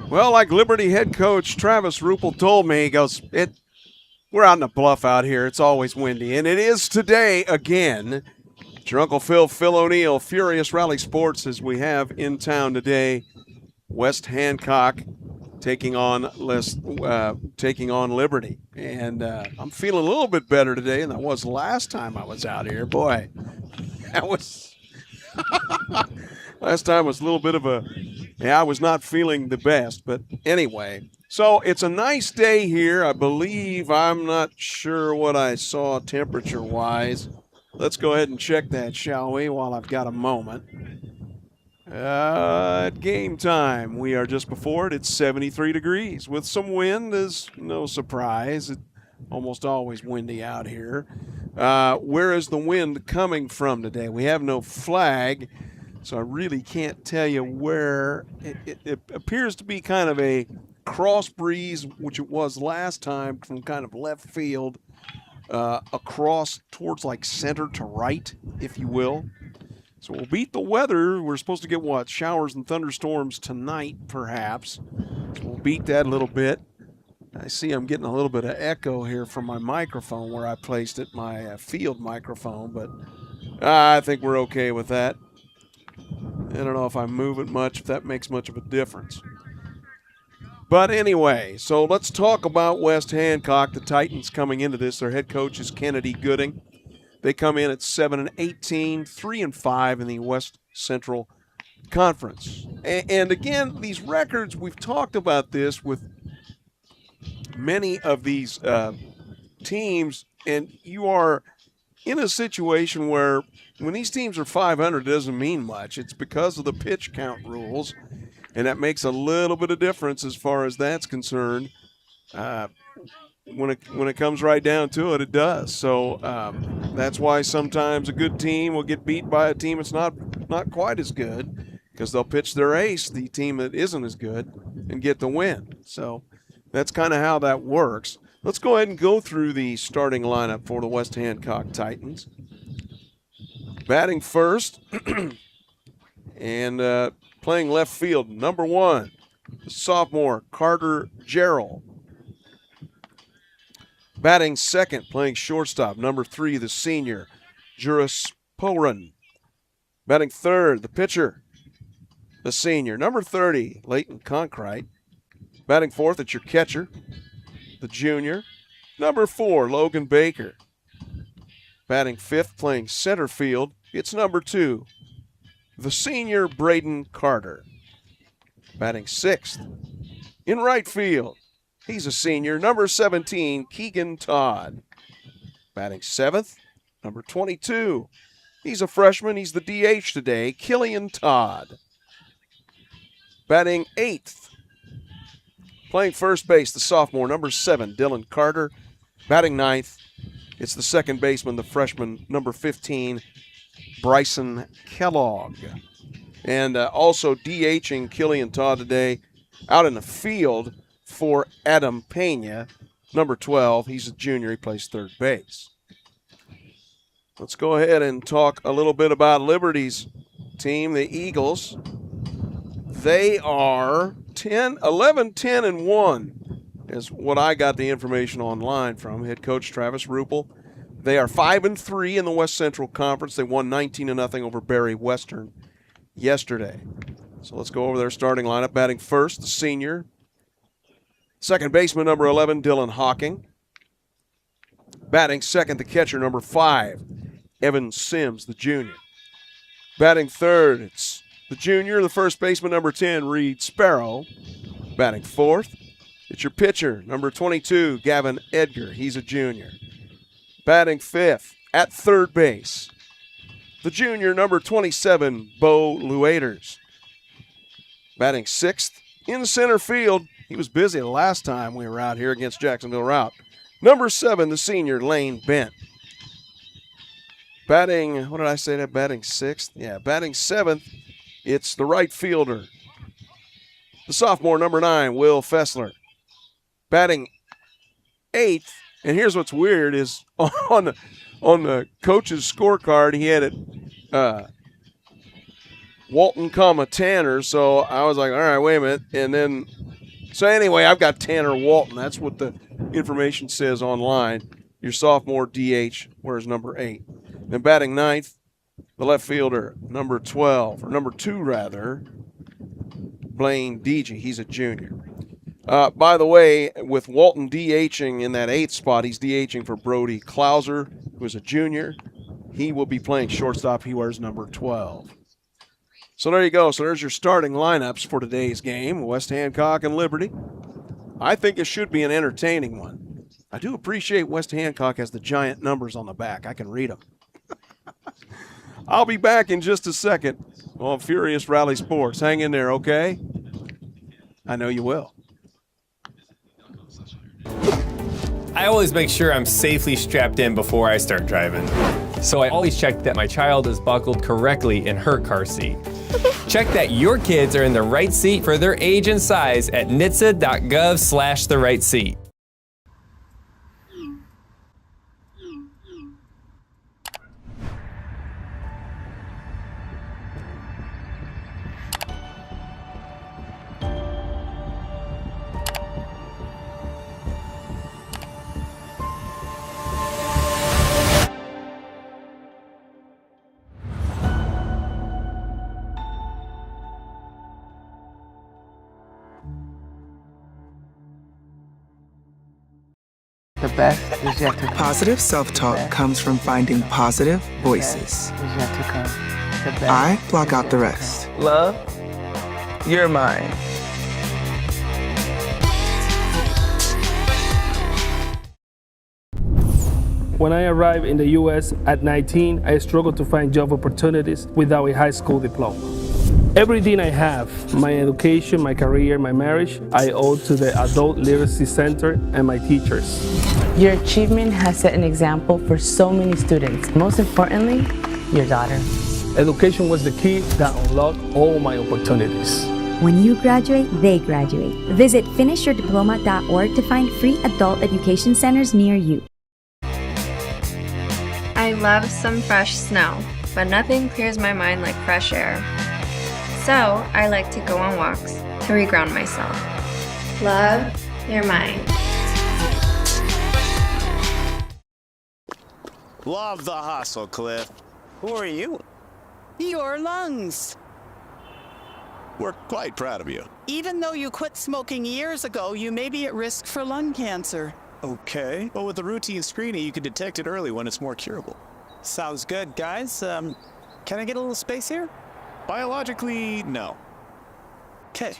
Well, like Liberty head coach Travis Ruppel told me, he goes, we're out in the bluff out here. It's always windy. And it is today again. It's your Uncle Phil O'Neill, Furious Rally Sports, as we have in town today. West Hancock taking on Liberty. And I'm feeling a little bit better today than I was last time I was out here. Boy, that was last time was a little bit of I was not feeling the best. But anyway, so it's a nice day here. I believe, I'm not sure what I saw temperature-wise. Let's go ahead and check that, shall we, while I've got a moment. At game time, we are just before it. It's 73 degrees with some wind, is no surprise. It's almost always windy out here. Where is the wind coming from today? We have no flag, so I really can't tell you where. It appears to be kind of a cross breeze, which it was last time, from kind of left field across towards like center to right, if you will. So we'll beat the weather. We're supposed to get, showers and thunderstorms tonight, perhaps. So we'll beat that a little bit. I see I'm getting a little bit of echo here from my microphone where I placed it, my field microphone, but I think we're okay with that. I don't know if I move it much, if that makes much of a difference. But anyway, so let's talk about West Hancock. The Titans coming into this. Their head coach is Kennedy Gooding. They come in at 7-18, 3-5 in the West Central Conference. And again, these records, we've talked about this with many of these teams, and you are in a situation where when these teams are 500, it doesn't mean much. It's because of the pitch count rules, and that makes a little bit of difference as far as that's concerned. When it comes right down to it, it does. So that's why sometimes a good team will get beat by a team that's not quite as good, because they'll pitch their ace, the team that isn't as good, and get the win. So that's kind of how that works. Let's go ahead and go through the starting lineup for the West Hancock Titans. Batting first and playing left field, number 1, the sophomore Carter Gerald. Batting second, playing shortstop, number 3, the senior, Juris Poran. Batting third, the pitcher, the senior, number 30, Leighton Conkrite. Batting fourth, it's your catcher, the junior, number 4, Logan Baker. Batting fifth, playing center field, it's number 2, the senior, Braden Carter. Batting sixth, in right field, he's a senior, number 17, Keegan Todd. Batting seventh, number 22. He's a freshman. He's the DH today, Killian Todd. Batting eighth, playing first base, the sophomore, number 7, Dylan Carter. Batting ninth, it's the second baseman, the freshman, number 15, Bryson Kellogg. And also DHing Killian Todd today out in the field for Adam Pena, number 12. He's a junior. He plays third base. Let's go ahead and talk a little bit about Liberty's team, the Eagles. They are 11-10-1 is what I got the information online from head coach Travis Ruppel. They are 5-3 in the West Central Conference. They won 19-0 over Barry Western yesterday. So let's go over their starting lineup. Batting first, the senior, second baseman, number 11, Dylan Hawking. Batting second, the catcher, number 5, Evan Sims, the junior. Batting third, it's the junior, the first baseman, number 10, Reed Sparrow. Batting fourth, it's your pitcher, number 22, Gavin Edgar. He's a junior. Batting fifth, at third base, the junior, number 27, Bo Lueders. Batting sixth, in center field, he was busy the last time we were out here against Jacksonville Route, number 7, the senior, Lane Bent. Batting, what did I say that? Batting sixth? Yeah, batting seventh, it's the right fielder, the sophomore, number 9, Will Fessler. Batting eighth, and here's what's weird is on the coach's scorecard, he had it Walton, Tanner. So I was like, all right, wait a minute. And then So anyway, I've got Tanner Walton. That's what the information says online. Your sophomore DH wears number 8. Then batting ninth, the left fielder, number 12, or number 2 rather, Blaine Deege. He's a junior. By the way, with Walton DHing in that 8th spot, he's DHing for Brody Klauser, who is a junior. He will be playing shortstop. He wears number 12. So there you go. So there's your starting lineups for today's game, West Hancock and Liberty. I think it should be an entertaining one. I do appreciate West Hancock has the giant numbers on the back. I can read them. I'll be back in just a second on Furious Rally Sports. Hang in there, okay? I know you will. I always make sure I'm safely strapped in before I start driving. So I always check that my child is buckled correctly in her car seat. Check that your kids are in the right seat for their age and size at nhtsa.gov/the right seat. The best is yet to come. Positive self-talk comes from finding positive voices. Is yet to come. The best I block is out yet the to rest. come. Love, you're mine. When I arrived in the U.S. at 19, I struggled to find job opportunities without a high school diploma. Everything I have, my education, my career, my marriage, I owe to the Adult Literacy Center and my teachers. Your achievement has set an example for so many students. Most importantly, your daughter. Education was the key that unlocked all my opportunities. When you graduate, they graduate. Visit finishyourdiploma.org to find free adult education centers near you. I love some fresh snow, but nothing clears my mind like fresh air. So I like to go on walks to reground myself. Love, you're mine. Love the hustle, Cliff. Who are you? Your lungs. We're quite proud of you. Even though you quit smoking years ago, you may be at risk for lung cancer. Okay. Well, with the routine screening, you can detect it early when it's more curable. Sounds good, guys. Can I get a little space here? Biologically, no. Okay.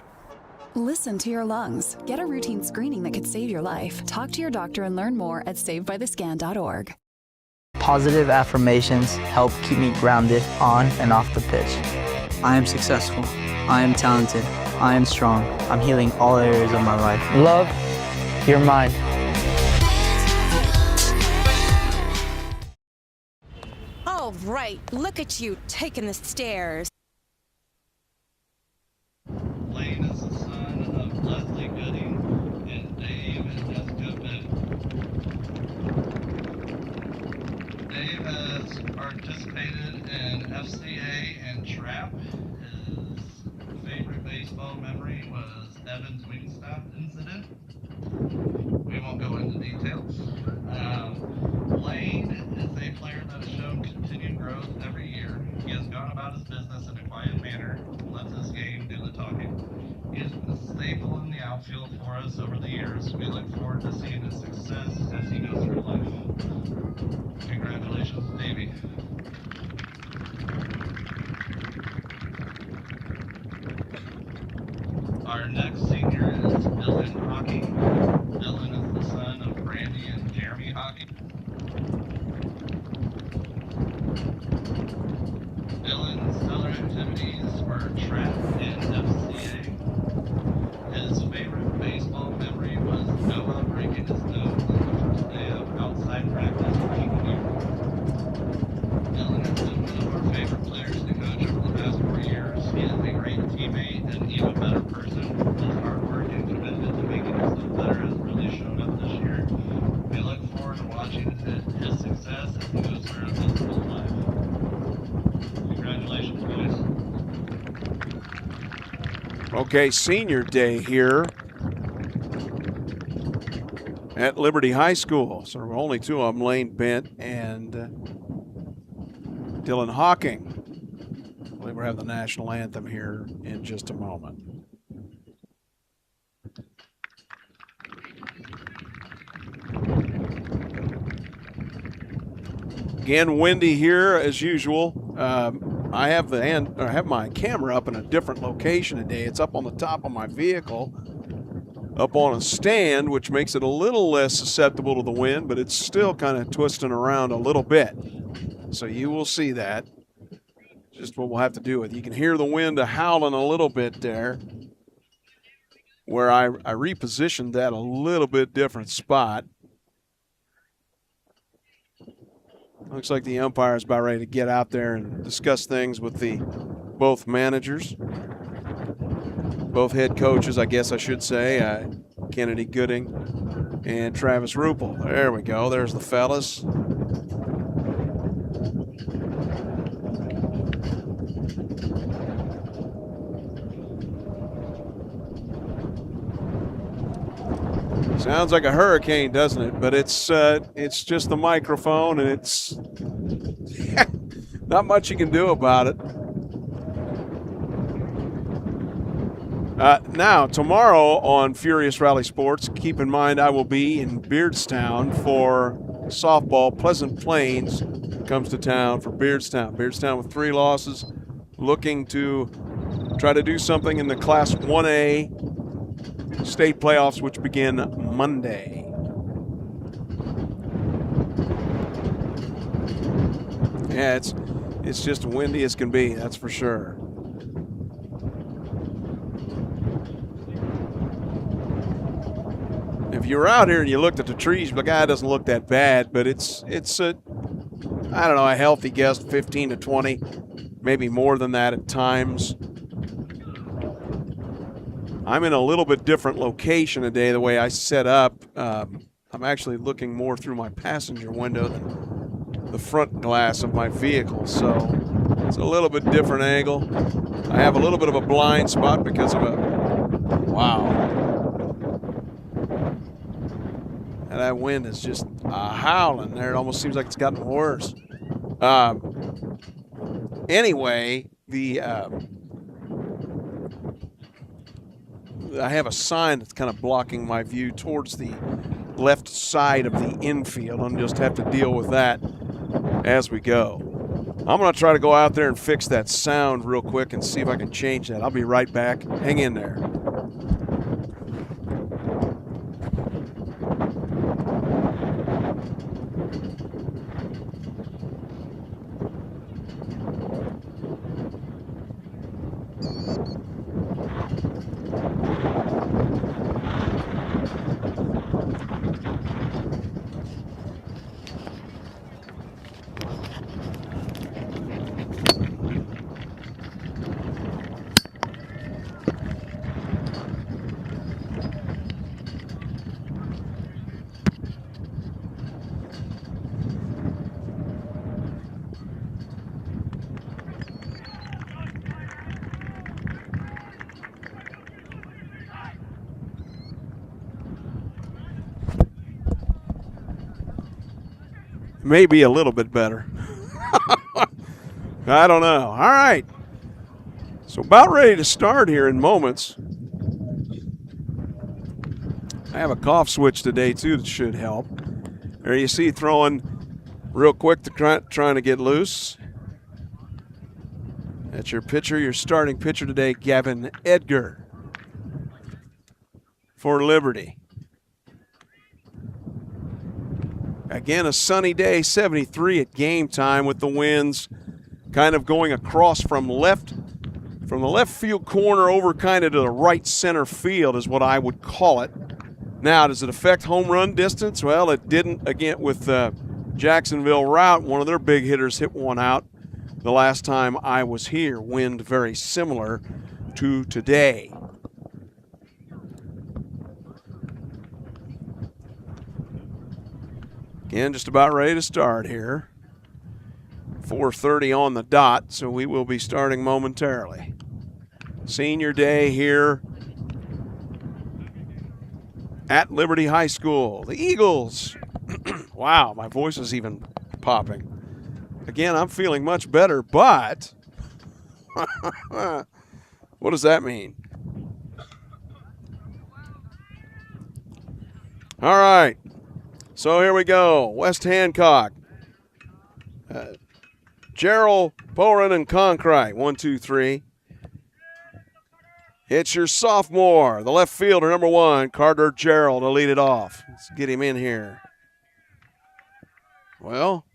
Listen to your lungs. Get a routine screening that could save your life. Talk to your doctor and learn more at savedbythescan.org. Positive affirmations help keep me grounded on and off the pitch. I am successful. I am talented. I am strong. I'm healing all areas of my life. Love, you're mine. All right, look at you taking the stairs. Blaine is the son of Leslie Gooding and Dave and Jessica Bennett. Dave has participated in FCA and trap. His favorite baseball memory was Evan's Wingstop incident. We won't go into details. Blaine is a player that has shown continued growth every year. He has gone about his business in a quiet manner and lets his game do the talking. He has been a staple in the outfield for us over the years. We look forward to seeing his success as he goes through life. Congratulations, Davey. Our next senior is Dylan Hockey. Dylan is the son of Brandy and Jeremy Hockey. Dylan's stellar activities were trap and FCA. His favorite baseball memory was Noah breaking his nose on the first day of outside practice freshman year. Dylan has been one of our favorite players to coach over the past 4 years. He is a great teammate and an even better person. His hard work and commitment to making himself better has really shown up this year. We look forward to watching his success as he goes through his whole life. Congratulations, boys. Okay, senior day here at Liberty High School. So only two of them, Lane Bent and Dylan Hawking. I believe we'll have the national anthem here in just a moment. Again, windy here as usual. I have my camera up in a different location today. It's up on the top of my vehicle, up on a stand, which makes it a little less susceptible to the wind, but it's still kind of twisting around a little bit. So you will see that. Just what we'll have to do with it. You can hear the wind howling a little bit there, where I repositioned that a little bit different spot. Looks like the umpire is about ready to get out there and discuss things with both managers, both head coaches, I guess I should say, Kennedy Gooding and Travis Ruppel. There we go. There's the fellas. Sounds like a hurricane, doesn't it? But it's just the microphone, and it's not much you can do about it. Now, tomorrow on Furious Rally Sports, keep in mind I will be in Beardstown for softball. Pleasant Plains comes to town for Beardstown. Beardstown with 3 losses, looking to try to do something in the Class 1A state playoffs, which begin Monday. Yeah, it's just windy as can be, that's for sure. If you were out here and you looked at the trees, the guy doesn't look that bad, but it's a, I don't know, a healthy guess, 15 to 20, maybe more than that at times. I'm in a little bit different location today, the way I set up. I'm actually looking more through my passenger window than the front glass of my vehicle, so it's a little bit different angle. I have a little bit of a blind spot because of wow. And that wind is just howling there. It almost seems like it's gotten worse. Anyway, I have a sign that's kind of blocking my view towards the left side of the infield. I'll just have to deal with that as we go. I'm going to try to go out there and fix that sound real quick and see if I can change that. I'll be right back. Hang in there. Maybe a little bit better. I don't know. All right. So about ready to start here in moments. I have a cough switch today too that should help. There you see throwing real quick to trying to get loose. That's your pitcher, your starting pitcher today, Gavin Edgar for Liberty. Again, a sunny day, 73 at game time with the winds kind of going across from the left field corner over kind of to the right center field is what I would call it. Now, does it affect home run distance? Well, it didn't again with Jacksonville route. One of their big hitters hit one out the last time I was here. Wind very similar to today. Again, just about ready to start here. 4:30 on the dot, so we will be starting momentarily. Senior day here at Liberty High School. The Eagles. Wow, my voice is even popping. Again, I'm feeling much better, but what does that mean? All right, so here we go. West Hancock. Gerald, Porin, and Concrete. 1, 2, 3. It's your sophomore, the left fielder, number 1, Carter Gerald, to lead it off. Let's get him in here. Well,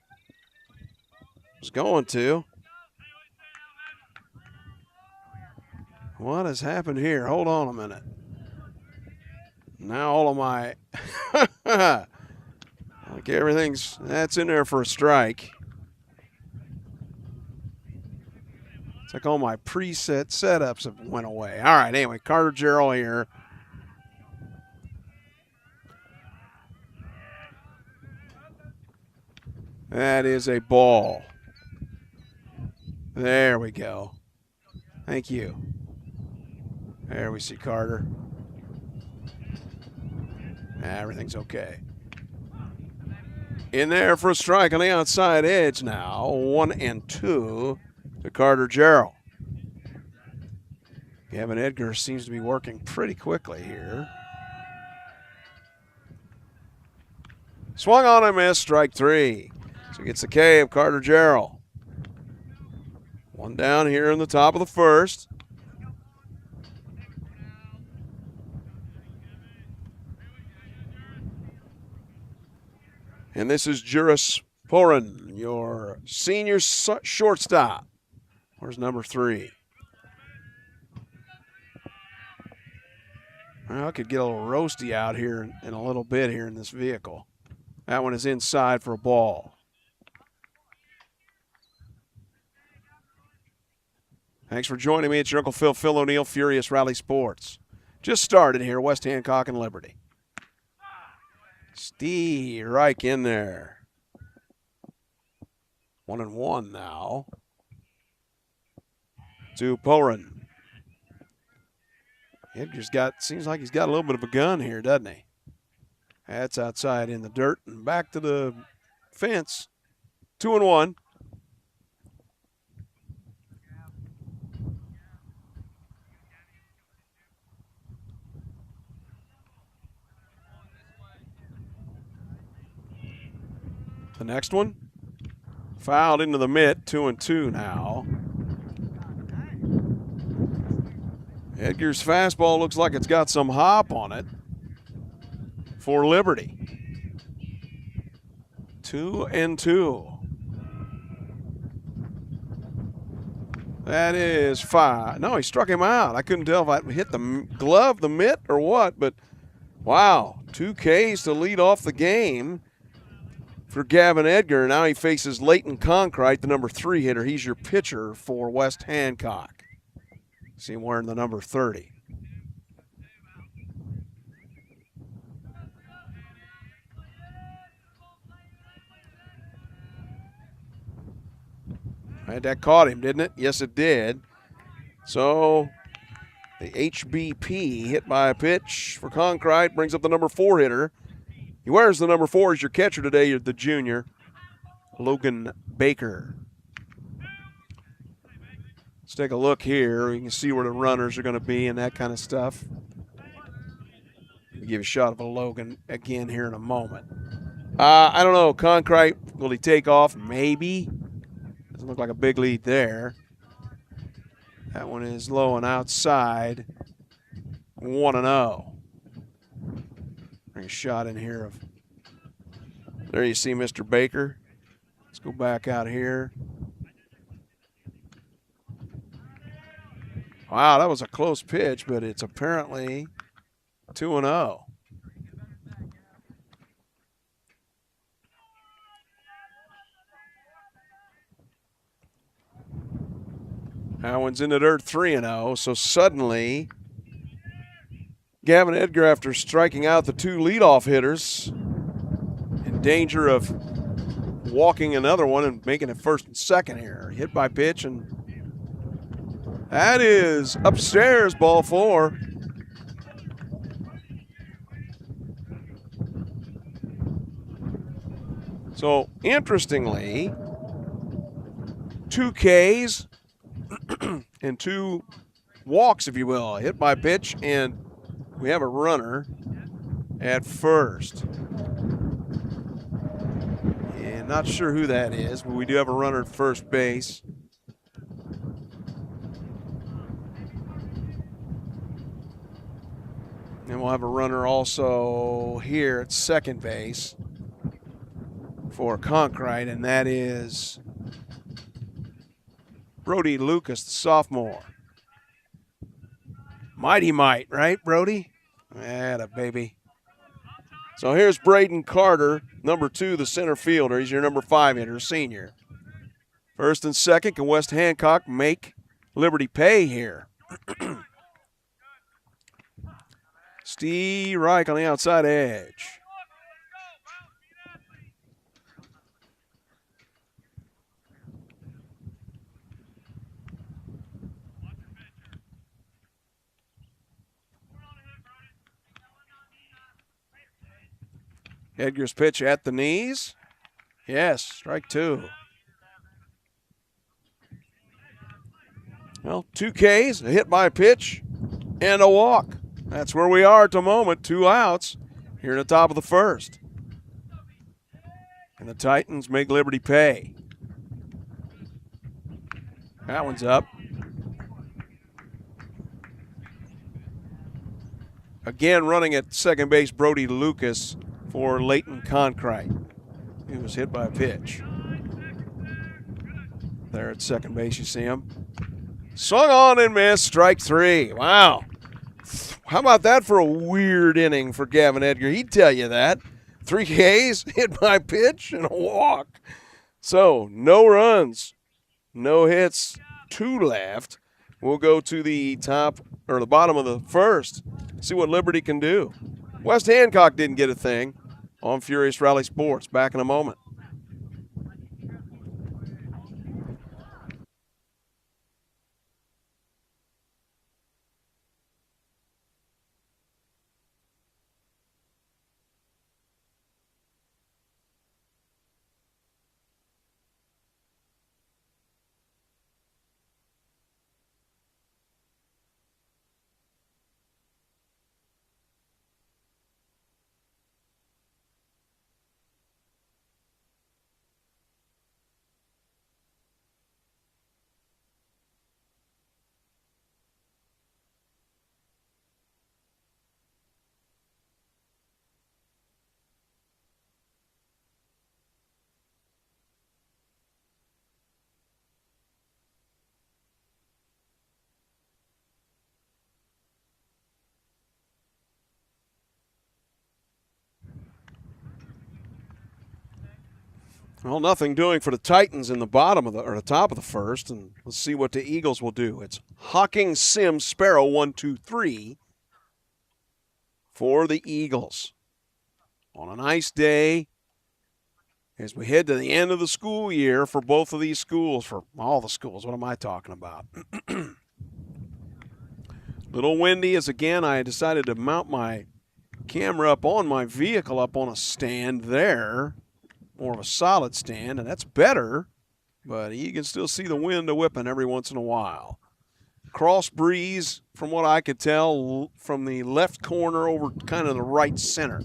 was going to. What has happened here? Hold on a minute. Now all of my, like that's in there for a strike. It's like all my preset setups have went away. All right, anyway, Carter Gerald here. That is a ball. There we go. Thank you. There we see Carter. Everything's okay. In there for a strike on the outside edge now. 1 and 2 to Carter Gerald. Gavin Edgar seems to be working pretty quickly here. Swung on and missed, strike 3. So he gets the K of Carter Gerald. 1 down here in the top of the first. And this is Juris Porin, your senior shortstop. Where's number 3? Well, I could get a little roasty out here in a little bit here in this vehicle. That one is inside for a ball. Thanks for joining me. It's your Uncle Phil O'Neill, Furious Rally Sports. Just started here, West Hancock and Liberty. Steve Reich in there. 1 and 1 now. To Porin. Edgar's seems like he's got a little bit of a gun here, doesn't he? That's outside in the dirt and back to the fence. 2 and 1. The next one, fouled into the mitt, 2 and 2 now. Edgar's fastball looks like it's got some hop on it for Liberty. 2 and 2. That is 5. No, he struck him out. I couldn't tell if I hit the glove, the mitt, or what, but wow, 2 Ks to lead off the game for Gavin Edgar. Now he faces Leighton Concrete, the number 3 hitter. He's your pitcher for West Hancock. See him wearing the number 30. Right, that caught him, didn't it? Yes, it did. So the HBP hit by a pitch for Concrete brings up the number 4 hitter. He wears the number 4 as your catcher today. You're the junior, Logan Baker. Let's take a look here. You can see where the runners are going to be and that kind of stuff. We'll give a shot of a Logan again here in a moment. I don't know. Concrete, will he take off? Maybe. Doesn't look like a big lead there. That one is low and outside. 1-0. Bring a shot in here of. There you see Mr. Baker. Let's go back out here. Wow, that was a close pitch, but it's apparently 2-0. That one's in the dirt, 3-0. So suddenly, Gavin Edgar, after striking out the 2 leadoff hitters, in danger of walking another one and making it first and second here. Hit by pitch, and that is upstairs, ball 4. So, interestingly, 2 Ks and 2 walks, if you will, hit by pitch, and we have a runner at first. And not sure who that is, but we do have a runner at first base. And we'll have a runner also here at second base for Hancock, and that is Brody Lucas, the sophomore. Mighty Might, right, Brody? Atta baby. So here's Braden Carter, number 2, the center fielder. He's your number 5 hitter, senior. First and second, can West Hancock make Liberty pay here? Steve Reich on the outside edge. Edgar's pitch at the knees. Yes, strike 2. Well, 2 Ks, a hit by pitch, and a walk. That's where we are at the moment. 2 outs here in the top of the first. And the Titans make Liberty pay. That one's up. Again, running at second base, Brody Lucas for Leighton Concrete. He was hit by a pitch. There at second base, you see him. Swung on and missed, strike 3. Wow. How about that for a weird inning for Gavin Edgar? He'd tell you that. 3 Ks, hit by pitch, and a walk. So, no runs, no hits, 2 left. We'll go to the top, or the bottom of the first, see what Liberty can do. West Hancock didn't get a thing on Furious Rally Sports. Back in a moment. Well, nothing doing for the Titans in the bottom of the, or the top of the first, and let's see what the Eagles will do. It's Hawking, Sims, Sparrow, 1, 2, 3 for the Eagles. On a nice day, as we head to the end of the school year for both of these schools, for all the schools. What am I talking about? Little windy as, again, I decided to mount my camera up on my vehicle up on a stand there. More of a solid stand, and that's better, but you can still see the wind a-whipping every once in a while. Cross breeze, from what I could tell, from the left corner over kind of the right center.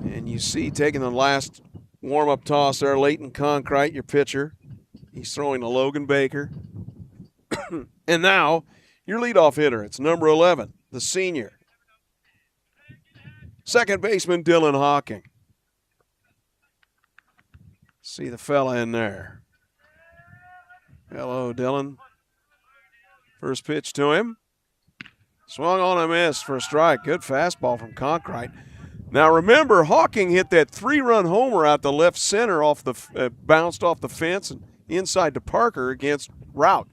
And you see, taking the last warm-up toss there, Leighton Concrete, your pitcher. He's throwing to Logan Baker. And now, your leadoff hitter, it's number 11, the senior. Second baseman, Dylan Hawking. See the fella in there. Hello, Dylan. First pitch to him. Swung on and missed for a strike. Good fastball from Concrete. Now remember, Hawking hit that 3-run homer out the left center, off the bounced off the fence and inside to Parker against Rout.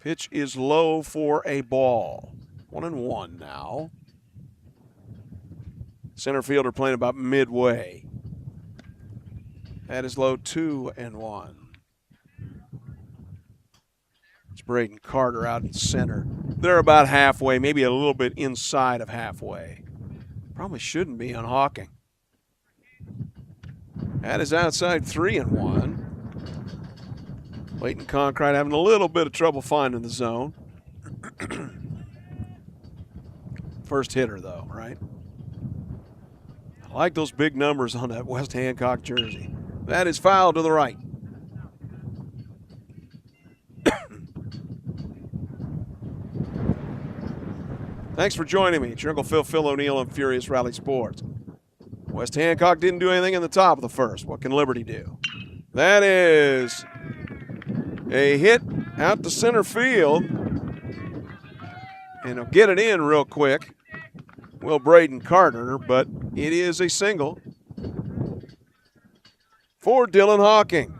Pitch is low for a ball. 1-1 now. Center fielder playing about midway. That is low, 2-1. It's Braden Carter out in center. They're about halfway, maybe a little bit inside of halfway. Probably shouldn't be on Hawking. That is outside 3-1. Leighton Concrete having a little bit of trouble finding the zone. First hitter, though, right? I like those big numbers on that West Hancock jersey. That is foul to the right. Thanks for joining me. It's your Uncle Phil O'Neill on Furious Rally Sports. West Hancock didn't do anything in the top of the first. What can Liberty do? That is a hit out to center field. And he'll get it in real quick. Will Braden Carter, but it is a single for Dylan Hawking.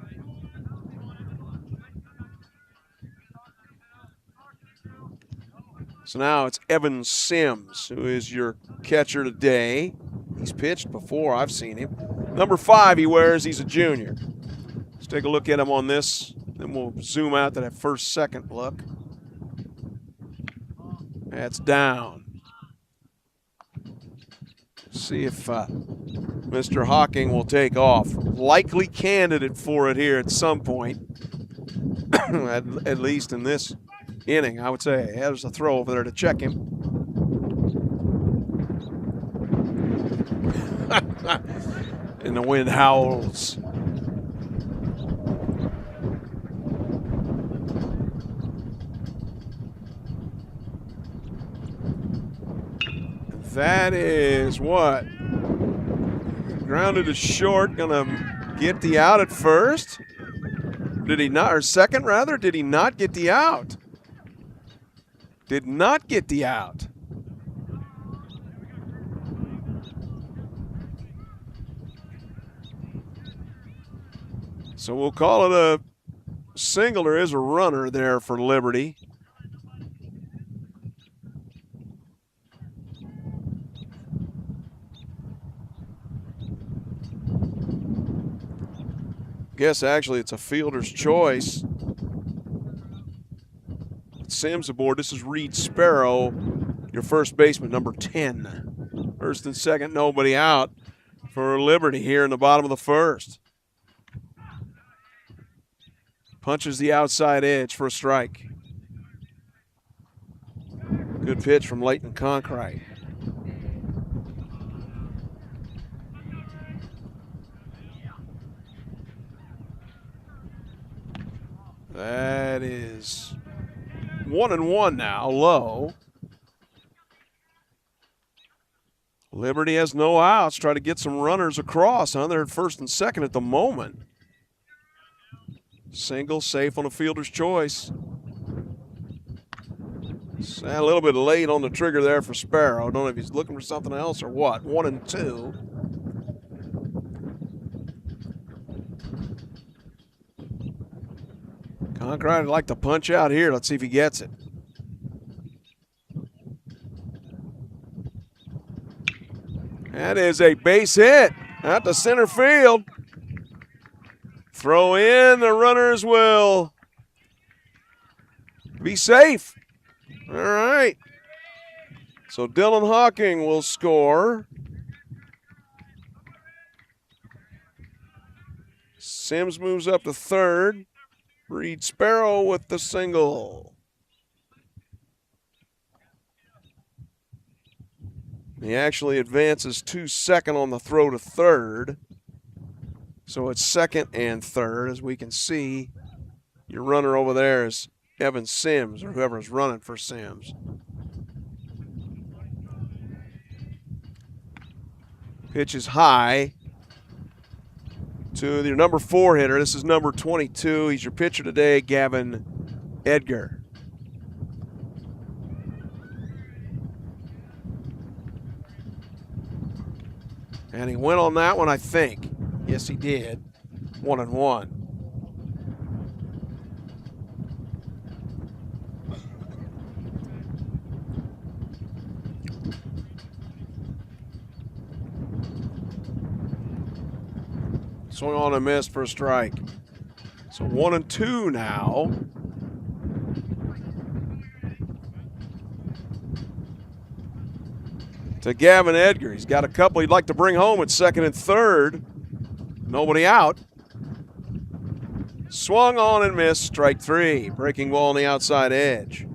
So now it's Evan Sims, who is your catcher today. He's pitched before, I've seen him. Number 5 he wears, he's a junior. Let's take a look at him on this, then we'll zoom out to that second look. That's down. See if Mr. Hawking will take off. Likely candidate for it here at some point, at least in this inning, I would say. There's a throw over there to check him. And the wind howls. That is what? Grounded to short, gonna get the out at first. Did he not, or second rather? Did he not get the out? Did not get the out. So we'll call it a single. There is a runner there for Liberty. Guess actually it's a fielder's choice. Sims aboard. This is Reed Sparrow, your first baseman, number 10. First and second, nobody out for Liberty here in the bottom of the first. Punches the outside edge for a strike. Good pitch from Leighton Concrete. That is 1-1 now, low. Liberty has no outs. Try to get some runners across. They're at first and second at the moment. Single, safe on a fielder's choice. A little bit late on the trigger there for Sparrow. Don't know if he's looking for something else or what. 1-2. Concrete would like to punch out here. Let's see if he gets it. That is a base hit out to center field. Throw in, the runners will be safe. All right. So Dylan Hawking will score. Sims moves up to third. Reed Sparrow with the single. He actually advances to second on the throw to third. So it's second and third. As we can see, your runner over there is Evan Sims, or whoever is running for Sims. Pitch is high to your number 4 hitter. This is number 22. He's your pitcher today, Gavin Edgar. And he went on that one, I think. Yes, he did. 1-1. Swung on and missed for a strike. So 1-2 now. To Gavin Edgar. He's got a couple he'd like to bring home at second and third. Nobody out. Swung on and missed. Strike three. Breaking ball on the outside edge.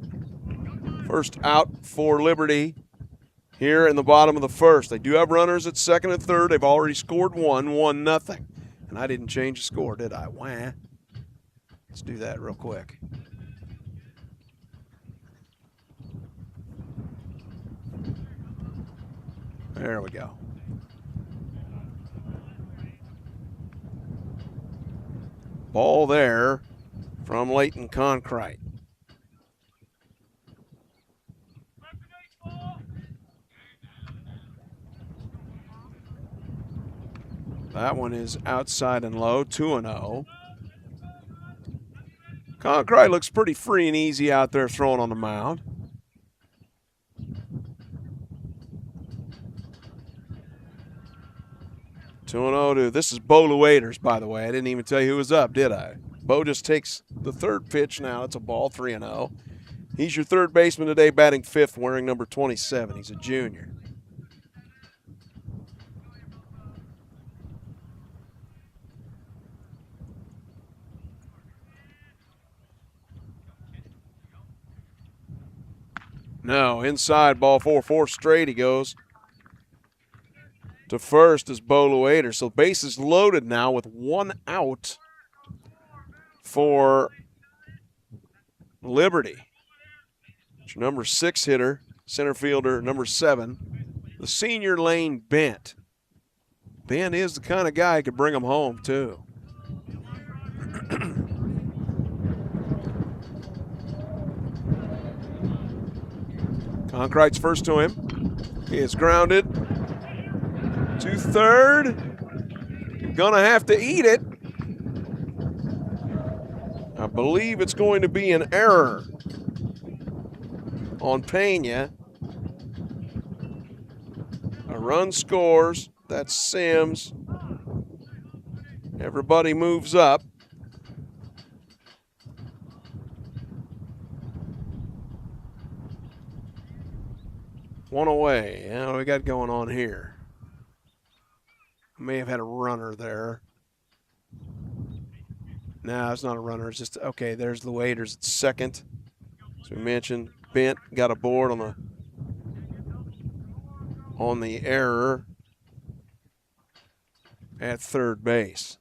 First out for Liberty here in the bottom of the first. They do have runners at second and third. They've already scored 1-0. And I didn't change the score, did I? Wah. Let's do that real quick. There we go. Ball there from Leighton Concrete. That one is outside and low, 2-0. Concrete looks pretty free and easy out there throwing on the mound. This is Bo Lueders, by the way. I didn't even tell you who was up, did I? Bo just takes the third pitch now. It's a ball, 3-0. He's your third baseman today, batting fifth, wearing number 27. He's a junior. No, inside, ball 4 straight he goes. To first is Bo Lueders. So base is loaded now with one out for Liberty. It's your number 6 hitter, center fielder, number 7, the senior Lane Bent. Bent is the kind of guy who could bring him home, too. Concrite's first to him. He is grounded to third. You're gonna have to eat it. I believe it's going to be an error on Pena. A run scores. That's Sims. Everybody moves up. One away. Yeah, what do we got going on here? May have had a runner there. No, it's not a runner. It's just, okay, there's the Lueders at second. As we mentioned, Bent got a board on the error at third base.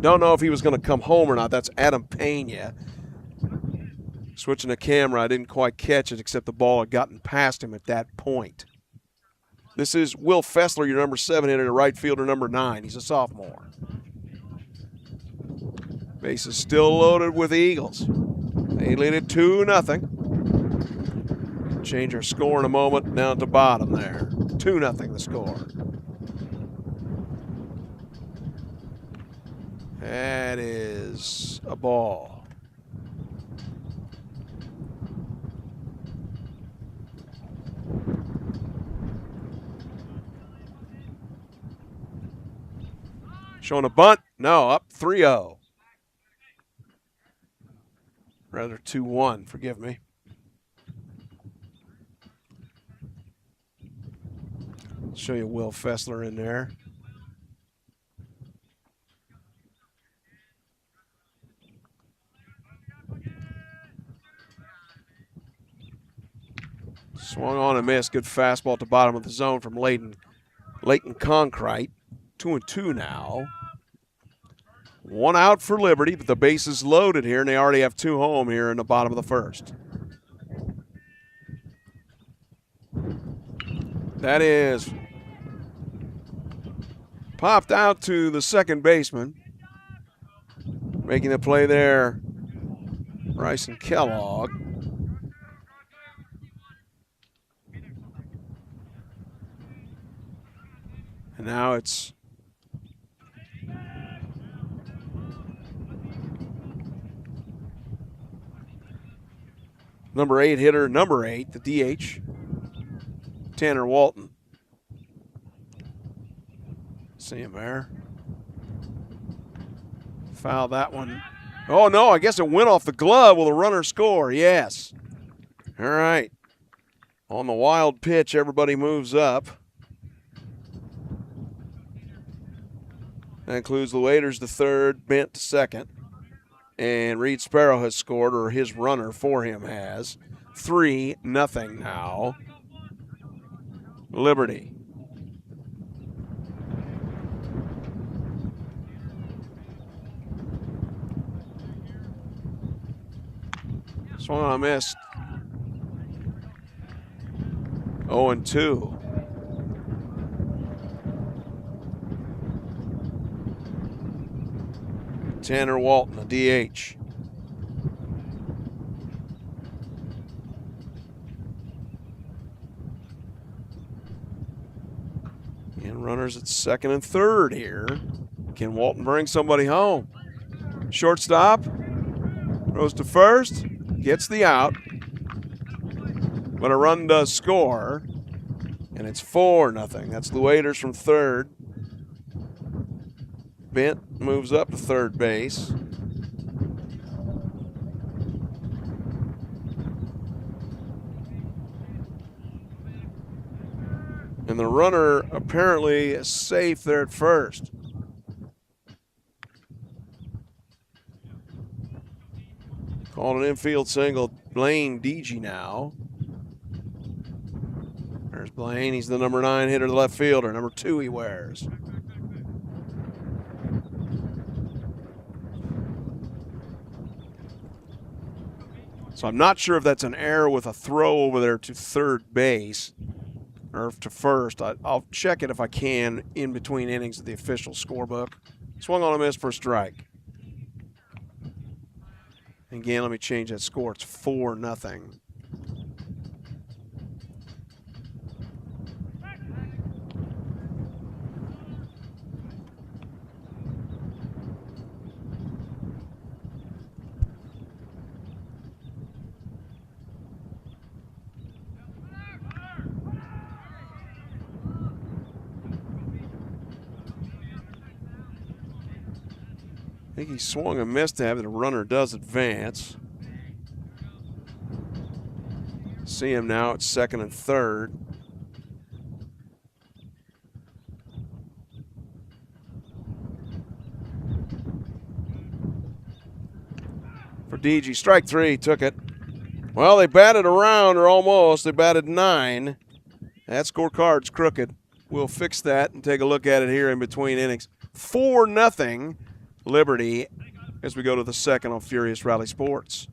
Don't know if he was going to come home or not. That's Adam Pena. Switching the camera, I didn't quite catch it, except the ball had gotten past him at that point. This is Will Fessler, your number 7 hitter, right fielder, number 9. He's a sophomore. Base is still loaded with the Eagles. They lead it 2-0. Change our score in a moment, down at the bottom there. 2-0 the score. That is a ball. Showing a bunt. No, up 3-0. Rather 2-1, forgive me. Show you Will Fessler in there. Swung on and missed. Good fastball at the bottom of the zone from Leighton Concrete. 2-2 now. One out for Liberty, but the base is loaded here, and they already have 2 home here in the bottom of the first. That is popped out to the second baseman. Making the play there, Bryson Kellogg. And now it's number 8 hitter, number 8, the DH, Tanner Walton. See him there. Foul that one. Oh, no, I guess it went off the glove. Will the runner score? Yes. All right. On the wild pitch, everybody moves up. That includes the Waiters to third, Bent to second. And Reed Sparrow has scored, or his runner for him has. 3-0 now. Liberty. Swung on a miss. 0-2. Tanner Walton, a DH. And runners at second and third here. Can Walton bring somebody home? Shortstop. Throws to first. Gets the out. But a run does score. And it's 4-0. That's the Waiters from third. Bent moves up to third base. And the runner apparently is safe there at first. Called an infield single, Blaine Deege now. There's Blaine, he's the number 9 hitter, the left fielder. Number 2 he wears. So I'm not sure if that's an error with a throw over there to third base or to first. I'll check it if I can in between innings of the official scorebook. Swung on a miss for a strike. Again, let me change that score. It's 4-0. I think he swung and missed to have it. The runner does advance. See him now at second and third. For Deege, strike 3, took it. Well, they batted around, or almost. They batted 9. That scorecard's crooked. We'll fix that and take a look at it here in between innings. 4-0. Liberty as we go to the second on Furious Rally Sports.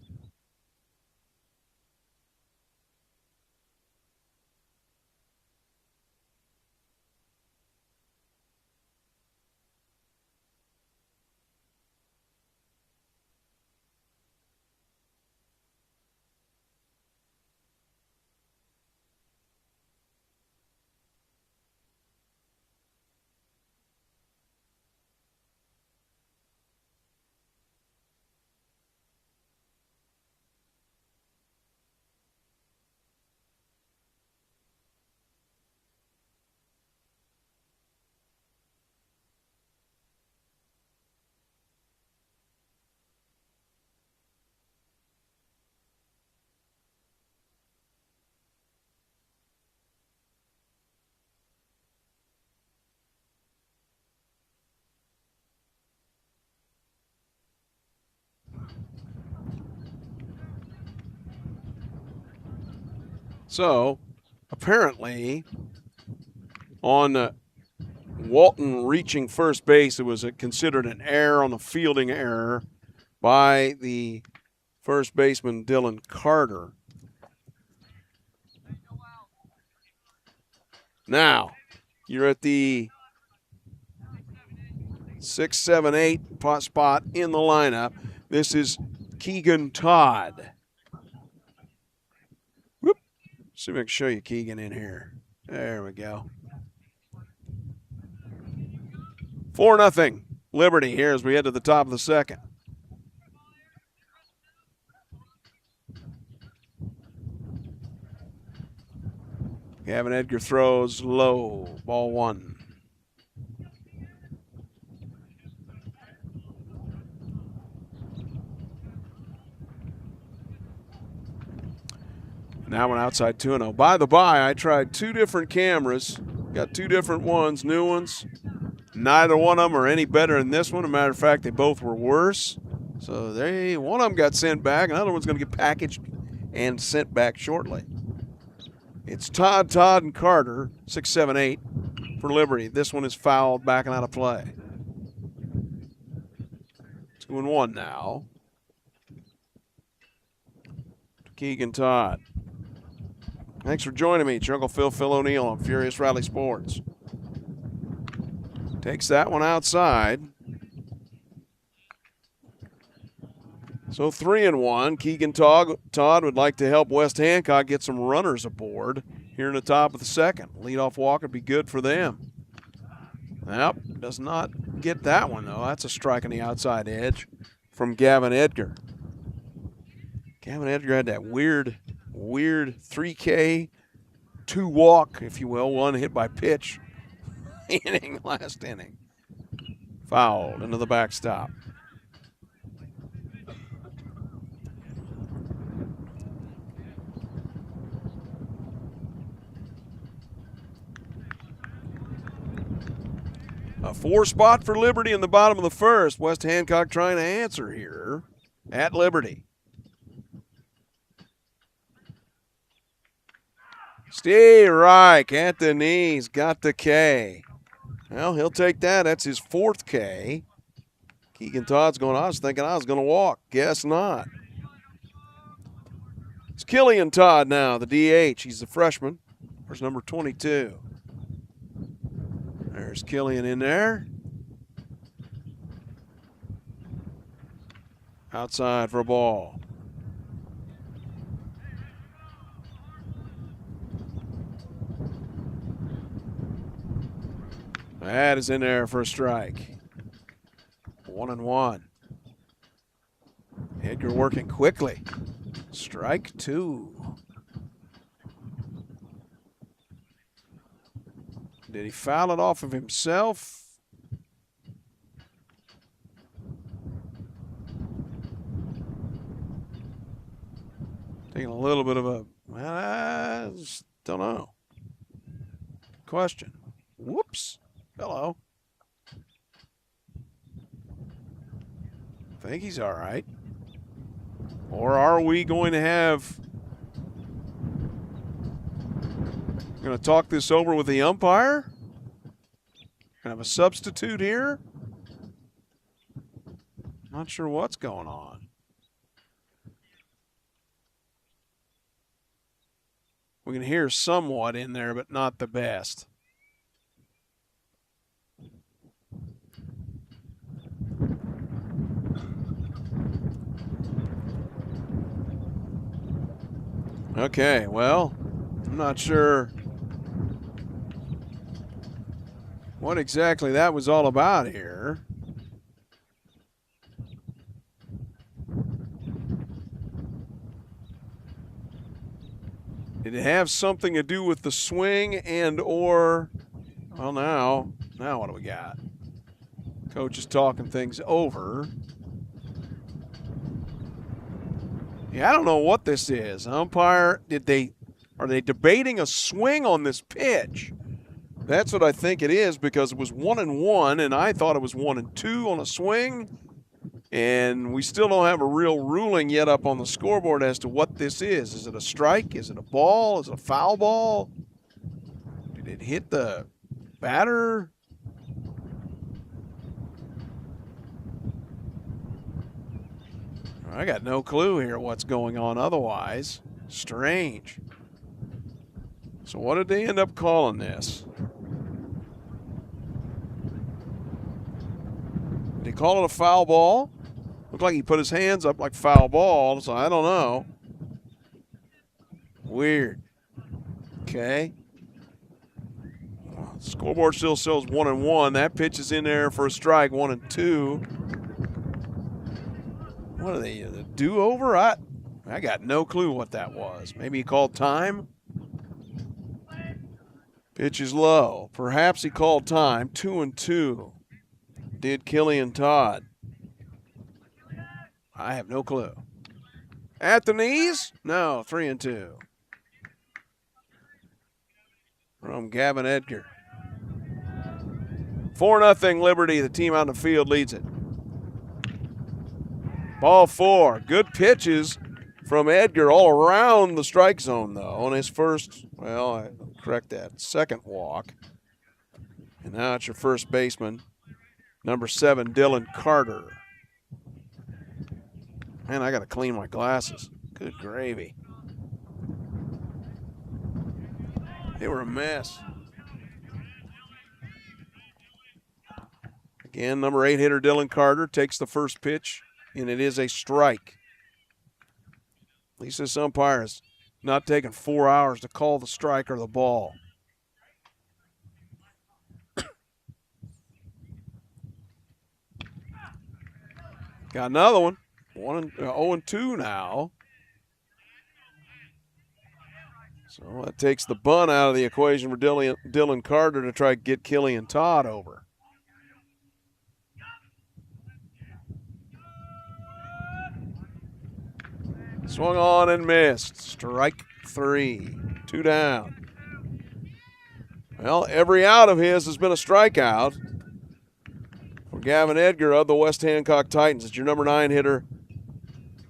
So, apparently, on Walton reaching first base, it was considered an error on the fielding error by the first baseman, Dylan Carter. Now, you're at the 6, 7, 8 spot in the lineup. This is Keegan Todd. See if I can show you Keegan in here. There we go. 4-0 Liberty here as we head to the top of the second. Gavin Edgar throws low. Ball 1. Now we're outside 2-0. By the by, I tried 2 different cameras. Got 2 different ones, new ones. Neither one of them are any better than this one. As a matter of fact, they both were worse. So one of them got sent back. Another one's going to get packaged and sent back shortly. It's Todd, and Carter, 6, 7, 8 for Liberty. This one is fouled, back and out of play. 2-1 now. Keegan Todd. Thanks for joining me, Uncle Phil O'Neill on Furious Rally Sports. Takes that one outside. So 3-1. Keegan Todd would like to help West Hancock get some runners aboard here in the top of the second. Leadoff walk would be good for them. Yep, does not get that one, though. That's a strike on the outside edge from Gavin Edgar. Gavin Edgar had that weird 3K, 2 walk, if you will, 1 hit by pitch inning last inning. Fouled into the backstop. A 4 spot for Liberty in the bottom of the first. West Hancock trying to answer here at Liberty. Steve Reich at the knees, got the K. Well, he'll take that. That's his 4th K. Keegan Todd's going, I was thinking I was going to walk. Guess not. It's Killian Todd now, the DH. He's the freshman. There's number 22. There's Killian in there. Outside for a ball. That is in there for a strike. 1-1. Edgar working quickly. Strike 2. Did he foul it off of himself? Taking a little bit of a, I just don't know. Question. Whoops. Hello. I think he's all right. Or are we going to have... Going to talk this over with the umpire? Gonna have a substitute here? Not sure what's going on. We can hear somewhat in there, but not the best. Okay, well, I'm not sure what exactly that was all about here. Did it have something to do with the swing and or, well, now what do we got? Coach is talking things over. Yeah, I don't know what this is. Umpire, are they debating a swing on this pitch? That's what I think it is, because it was 1-1, and I thought it was 1-2 on a swing. And we still don't have a real ruling yet up on the scoreboard as to what this is. Is it a strike? Is it a ball? Is it a foul ball? Did it hit the batter? I got no clue here what's going on otherwise. Strange. So what did they end up calling this? Did he call it a foul ball? Looked like he put his hands up like foul ball, so I don't know. Weird. Okay. Scoreboard still shows 1-1. That pitch is in there for a strike, 1-2. What are they, the do-over? I got no clue what that was. Maybe he called time? Pitch is low. Perhaps he called time. 2-2. Did Killian Todd. I have no clue. At the knees? No, 3-2. From Gavin Edgar. 4-0 Liberty. The team on the field leads it. Ball 4. Good pitches from Edgar all around the strike zone, though, on his first, well, I correct that, second walk. And now it's your first baseman, number 7, Dylan Carter. Man, I got to clean my glasses. Good gravy. They were a mess. Again, number 8 hitter Dylan Carter takes the first pitch, and it is a strike. At least this umpire has not taken 4 hours to call the strike or the ball. Got another one. 0-2 now. So that takes the bunt out of the equation for Dylan Carter to try to get Killian Todd over. Swung on and missed. Strike 3. 2 down. Well, every out of his has been a strikeout for Gavin Edgar of the West Hancock Titans. It's your number 9 hitter,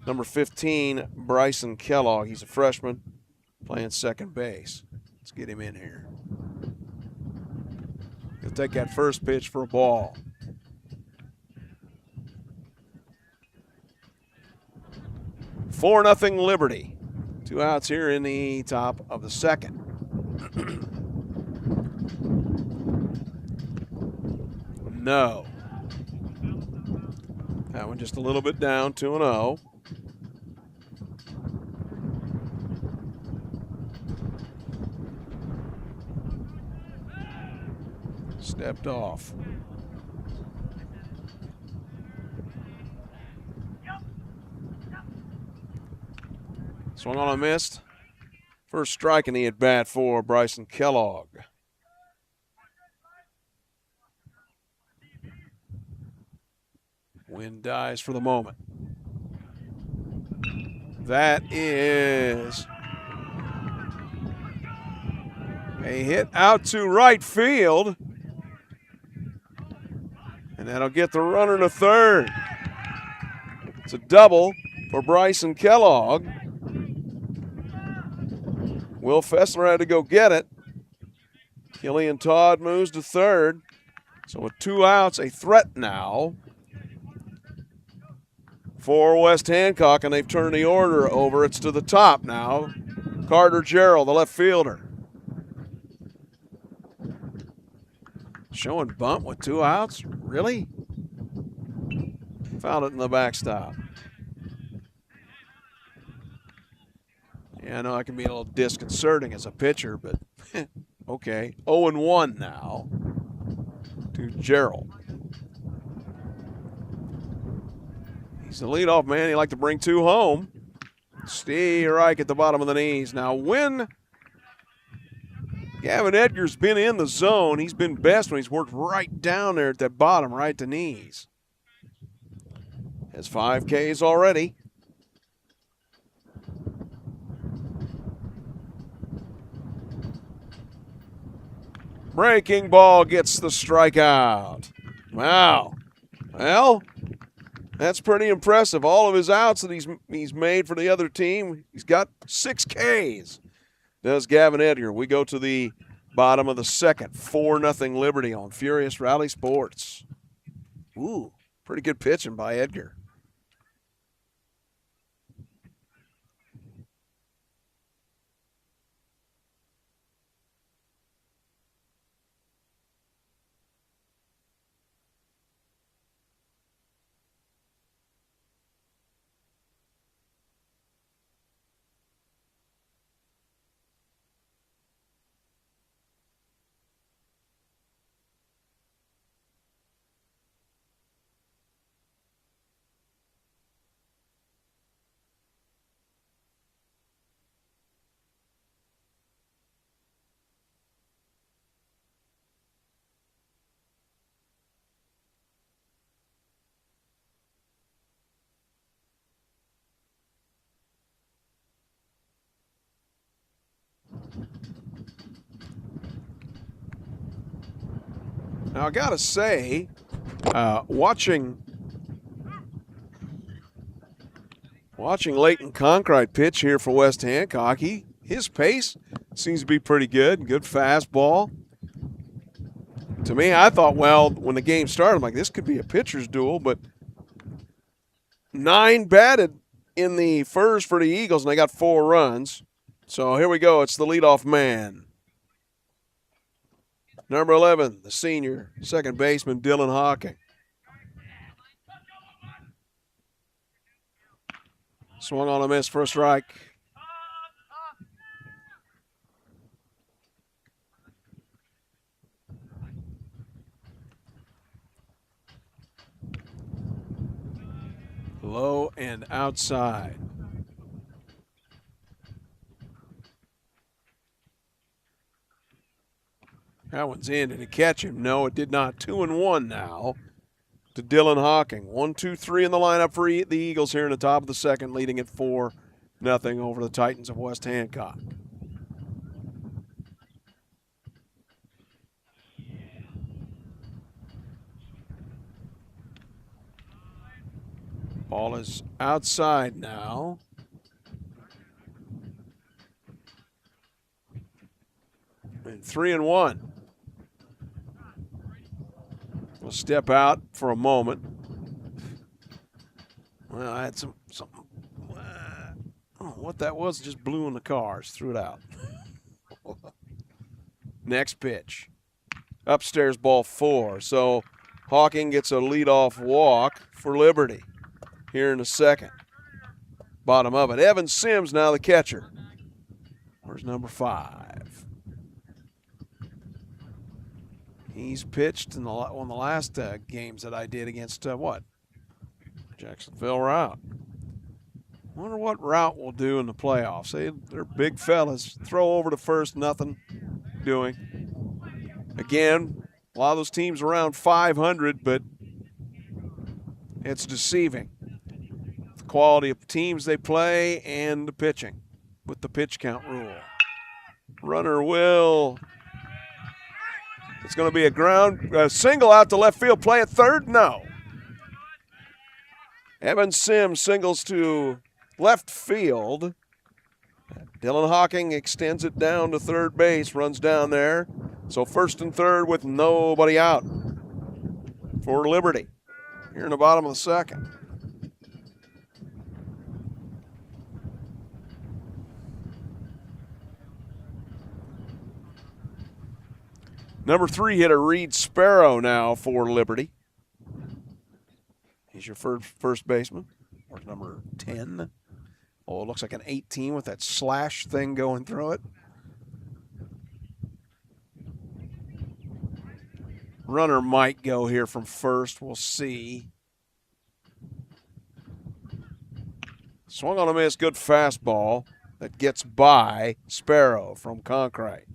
number 15, Bryson Kellogg. He's a freshman playing second base. Let's get him in here. He'll take that first pitch for a ball. Four nothing Liberty. 2 outs here in the top of the second. No. That one just a little bit down, 2-0. Stepped off. Swung on and missed. First strike in the at-bat for Bryson Kellogg. Wind dies for the moment. That is a hit out to right field. And that'll get the runner to third. It's a double for Bryson Kellogg. Will Fessler had to go get it. Killian Todd moves to third. So with 2 outs, a threat now for West Hancock, and they've turned the order over. It's to the top now. Carter Gerald, the left fielder. Showing bunt with 2 outs? Really? Found it in the backstop. Yeah, I know I can be a little disconcerting as a pitcher, but okay. 0-1 now to Gerald. He's the leadoff man. He like to bring 2 home. Steve Reich at the bottom of the knees. Now, when Gavin Edgar's been in the zone, he's been best when he's worked right down there at that bottom, right to knees. Has 5 Ks already. Breaking ball gets the strikeout. Wow. Well, that's pretty impressive. All of his outs that he's made for the other team, he's got 6 Ks. Does Gavin Edgar. We go to the bottom of the second. 4-0 Liberty on Furious Rally Sports. Ooh, pretty good pitching by Edgar. Now, I got to say, watching Leighton Conkright pitch here for West Hancock, his pace seems to be pretty good. Good fastball. To me, I thought, well, when the game started, I'm like, this could be a pitcher's duel, but 9 batted in the first for the Eagles, and they got 4 runs. So here we go. It's the leadoff man. Number 11, the senior second baseman, Dylan Hawking. Swung on a miss for a strike. Low and outside. That one's in. Did it catch him? No, it did not. 2-1 now to Dylan Hawking. 1-2-3 in the lineup for the Eagles here in the top of the second, leading at 4-0 over the Titans of West Hancock. Ball is outside now. And 3-1. We'll step out for a moment. Well, I had something. I don't know what that was. It just blew in the cars. Threw it out. Next pitch. Upstairs, ball 4. So Hawking gets a leadoff walk for Liberty here in the second. Bottom of it. Evan Sims now the catcher. Where's number 5? He's pitched in one of the last games that I did against Jacksonville Route. Wonder what Route will do in the playoffs. They're big fellas. Throw over to first, nothing doing. Again, a lot of those teams around 500, but it's deceiving. The quality of teams they play and the pitching with the pitch count rule. Runner will. It's going to be a single out to left field. Play at third? No. Evan Sims singles to left field. Dylan Hawking extends it down to third base, runs down there. So first and third with nobody out for Liberty here in the bottom of the second. Number 3 hitter Reed Sparrow now for Liberty. He's your first baseman. Or number 10. Oh, it looks like an 18 with that slash thing going through it. Runner might go here from first. We'll see. Swung on a miss. Good fastball that gets by Sparrow from Conkright.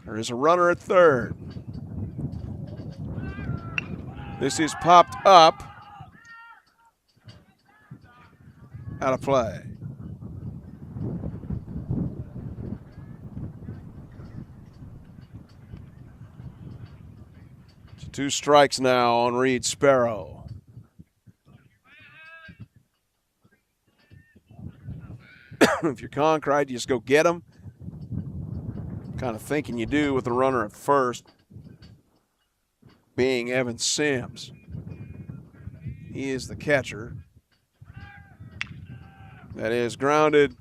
There is a runner at third. This is popped up. Out of play. So 2 strikes now on Reed Sparrow. If you're Conkright, you just go get him. Kind of thinking you do with the runner at first, being Evan Sims. He is the catcher. That is grounded.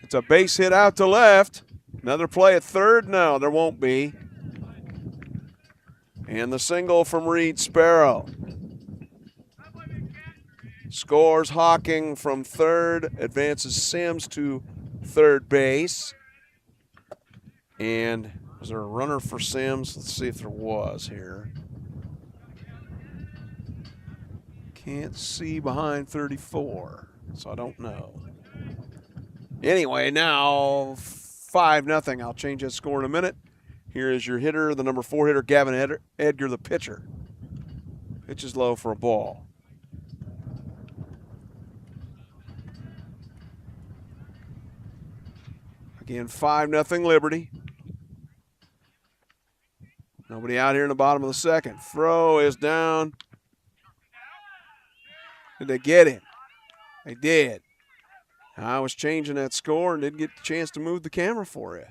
It's a base hit out to left. Another play at third? No, there won't be. And the single from Reed Sparrow. Scores Hawking from third, advances Sims to third base. And was there a runner for Sims? Let's see if there was here. Can't see behind 34, so I don't know. Anyway, now 5-0. I'll change that score in a minute. Here is your hitter, the number 4 hitter, Gavin Edgar, the pitcher. Pitches low for a ball. Again, 5-0 Liberty. Nobody out here in the bottom of the second. Throw is down. Did they get him? They did. I was changing that score and didn't get the chance to move the camera for you.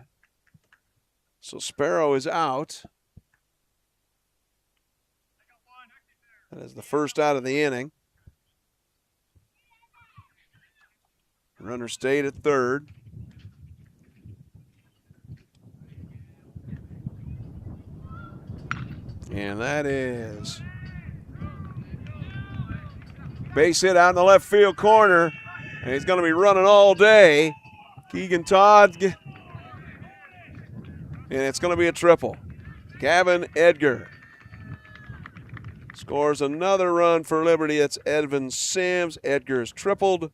So Sparrow is out. That is the first out of the inning. Runner stayed at third. And that is base hit out in the left field corner. And he's going to be running all day. Keegan Todd. And it's going to be a triple. Gavin Edgar scores another run for Liberty. It's Edvin Sims. Edgar's tripled.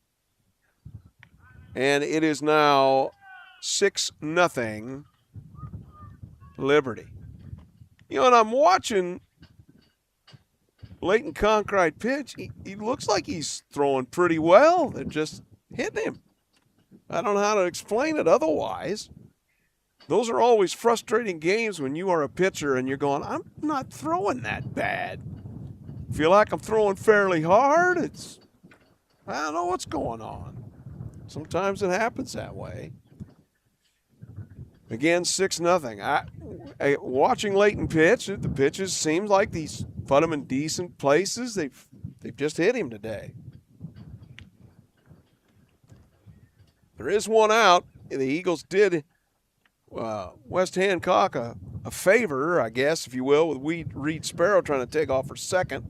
And it is now 6-0 Liberty. You know, and I'm watching Leighton Conkright pitch. He looks like he's throwing pretty well. They're just hitting him. I don't know how to explain it otherwise. Those are always frustrating games when you are a pitcher and you're going, I'm not throwing that bad. Feel like I'm throwing fairly hard. I don't know what's going on. Sometimes it happens that way. Again, 6-0. Watching Leighton pitch, the pitches seem like these put him in decent places. They've just hit him today. There is one out. The Eagles did West Hancock a favor, I guess, if you will, with Reed Sparrow trying to take off for second.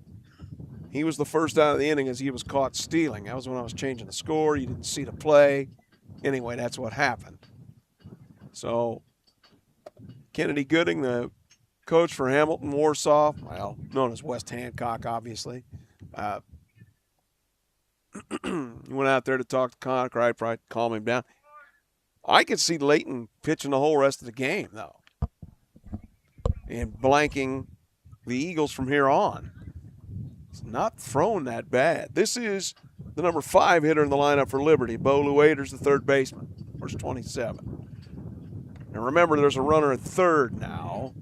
He was the first out of the inning as he was caught stealing. That was when I was changing the score. You didn't see the play. Anyway, that's what happened. So Kennedy Gooding, the coach for Hamilton Warsaw, well, known as West Hancock, obviously, went out there to talk to Conkright, probably calm him down. I could see Leighton pitching the whole rest of the game, though, and blanking the Eagles from here on. It's not thrown that bad. This is the number 5 hitter in the lineup for Liberty. Bo Lueders, the third baseman, verse 27. And remember, there's a runner at third now.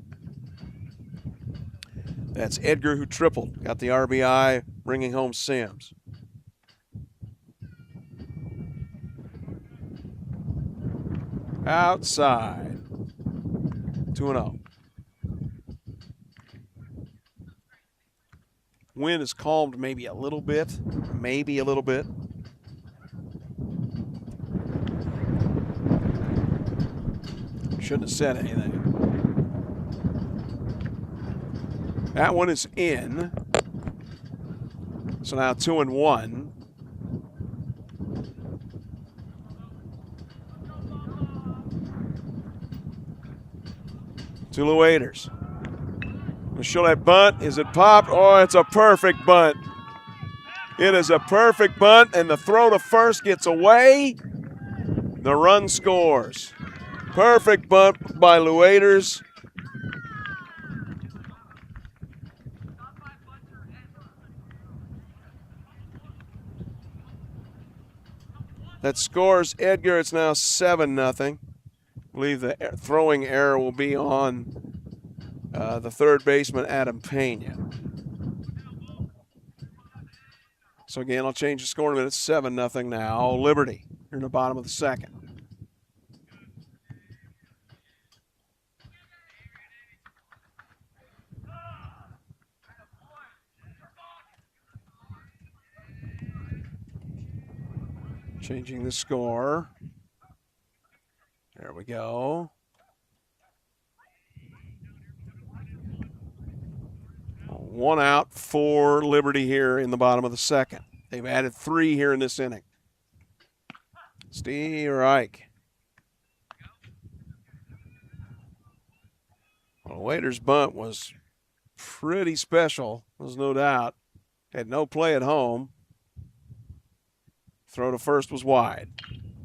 That's Edgar, who tripled. Got the RBI, bringing home Sims. Outside. 2-0. Wind has calmed maybe a little bit. Shouldn't have said anything. That one is in. So now 2-1. To Lueders. We'll show that bunt. Is it popped? Oh, it's a perfect bunt. It is a perfect bunt, and the throw to first gets away. The run scores. Perfect bunt by Lueders. That scores Edgar. It's now 7-0. I believe the throwing error will be on the third baseman, Adam Pena. So again, I'll change the score in a minute. It's 7-0 now. Liberty, here in the bottom of the second. Changing the score. There we go. One out for Liberty here in the bottom of the second. They've added 3 here in this inning. Steve Reich. Well, Wader's bunt was pretty special, there's no doubt. Had no play at home. Throw to first was wide.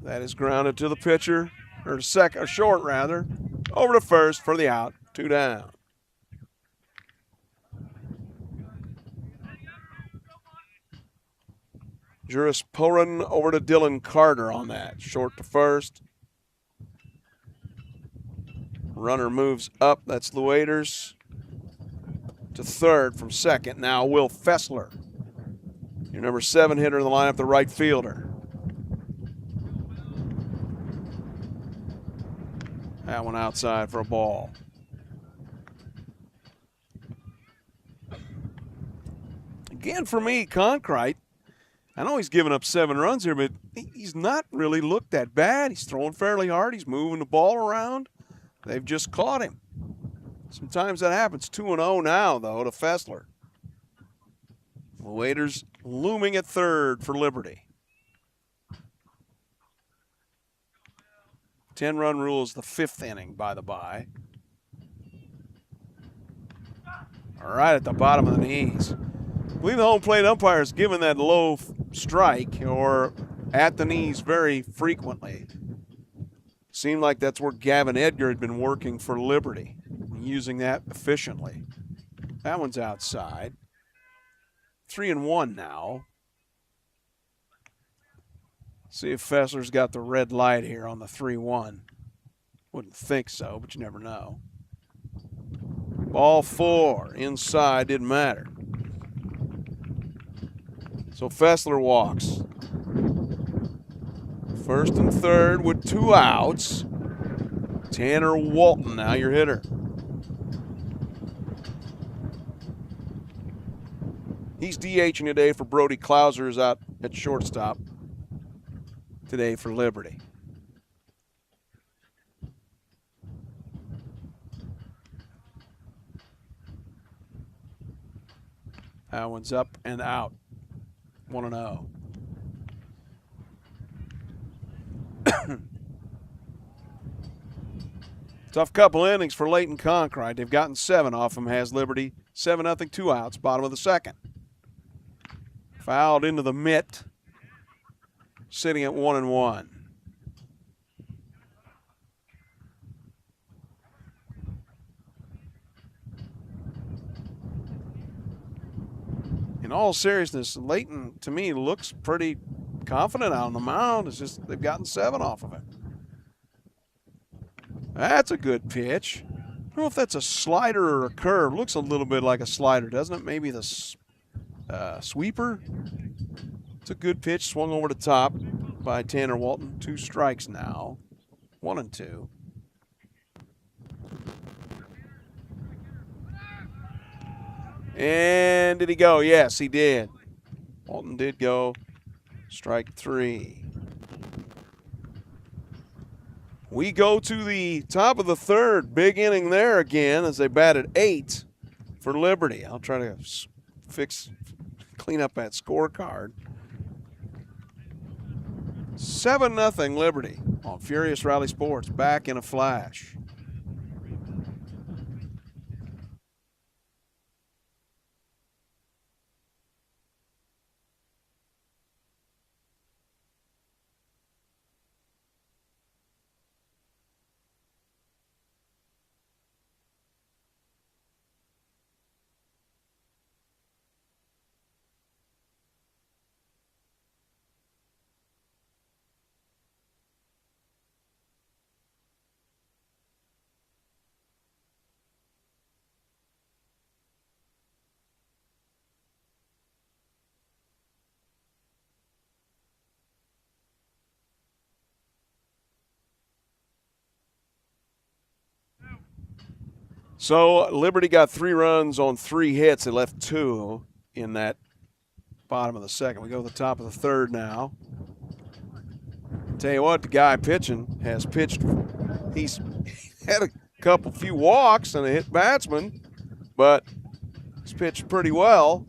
That is grounded to the pitcher, or second, or short rather. Over to first for the out. 2 down. Juris Porin over to Dylan Carter on that. Short to first. Runner moves up. That's Lueders to third from second. Now Will Fessler, your number 7 hitter in the lineup, the right fielder. That one outside for a ball. Again, for me, Concrete, I know he's given up 7 runs here, but he's not really looked that bad. He's throwing fairly hard. He's moving the ball around. They've just caught him. Sometimes that happens. 2-0 now, though, to Fessler. The Waiters looming at third for Liberty. 10-run rule is the 5th inning, by the by. All right, at the bottom of the knees. I believe the home plate umpire has given that low strike or at the knees very frequently. Seemed like that's where Gavin Edgar had been working for Liberty, using that efficiently. That one's outside. 3-1 now. See if Fessler's got the red light here on the 3-1. Wouldn't think so, but you never know. Ball 4, inside, didn't matter. So Fessler walks. First and third with 2 outs. Tanner Walton, now your hitter. He's DHing today for Brody Klauser, who's out at shortstop today for Liberty. That one's up and out. 1-0. Tough couple innings for Leighton Concrete. They've gotten 7 off him, has Liberty. 7-0, 2 outs, bottom of the second. Fouled into the mitt. Sitting at 1-1. In all seriousness, Leighton, to me, looks pretty confident out on the mound. It's just they've gotten 7 off of him. That's a good pitch. I don't know if that's a slider or a curve. Looks a little bit like a slider, doesn't it? Maybe the sweeper. It's a good pitch. Swung over the top by Tanner Walton. 2 strikes now. 1-2. And did he go? Yes, he did. Walton did go. Strike 3. We go to the top of the third. Big inning there again as they batted 8 for Liberty. I'll try to clean up that scorecard. 7-0 Liberty on Furious Rally Sports. Back in a flash. So Liberty got 3 runs on 3 hits. They left 2 in that bottom of the second. We go to the top of the third now. Tell you what, the guy pitching has pitched. He's had a few walks and a hit batsman, but he's pitched pretty well.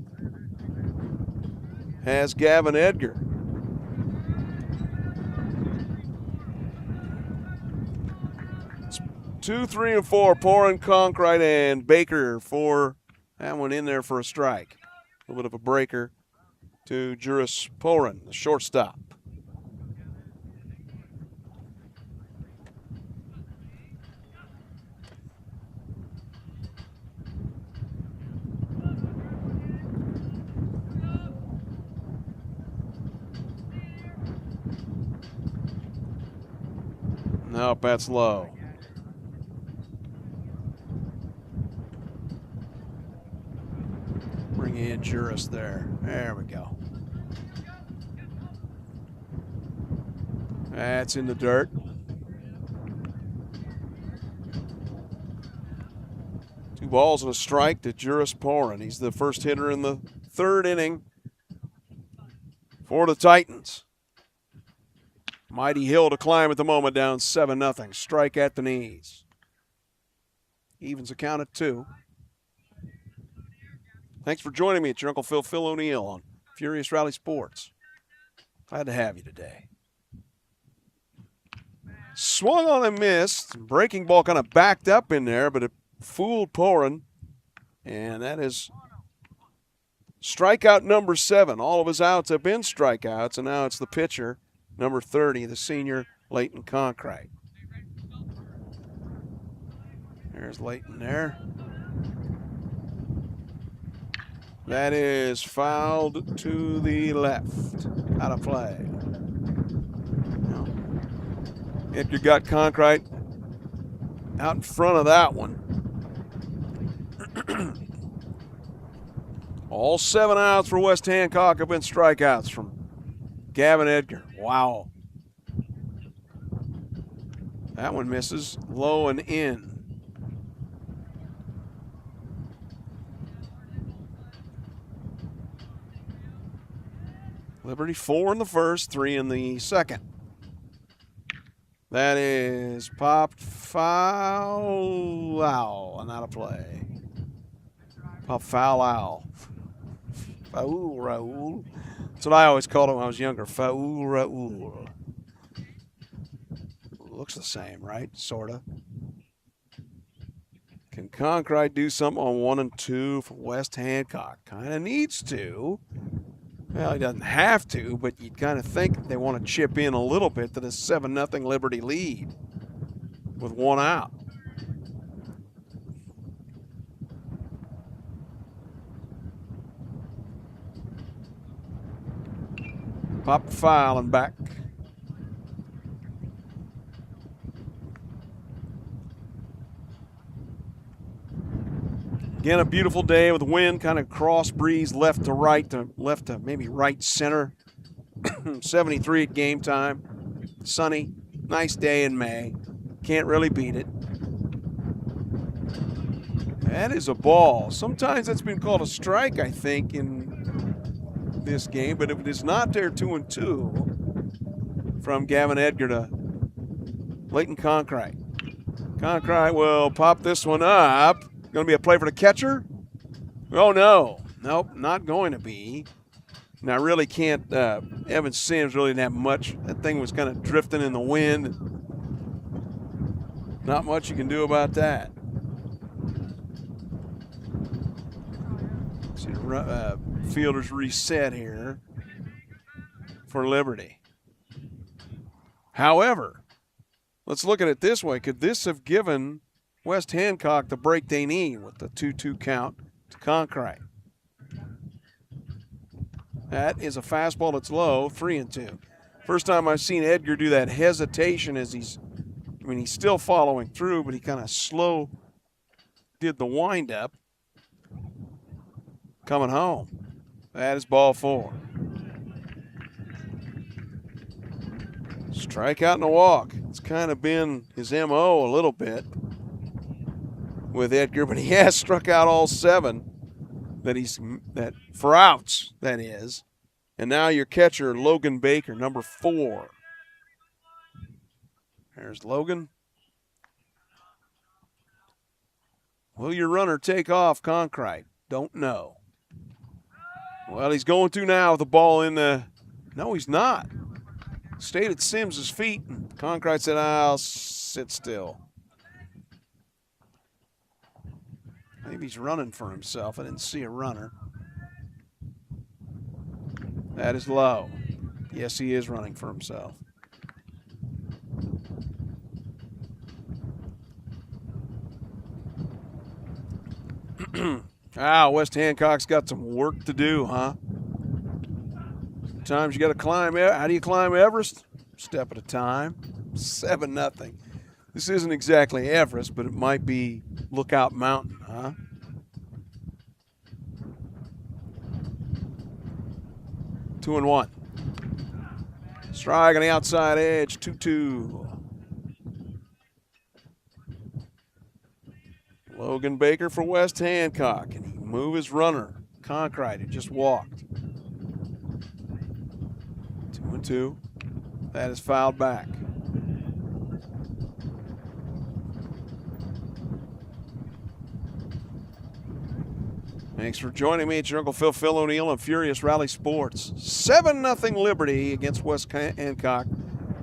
Has Gavin Edgar. It's 2, 3, and 4. Pouring, Concrete, and Baker for that one in there for a strike. A little bit of a breaker to Juris Porin, the shortstop. Nope, that's low. Juris there. There we go. That's in the dirt. Two balls and a strike to Juris Porin. He's the first hitter in the third inning for the Titans. Mighty hill to climb at the moment, down 7-0. Strike at the knees. Evens a count at 2. Thanks for joining me. It's your Uncle Phil O'Neill on Furious Rally Sports. Glad to have you today. Swung on and missed. Breaking ball kind of backed up in there, but it fooled Porin. And that is strikeout number 7. All of his outs have been strikeouts, and now it's the pitcher, number 30, the senior, Leighton Conkright. There's Leighton there. That is fouled to the left. Out of play. Edgar got Conkright out in front of that one. All 7 outs for West Hancock have been strikeouts from Gavin Edgar. Wow. That one misses low and in. Liberty 4 in the first, 3 in the second. That is popped foul out and out of play. Pop foul out. Foul Raul. That's what I always called it when I was younger. Foul Raul. Looks the same, right? Sorta. Can Conkright do something on 1 and 2 for West Hancock? Kind of needs to. Well, he doesn't have to, but you'd kind of think they want to chip in a little bit to this 7-0 Liberty lead with 1 out. Pop the foul and back. Again, a beautiful day with wind, kind of cross breeze left to maybe right center. 73 at game time. Sunny, nice day in May. Can't really beat it. That is a ball. Sometimes that's been called a strike, I think, in this game, but if it is not there, 2-2 from Gavin Edgar to Leighton Conkright. Conkright will pop this one up. Going to be a play for the catcher? Oh, no. Nope, not going to be. And I really can't, Evan Sims really didn't have much. That thing was kind of drifting in the wind. Not much you can do about that. See the fielders reset here for Liberty. However, let's look at it this way. Could this have given West Hancock the break they need with the 2-2 count to Conkright? That is a fastball that's low, 3-2. First time I've seen Edgar do that hesitation as he's still following through, but he kind of slow did the windup. Coming home. That is ball 4. Strikeout and a walk. It's kind of been his MO a little bit with Edgar, but he has struck out all 7 that for outs, that is. And now your catcher, Logan Baker, number 4. There's Logan. Will your runner take off Conkright? Don't know. Well, he's going to now with the ball in the... No, he's not. Stayed at Sims' feet, and Conkright said, I'll sit still. Maybe he's running for himself. I didn't see a runner. That is low. Yes, he is running for himself. West Hancock's got some work to do, huh? Sometimes you got to climb. How do you climb Everest? Step at a time. 7-0. This isn't exactly Everest, but it might be Lookout Mountain, huh? 2-1. Strike on the outside edge, 2-2. Logan Baker for West Hancock, and he can move his runner. Concrete, who just walked. 2-2. That is fouled back. Thanks for joining me. It's your Uncle Phil O'Neill on Furious Rally Sports. 7-0 Liberty against West Hancock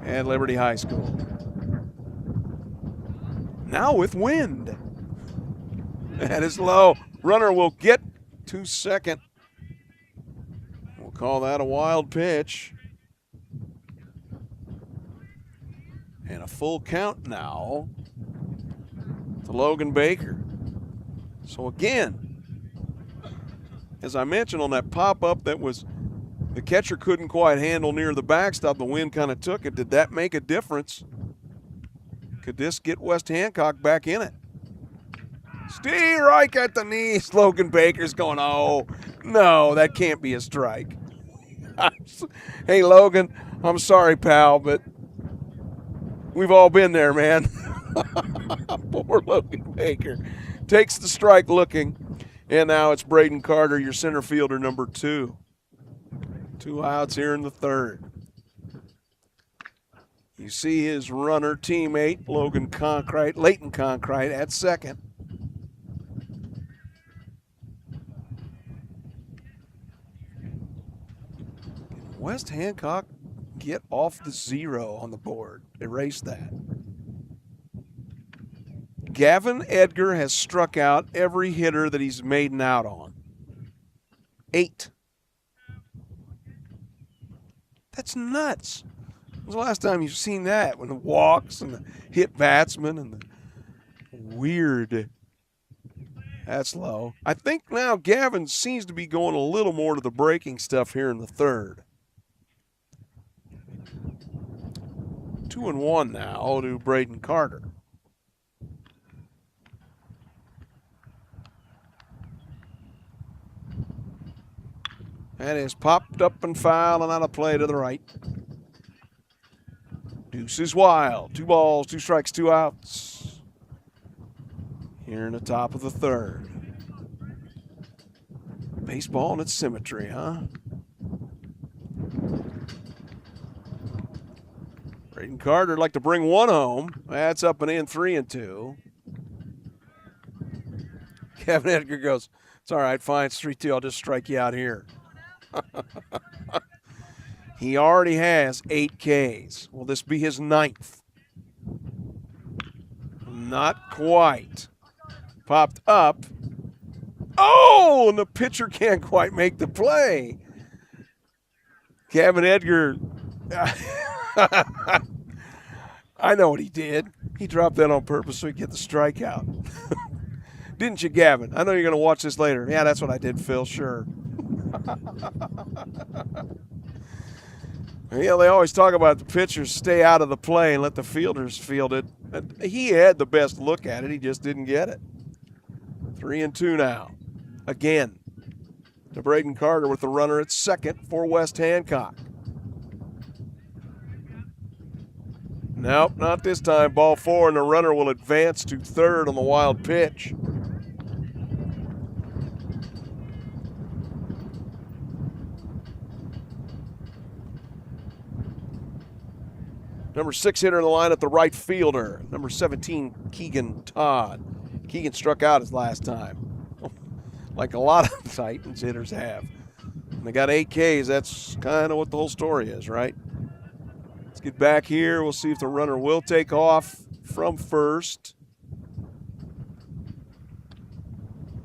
at Liberty High School. Now with wind. That is low. Runner will get to second. We'll call that a wild pitch. And a full count now to Logan Baker. So again, as I mentioned on that pop-up that was the catcher couldn't quite handle near the backstop, the wind kind of took it. Did that make a difference? Could this get West Hancock back in it? Steve Reich at the knees. Logan Baker's going, oh, no, that can't be a strike. Hey, Logan, I'm sorry, pal, but we've all been there, man. Poor Logan Baker. Takes the strike looking. And now it's Braden Carter, your center fielder, number 2. 2 outs here in the third. You see his runner teammate, Leighton Concrete, at second. Can West Hancock get off the 0 on the board? Erase that. Gavin Edgar has struck out every hitter that he's made an out on. 8. That's nuts. When was the last time you've seen that? When the walks and the hit batsman and the weird. That's low. I think now Gavin seems to be going a little more to the breaking stuff here in the third. 2-1 now to Braden Carter. That is popped up and foul and out of play to the right. Deuce is wild. 2 balls, 2 strikes, 2 outs. Here in the top of the third. Baseball and its symmetry, huh? Braden Carter would like to bring 1 home. That's up and in, 3-2. Kevin Edgar goes, it's all right, fine, it's 3-2. I'll just strike you out here. He already has 8 Ks. Will this be his 9th? Not quite. Popped up. Oh, and the pitcher can't quite make the play. Gavin Edgar. I know what he did. He dropped that on purpose so he'd get the strikeout. Didn't you, Gavin? I know you're going to watch this later. Yeah, that's what I did, Phil, sure. Yeah, they always talk about the pitchers stay out of the play and let the fielders field it. He had the best look at it. He just didn't get it. 3-2 now. Again, to Braden Carter with the runner at second for West Hancock. Nope, not this time. Ball 4, and the runner will advance to third on the wild pitch. Number 6 hitter in the line at the right fielder. Number 17, Keegan Todd. Keegan struck out his last time, like a lot of Titans hitters have. And they got 8 Ks. That's kind of what the whole story is, right? Let's get back here. We'll see if the runner will take off from first.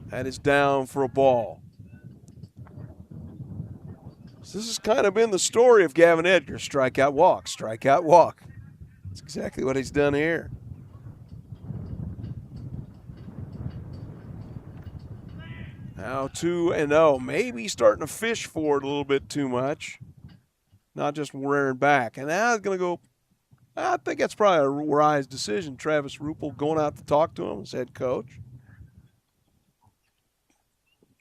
That is down for a ball. So this has kind of been the story of Gavin Edgar. Strikeout, walk, strikeout, walk. That's exactly what he's done here. Now 2-0. Maybe starting to fish for it a little bit too much. Not just rearing back. And now it's going to go, I think that's probably a wise decision. Travis Ruppel going out to talk to him as head coach.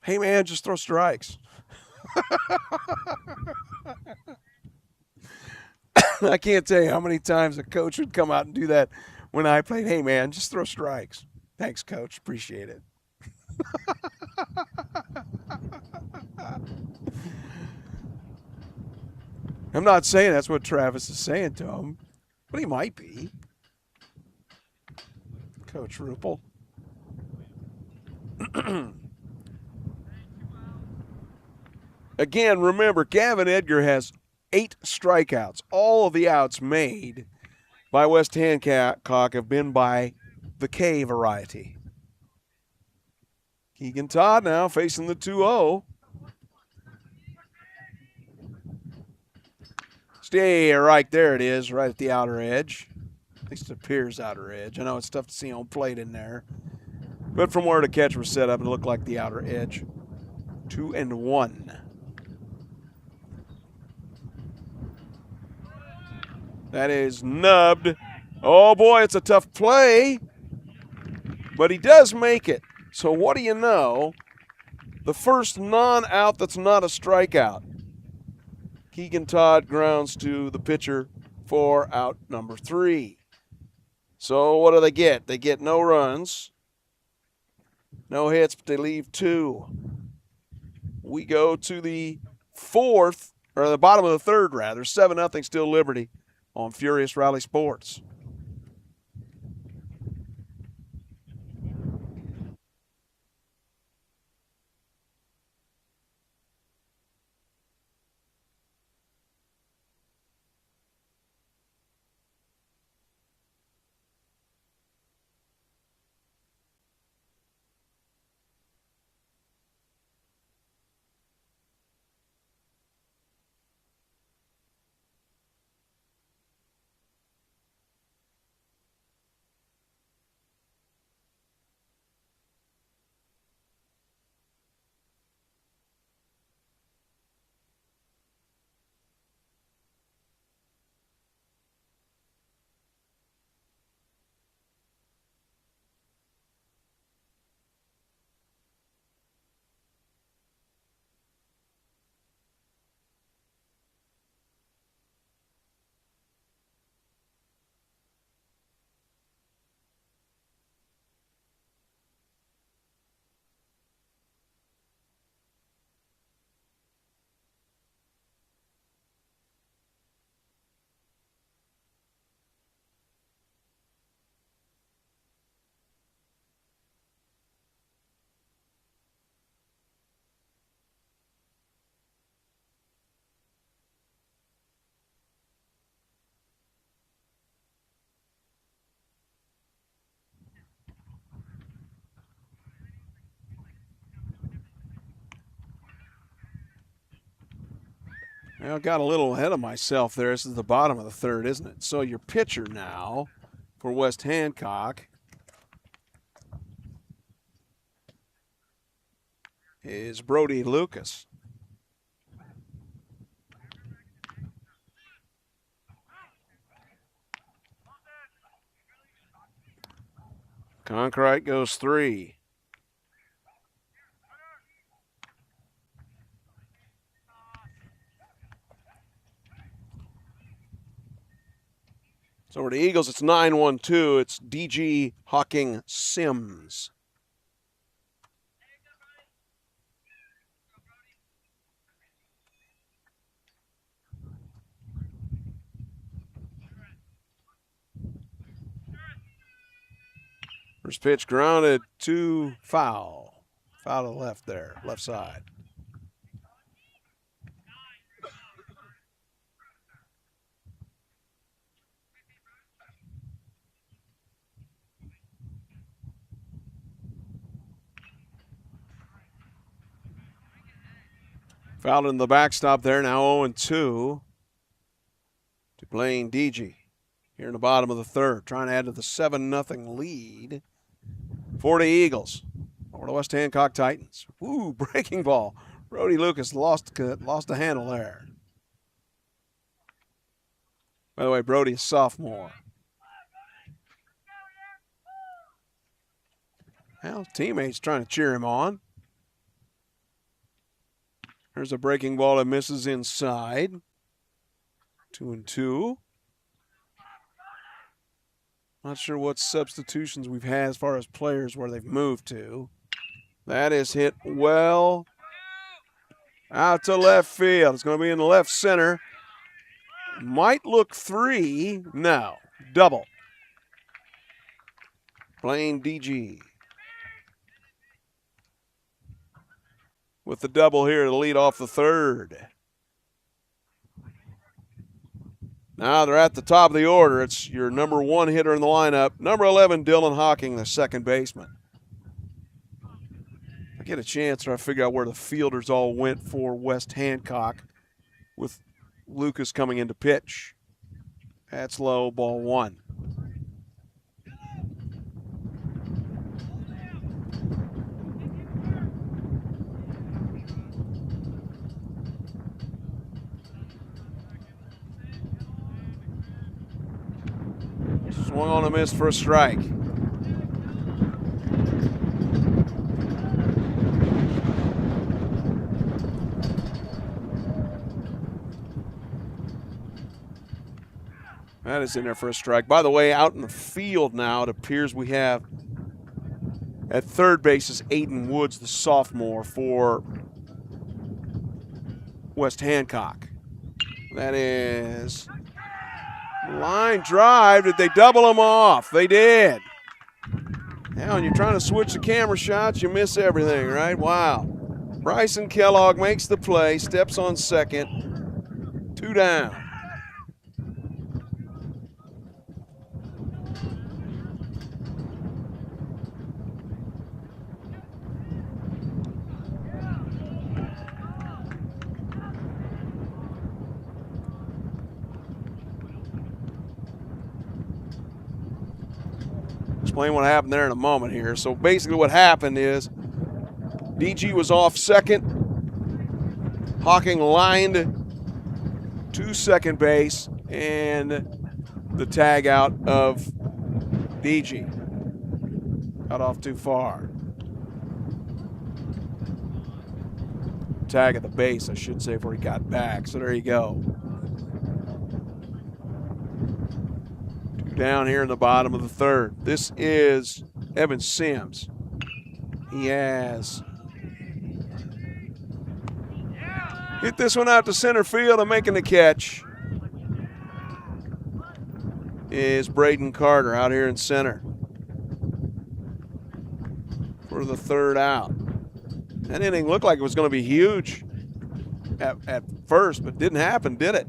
Hey, man, just throw strikes. I can't tell you how many times a coach would come out and do that when I played. Hey, man, just throw strikes. Thanks, coach. Appreciate it. I'm not saying that's what Travis is saying to him, but he might be. Coach Ruppel. Again, remember, Gavin Edgar has 8 strikeouts. All of the outs made by West Hancock have been by the K variety. Keegan Todd now facing the 2-0. Stay right there it is, right at the outer edge. At least it appears outer edge. I know it's tough to see on plate in there. But from where the catch was set up, it looked like the outer edge. 2-1. That is nubbed. Oh, boy, it's a tough play. But he does make it. So what do you know? The first non-out that's not a strikeout. Keegan Todd grounds to the pitcher for out number 3. So what do they get? They get no runs, no hits, but they leave 2. We go to the 4th, or the bottom of the 3rd, rather. 7-0 still Liberty on Furious Rally Sports. Well, got a little ahead of myself there. This is the bottom of the 3rd, isn't it? So your pitcher now for West Hancock is Brody Lucas. Concrete goes 3. So over to Eagles, it's 9-1-2. It's DG Hawking Sims. First pitch grounded to foul. Foul to the left there, left side. Fouled in the backstop there, now 0-2 to Blaine DG here in the bottom of the 3rd, trying to add to the 7-0 lead for the Eagles over the West Hancock Titans. Ooh, breaking ball. Brody Lucas lost the handle there. By the way, Brody is sophomore. Well, teammates trying to cheer him on. There's a breaking ball that misses inside. 2-2. Not sure what substitutions we've had as far as players where they've moved to. That is hit well out to left field. It's going to be in the left center. Might look 3. No, double. Playing DG. With the double here to lead off the third. Now they're at the top of the order. It's your number 1 hitter in the lineup. Number 11, Dylan Hawking, the second baseman. I get a chance to figure out where the fielders all went for West Hancock with Lucas coming into pitch. That's low, ball 1. Swung on a miss for a strike. That is in there for a strike. By the way, out in the field now, it appears we have at third base is Aiden Woods, the sophomore for West Hancock. That is line drive. Did they double him off? They did. Now, when you're trying to switch the camera shots, you miss everything, right? Wow. Bryson Kellogg makes the play, steps on second. 2 down. Explain what happened there in a moment here. So basically what happened is DG was off second. Hawking lined to second base and the tag out of DG. Got off too far. Tag at the base, I should say, before he got back. So there you go. Down here in the bottom of the third. This is Evan Sims. He has hit this one out to center field and making the catch is Braden Carter out here in center for the third out. That inning looked like it was going to be huge at first, but didn't happen, did it?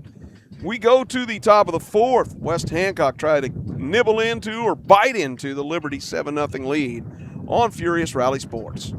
We go to the top of the fourth. West Hancock tried to nibble into or bite into the Liberty 7-0 lead on Furious Rally Sports.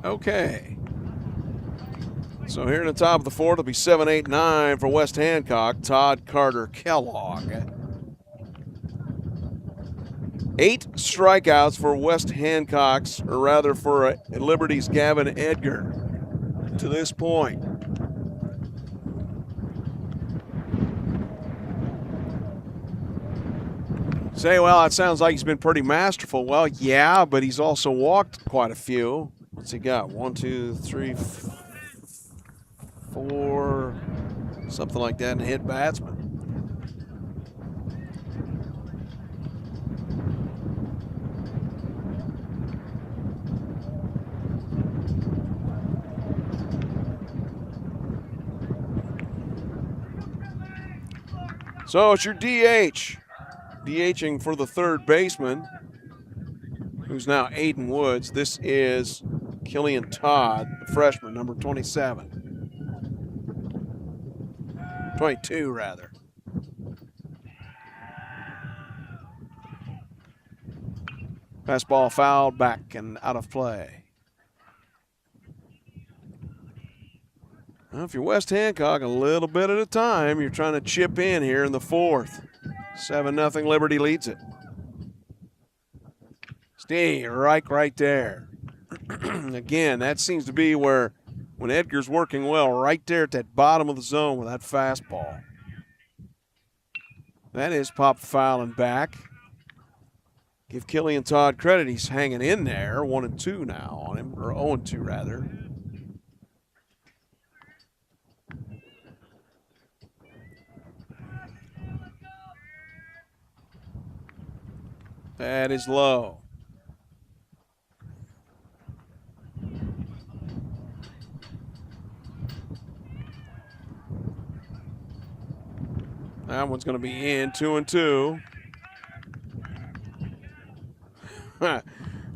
Okay. So here in the top of the fourth, it'll be 7-8-9 for West Hancock. Todd Carter Kellogg. 8 strikeouts for West Hancock's, or rather for Liberty's Gavin Edgar to this point. Say, well, it sounds like he's been pretty masterful. Well, yeah, but he's also walked quite a few. What's he got? 1, 2, 3, 4, something like that, and hit batsman. So it's your DH. DHing for the third baseman, who's now Aiden Woods. This is Killian Todd, the freshman, number 27. 22, rather. Fastball fouled back and out of play. Well, if you're West Hancock, a little bit at a time, you're trying to chip in here in the fourth. 7-0 Liberty leads it. Steve Reich right there. Again, that seems to be where, when Edgar's working well, right there at that bottom of the zone with that fastball. That is popped foul and back. Give Killian Todd credit. He's hanging in there. 1-2 now on him, or 0-2 rather. That is low. That one's going to be in, 2-2.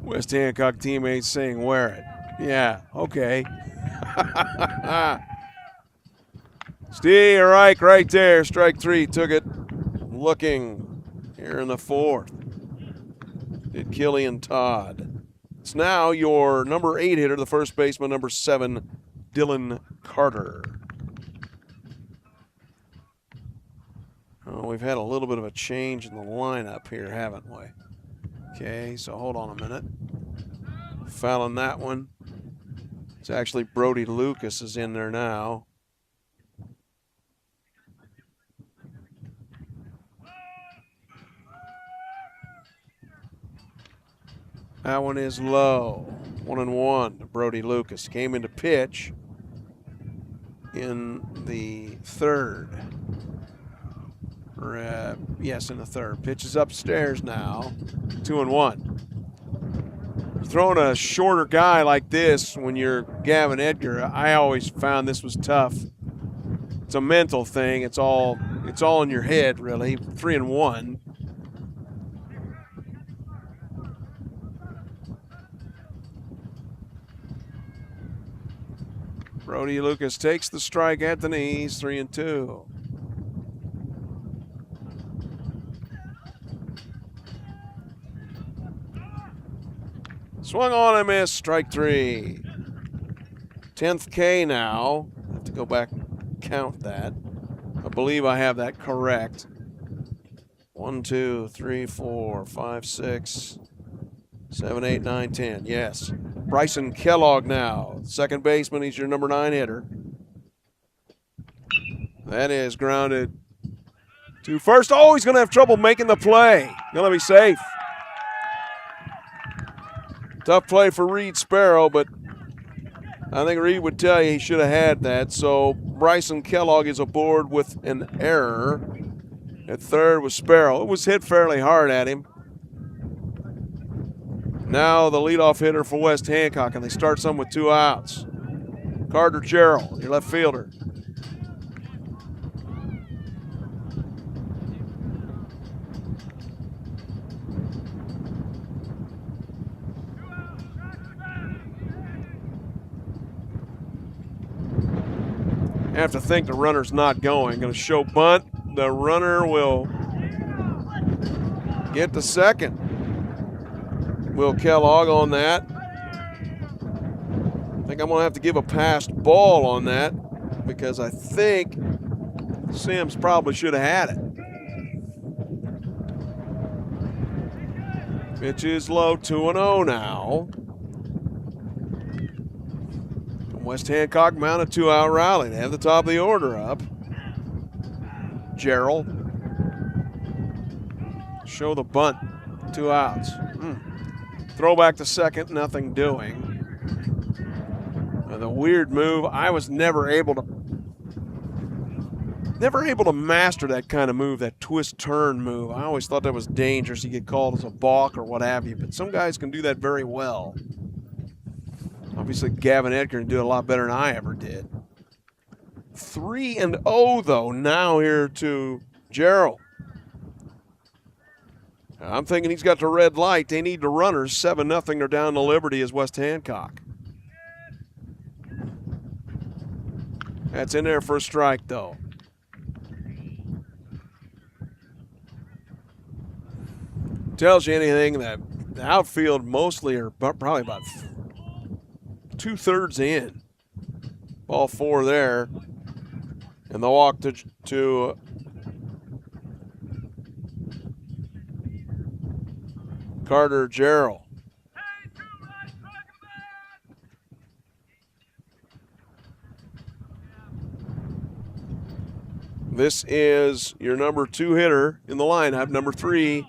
West Hancock teammates saying, wear it. Yeah, okay. Steve Reich right there, strike three, took it. Looking here in the fourth. Did Killian Todd. It's now your number 8 hitter, the first baseman, number 7, Dylan Carter. Oh, we've had a little bit of a change in the lineup here, haven't we? Okay, so hold on a minute. Fouling that one. It's actually Brody Lucas is in there now. That one is low. 1-1 to Brody Lucas. Came into pitch in the third. Yes, in the third. Pitch is upstairs now. 2-1. Throwing a shorter guy like this when you're Gavin Edgar, I always found this was tough. It's a mental thing. It's all in your head, really. 3-1. Brody Lucas takes the strike at the knees. 3-2. Swung on and missed, strike three. 10th K now. I have to go back and count that. I believe I have that correct. 1, 2, 3, 4, 5, 6, 7, 8, 9, 10. Yes. Bryson Kellogg now. Second baseman, he's your number 9 hitter. That is grounded to first. Oh, he's going to have trouble making the play. Going to be safe. Tough play for Reed Sparrow, but I think Reed would tell you he should have had that. So Bryson Kellogg is aboard with an error. At third was Sparrow. It was hit fairly hard at him. Now the leadoff hitter for West Hancock, and they start some with 2 outs. Carter Gerald, your left fielder. I have to think the runner's not going. Going to show bunt. The runner will get to second. Will Kellogg on that. I think I'm going to have to give a passed ball on that because I think Sims probably should have had it. Pitch is low, 2-0 now. West Hancock mounted 2-out rally. They have the top of the order up. Gerald. Show the bunt. 2 outs. Throw back to second, nothing doing. The weird move. I was never able to master that kind of move, that twist turn move. I always thought that was dangerous. You get called as a balk or what have you, but some guys can do that very well. Obviously, Gavin Edgar can do it a lot better than I ever did. 3-0, though, now here to Gerald. I'm thinking he's got the red light. They need the runners. 7-0. They're down to Liberty as West Hancock. That's in there for a strike, though. Tells you anything that the outfield mostly are probably about 2/3 in. Ball 4 there. And the walk to Carter Gerald. This is your number 2 hitter in the lineup, number 3,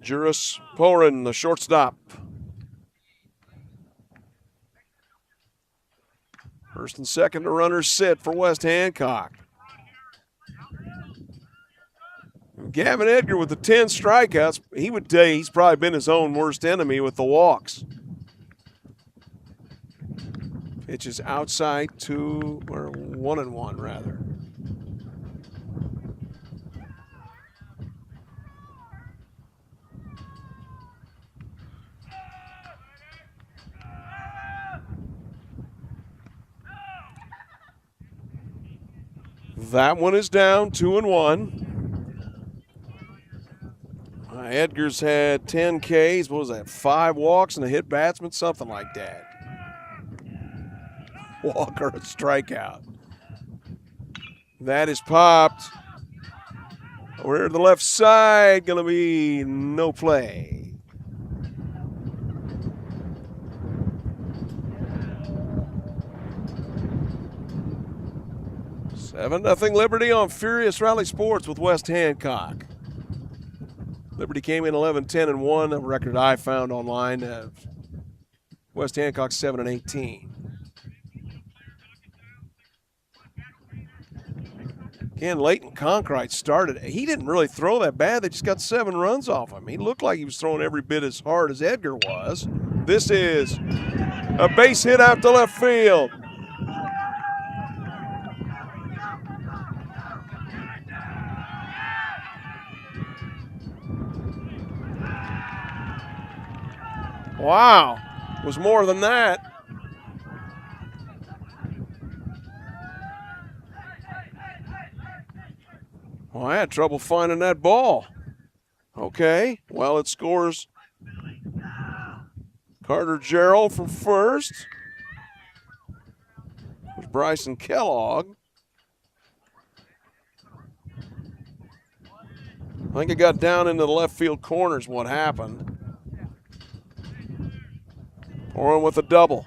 Juris Porin, the shortstop. First and second, the runners sit for West Hancock. Gavin Edgar with the 10 strikeouts, he would tell you he's probably been his own worst enemy with the walks. Pitch is outside 1-1 rather. That one is down, 2-1. Edgar's had 10 Ks. What was that? 5 walks and a hit batsman, something like that. Walk or a strikeout. That is popped. Over to the left side, gonna be no play. Seven 0 Liberty on Furious Rally Sports with West Hancock. Liberty came in 11-10-1, a record I found online. West Hancock 7-18. Again, Leighton Conkright started. He didn't really throw that bad. They just got 7 runs off him. He looked like he was throwing every bit as hard as Edgar was. This is a base hit out to left field. Wow, it was more than that. Well, I had trouble finding that ball. Okay, well, it scores Carter Gerald from first. There's Bryson Kellogg. I think it got down into the left field corner is what happened. Oren with a double.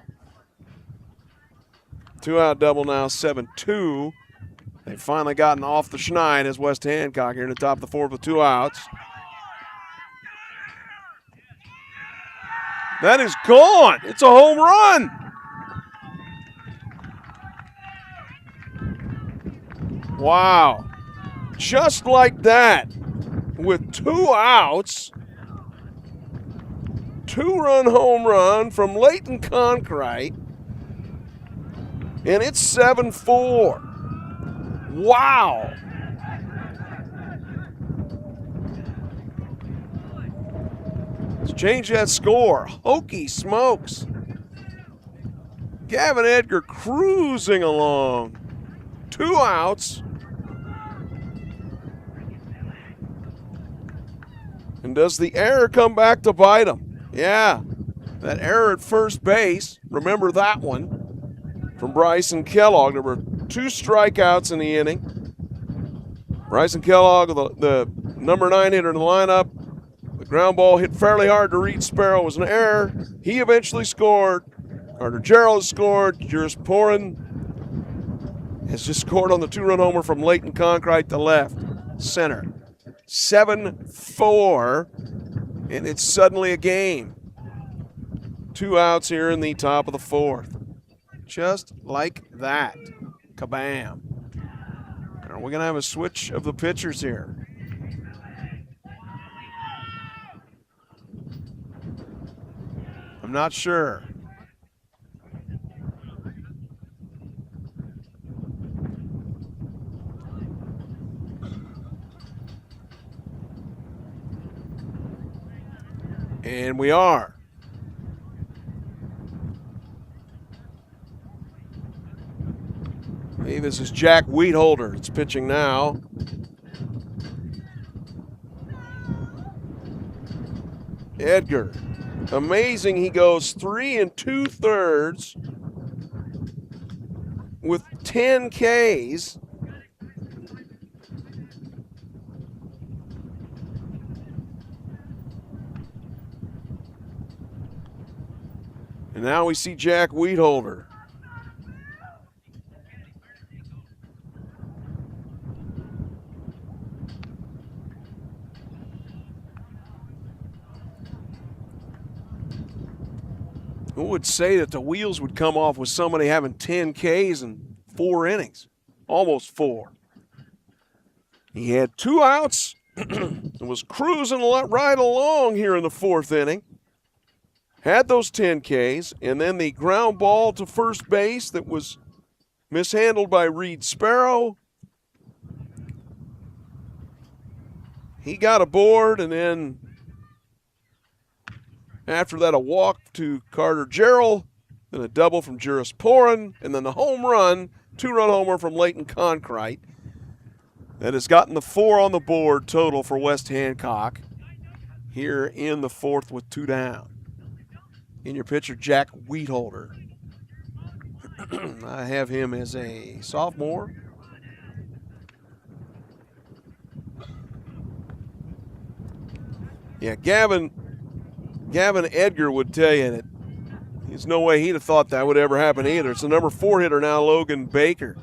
2-out double now, 7-2. They've finally gotten off the schneid as West Hancock here in the top of the 4th with 2 outs. That is gone. It's a home run. Wow. Just like that, with 2 outs, 2-run home run from Leighton Conkright, and it's 7-4. Wow. Let's change that score. Hokey smokes. Gavin Edgar cruising along. 2 outs. And does the error come back to bite him? Yeah, that error at first base, remember that one, from Bryson Kellogg. There were 2 strikeouts in the inning. Bryson Kellogg, the number 9 hitter in the lineup. The ground ball hit fairly hard to Reed Sparrow, was an error. He eventually scored. Carter Gerald scored. Juris Porin has just scored on the 2-run homer from Leighton Conkright to left center. 7-4, and it's suddenly a game. 2 outs here in the top of the 4th. Just like that. Kabam. Are we going to have a switch of the pitchers here? I'm not sure. And we are. Hey, this is Jack Wheatholder. It's pitching now. Edgar. Amazing. He goes 3 2/3 with 10 Ks. And now we see Jack Wheatholder. Who would say that the wheels would come off with somebody having 10 Ks in 4 innings? Almost 4. He had 2 outs and was cruising right along here in the 4th inning. Had those 10 Ks, and then the ground ball to first base that was mishandled by Reed Sparrow. He got aboard, and then after that, a walk to Carter Jarrell, then a double from Juris Porin, and then the home run, 2-run homer from Leighton Concrete. That has gotten the 4 on the board total for West Hancock here in the 4th with 2 down. In your pitcher, Jack Wheatholder. I have him as a sophomore. Yeah, Gavin Edgar would tell you that there's no way he'd have thought that would ever happen either. It's the number 4 hitter now, Logan Baker.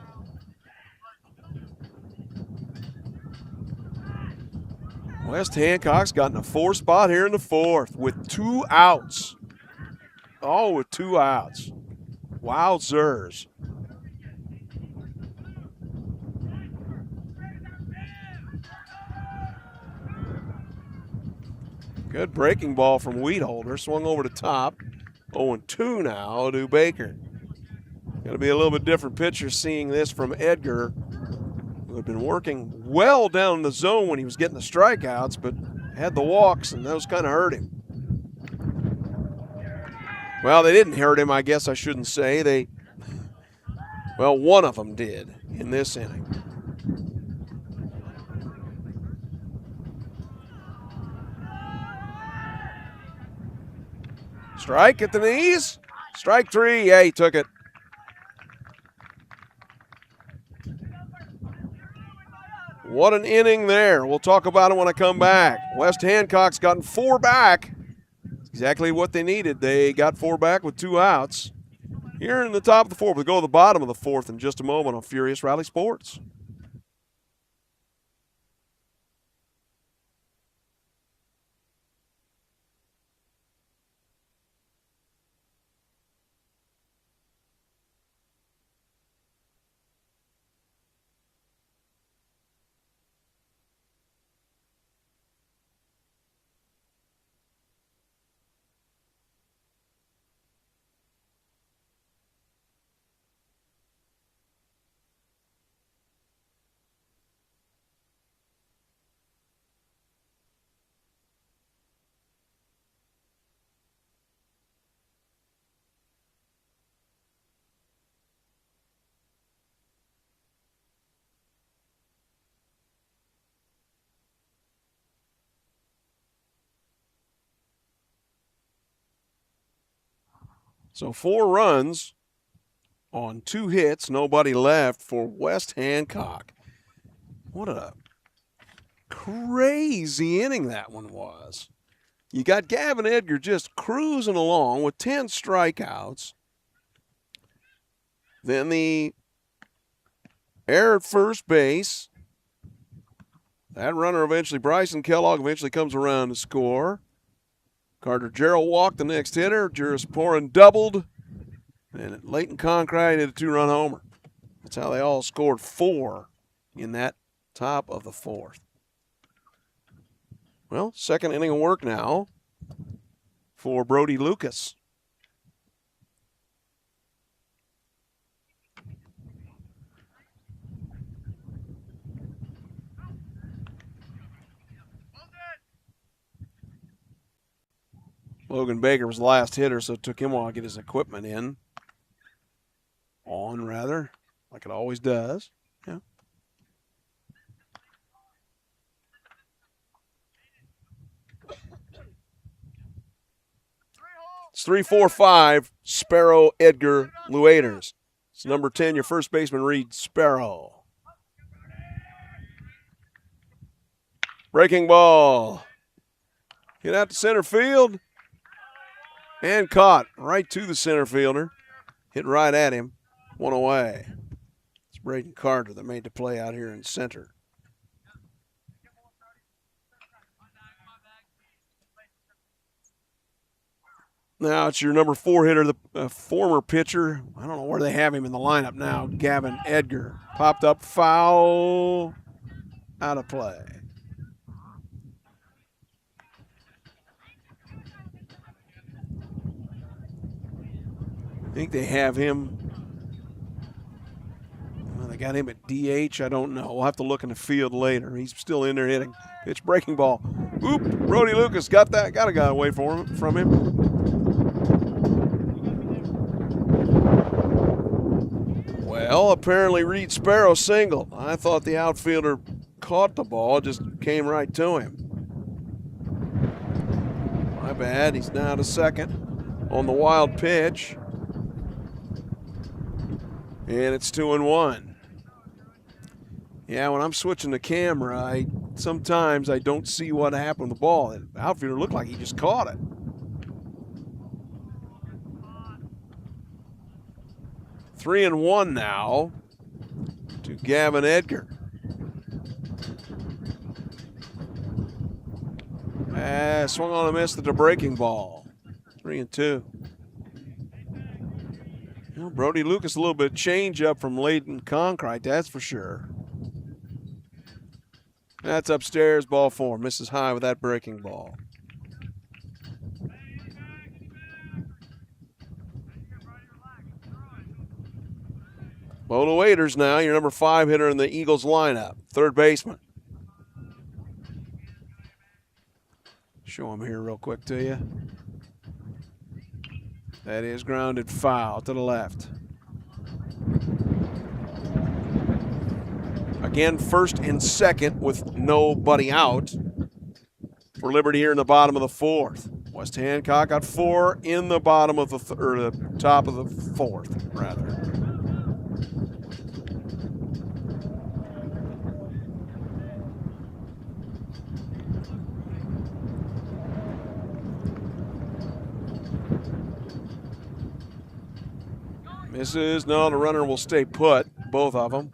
West Hancock's gotten a 4 spot here in the 4th with 2 outs. All with 2 outs. Wowzers. Good breaking ball from Wheatholder. Swung over the top. 0-2 now to Baker. Got to be a little bit different pitcher seeing this from Edgar, who had been working well down the zone when he was getting the strikeouts, but had the walks, and those kind of hurt him. Well, they didn't hurt him, I guess I shouldn't say. Well, one of them did in this inning. Strike at the knees. Strike 3. Yeah, he took it. What an inning there. We'll talk about it when I come back. West Hancock's gotten 4 back. Exactly what they needed. They got 4 back with 2 outs. Here in the top of the 4th. We'll go to the bottom of the 4th in just a moment on Furious Rally Sports. So 4 runs on 2 hits, nobody left for West Hancock. What a crazy inning that one was. You got Gavin Edgar just cruising along with 10 strikeouts. Then the error at first base. That runner eventually, Bryson Kellogg eventually comes around to score. Carter Jarrell walked the next hitter. Juris Porin doubled. And Leighton Concrete hit a 2-run homer. That's how they all scored 4 in that top of the 4th. Well, 2nd inning of work now for Brody Lucas. Logan Baker was the last hitter, so it took him a while to get his equipment in. On, rather, like it always does. Yeah. It's 3-4-5, Sparrow, Edgar, Lueders. It's number 10, your first baseman, Reed Sparrow. Breaking ball. Hit out to center field. And caught right to the center fielder. Hit right at him. One away. It's Braden Carter that made the play out here in center. Now it's your number 4 hitter, the former pitcher. I don't know where they have him in the lineup now. Gavin Edgar. Popped up, foul, out of play. I think they have him. Well, they got him at DH. I don't know. We'll have to look in the field later. He's still in there hitting. Pitch, breaking ball. Oop! Brody Lucas got a guy away from him. Well, apparently Reed Sparrow singled. I thought the outfielder caught the ball, just came right to him. My bad. He's now to second on the wild pitch. And it's 2-1. Yeah, when I'm switching the camera, sometimes I don't see what happened with the ball. The outfielder looked like he just caught it. 3-1 now to Gavin Edgar. Swung on a miss at the breaking ball. 3-2. You know, Brody Lucas, a little bit of change up from Layden Concrete, that's for sure. That's upstairs, ball 4. Misses high with that breaking ball. Bo Waiters now, your number 5 hitter in the Eagles lineup, third baseman. Show him here real quick to you. That is grounded foul to the left. Again, first and second with nobody out for Liberty here in the bottom of the 4th. West Hancock got 4 in the bottom of the top of the 4th, rather. Misses. No, the runner will stay put, both of them.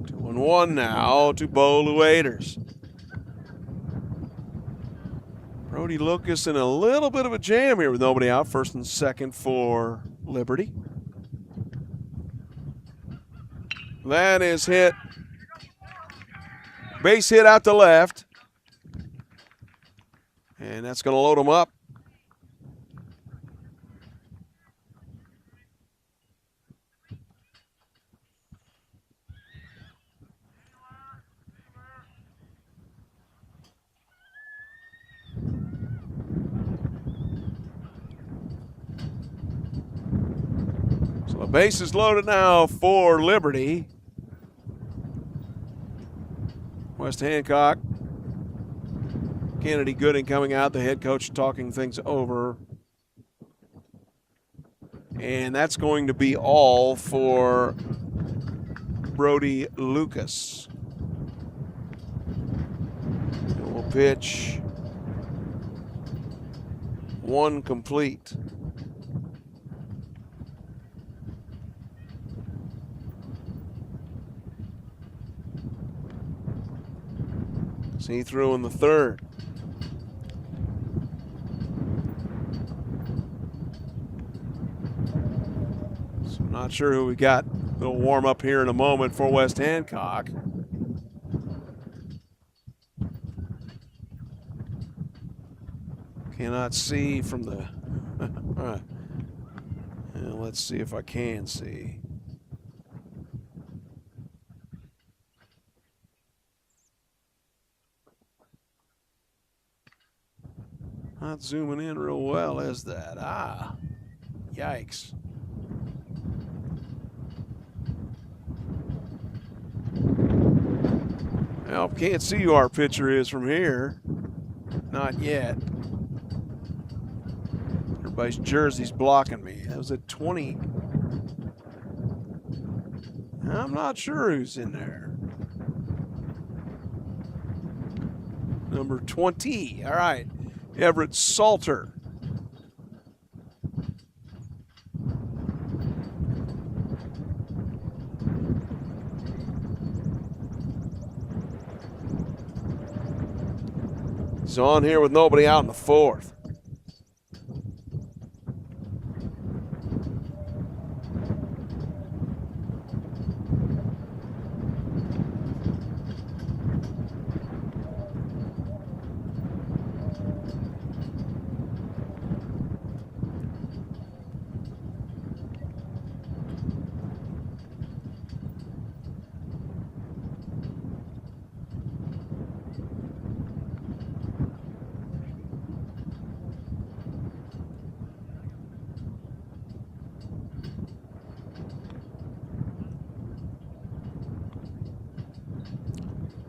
2-1 now to Bo Lueders. Brody Lucas in a little bit of a jam here with nobody out. First and second for Liberty. That is hit. Base hit out to left. And that's going to load him up. The base is loaded now for Liberty. West Hancock. Kennedy Gooding coming out, the head coach talking things over. And that's going to be all for Brody Lucas. We'll pitch 1 complete. He threw in the 3rd. So not sure who we got. They'll warm up here in a moment for West Hancock. Cannot see from the. Let's see if I can see. Not zooming in real well, is that? Ah, yikes. Well, can't see who our pitcher is from here. Not yet. Everybody's jersey's blocking me. That was at 20. I'm not sure who's in there. Number 20. All right. Everett Salter. He's on here with nobody out in the fourth.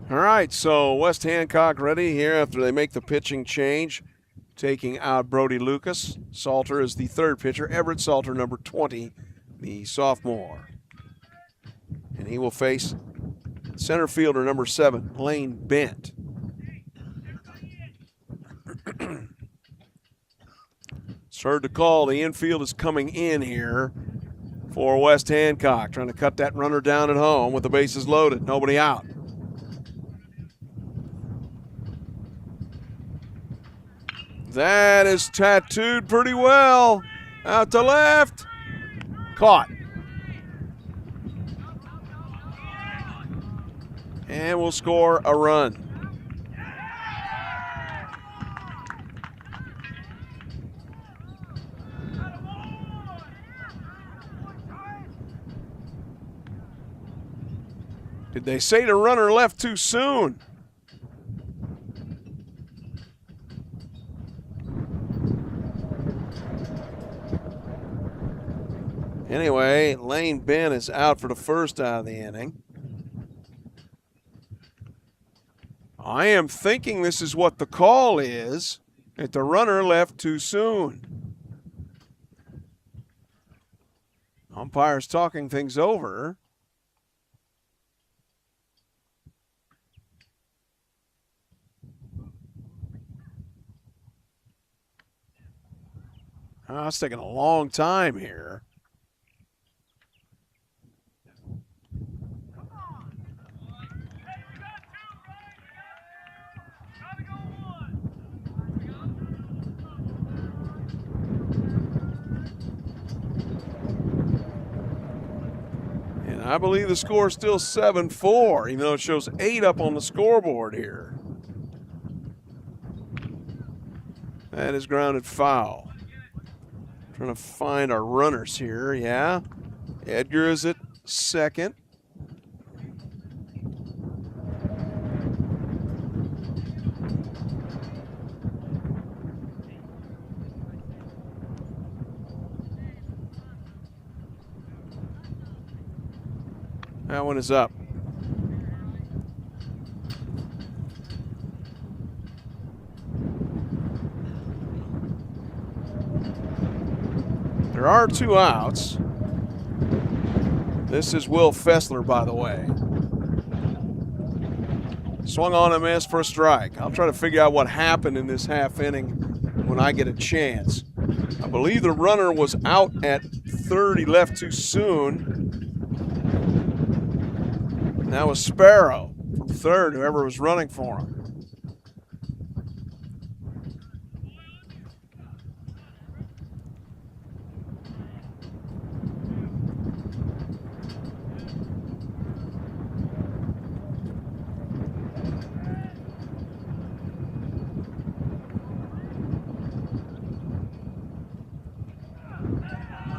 All right, so West Hancock ready here after they make the pitching change, taking out Brody Lucas. Salter is the third pitcher. Everett Salter, number 20, the sophomore. And he will face center fielder number 7, Lane Bent. It's heard the call. The infield is coming in here for West Hancock, trying to cut that runner down at home with the bases loaded. Nobody out. That is tattooed pretty well. Out to left. Caught. And we'll score a run. Did they say the runner left too soon? Anyway, Lane Bent is out for the first out of the inning. I am thinking this is what the call is, that the runner left too soon. Umpire's talking things over. Oh, it's taking a long time here. I believe the score is still 7-4, even though it shows 8 up on the scoreboard here. That is grounded foul. Trying to find our runners here, yeah. Edgar is at second. That one is up. There are 2 outs. This is Will Fessler, by the way. Swung on and missed for a strike. I'll try to figure out what happened in this half inning when I get a chance. I believe the runner was out at third. He left too soon. That was Sparrow from third, whoever was running for him.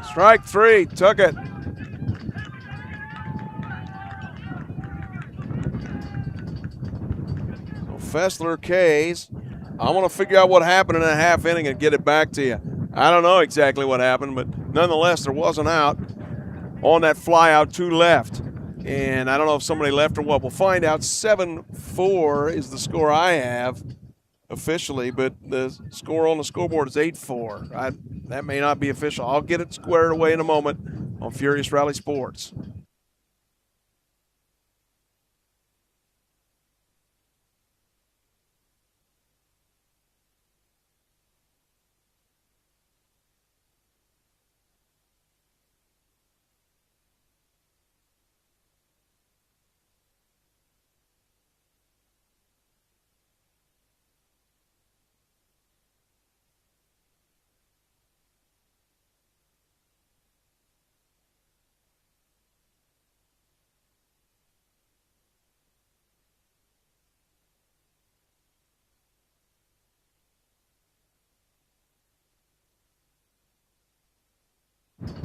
Strike 3, took it. Fessler K's I want to figure out what happened in that half inning and get it back to you. I don't know exactly what happened, but nonetheless, there was an out on that fly out to left. And I don't know if somebody left or what. We'll find out. 7-4 is the score I have officially, but the score on the scoreboard is 8-4. That may not be official. I'll get it squared away in a moment on Furious Rally Sports.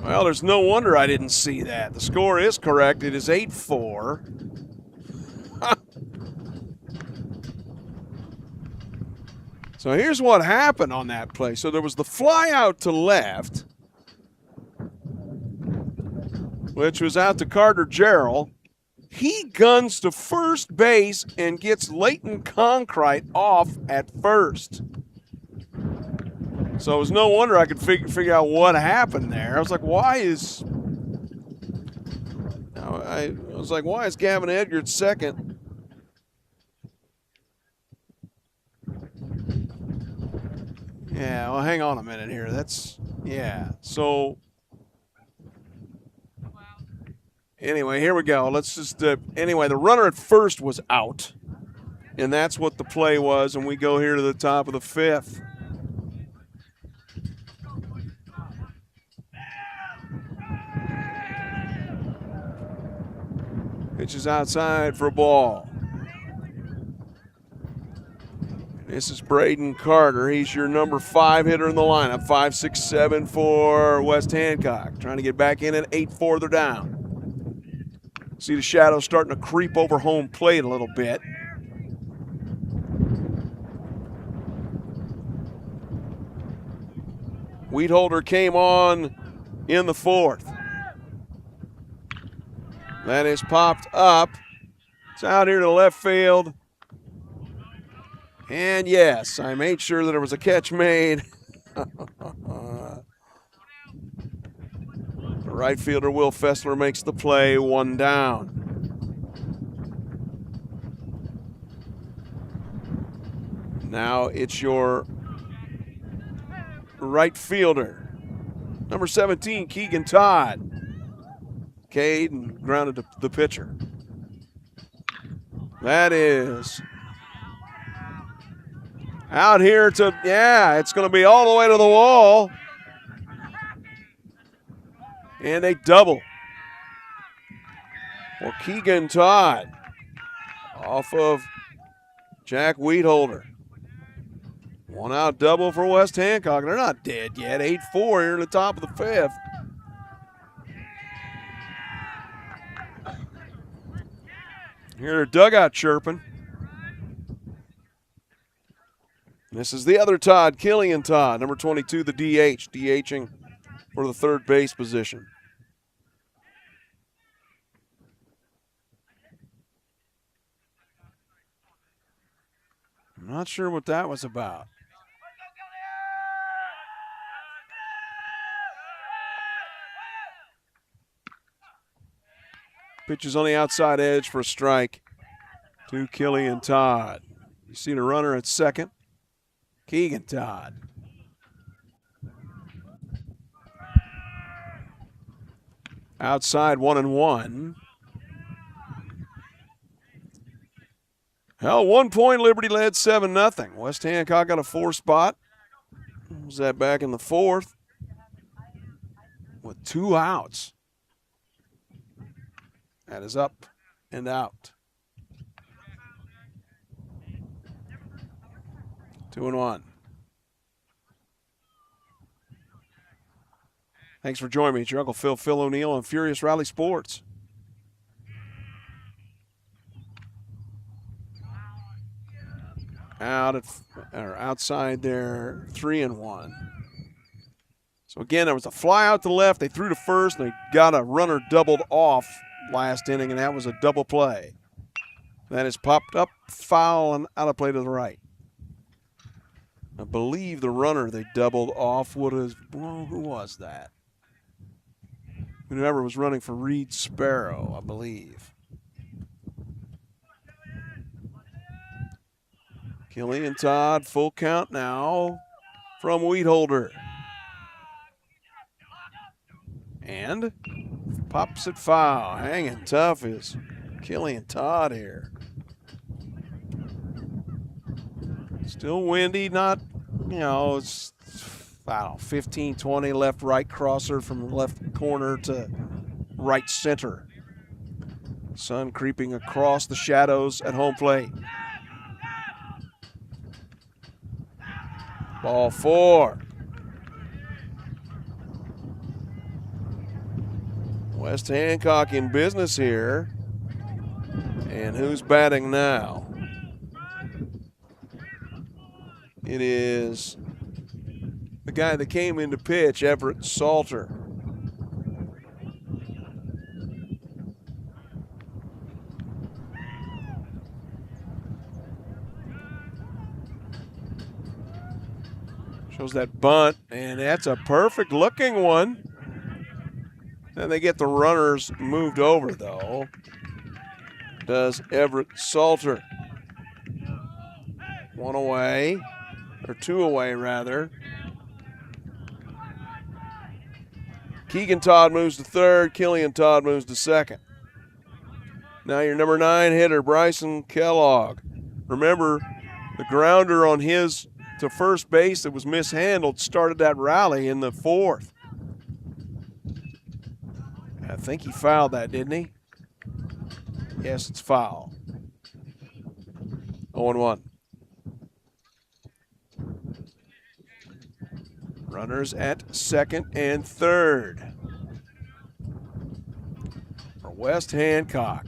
Well, there's no wonder I didn't see that. The score is correct. It is 8-4. So here's what happened on that play. So there was the fly out to left, which was out to Carter Jarrell. He guns to first base and gets Leighton Concrete off at first. So it was no wonder I could figure out what happened there. I was like, why is Gavin Edgar at second? Yeah, well, hang on a minute here. So anyway, here we go. Let's just, anyway, the runner at first was out, and that's what the play was, and we go here to the top of the fifth. Pitch is outside for a ball. This is Braden Carter. He's your number 5 hitter in the lineup. 5, 6, 7 for West Hancock. Trying to get back in at 8-4. They're down. See the shadows starting to creep over home plate a little bit. Wheatholder came on in the 4th. That is popped up. It's out here to left field. And yes, I made sure that there was a catch made. The right fielder, Will Fessler, makes the play, 1 down. Now it's your right fielder, number 17, Keegan Todd. Cade and grounded to the pitcher. That is out here to, it's going to be all the way to the wall. And a double for Keegan Todd off of Jack Wheatholder. 1 out double for West Hancock. They're not dead yet. 8-4 here in the top of the 5th. Hear their dugout chirping. This is the other Todd, Killian Todd, number 22, the DH, DHing for the third base position. I'm not sure what that was about. Pitches on the outside edge for a strike to Killian Todd. You see the runner at second, Keegan Todd. Outside 1-1. Hell, 1 point, Liberty led 7-0. West Hancock got a 4 spot. Was that back in the 4th with 2 outs. That is up and out. 2-1. Thanks for joining me. It's your Uncle Phil O'Neill on Furious Rally Sports. outside there, 3-1. So again, there was a fly out to left. They threw to first, and they got a runner doubled off last inning, and that was a double play. That is popped up, foul, and out of play to the right. I believe the runner they doubled off would have, well, who was that? Whoever was running for Reed Sparrow, I believe. Killian Todd, full count now from Wheatholder. And pops it foul. Hanging tough is Killian Todd here. Still windy, not, it's, 15, 20 left, right crosser from left corner to right center. Sun creeping across the shadows at home plate. Ball 4. West Hancock in business here. And who's batting now? It is the guy that came in to pitch, Everett Salter. Shows that bunt, and that's a perfect looking one. Then they get the runners moved over, though. Does Everett Salter. 1 away, or 2 away, rather. Keegan Todd moves to third. Killian Todd moves to second. Now your number 9 hitter, Bryson Kellogg. Remember, the grounder on his to first base that was mishandled started that rally in the 4th. I think he fouled that, didn't he? Yes, it's foul. 0-1. Runners at second and third for West Hancock.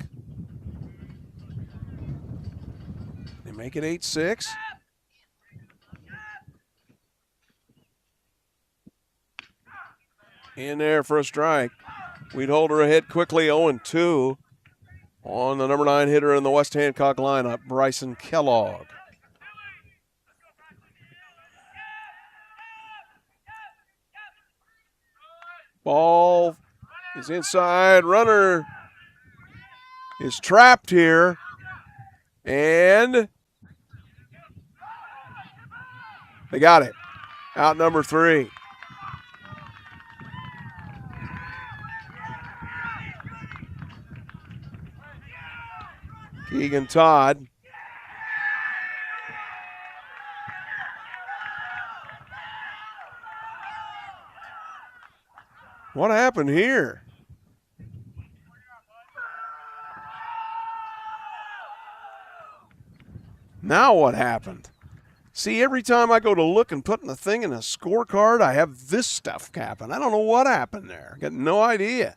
They make it 8-6. In there for a strike. Wheatholder ahead quickly, 0-2 on the number 9 hitter in the West Hancock lineup, Bryson Kellogg. Ball is inside. Runner is trapped here. And they got it. Out number 3. Keegan Todd. What happened here? Now what happened? See, every time I go to look and put the thing in a scorecard, I have this stuff happen. I don't know what happened there. Got no idea.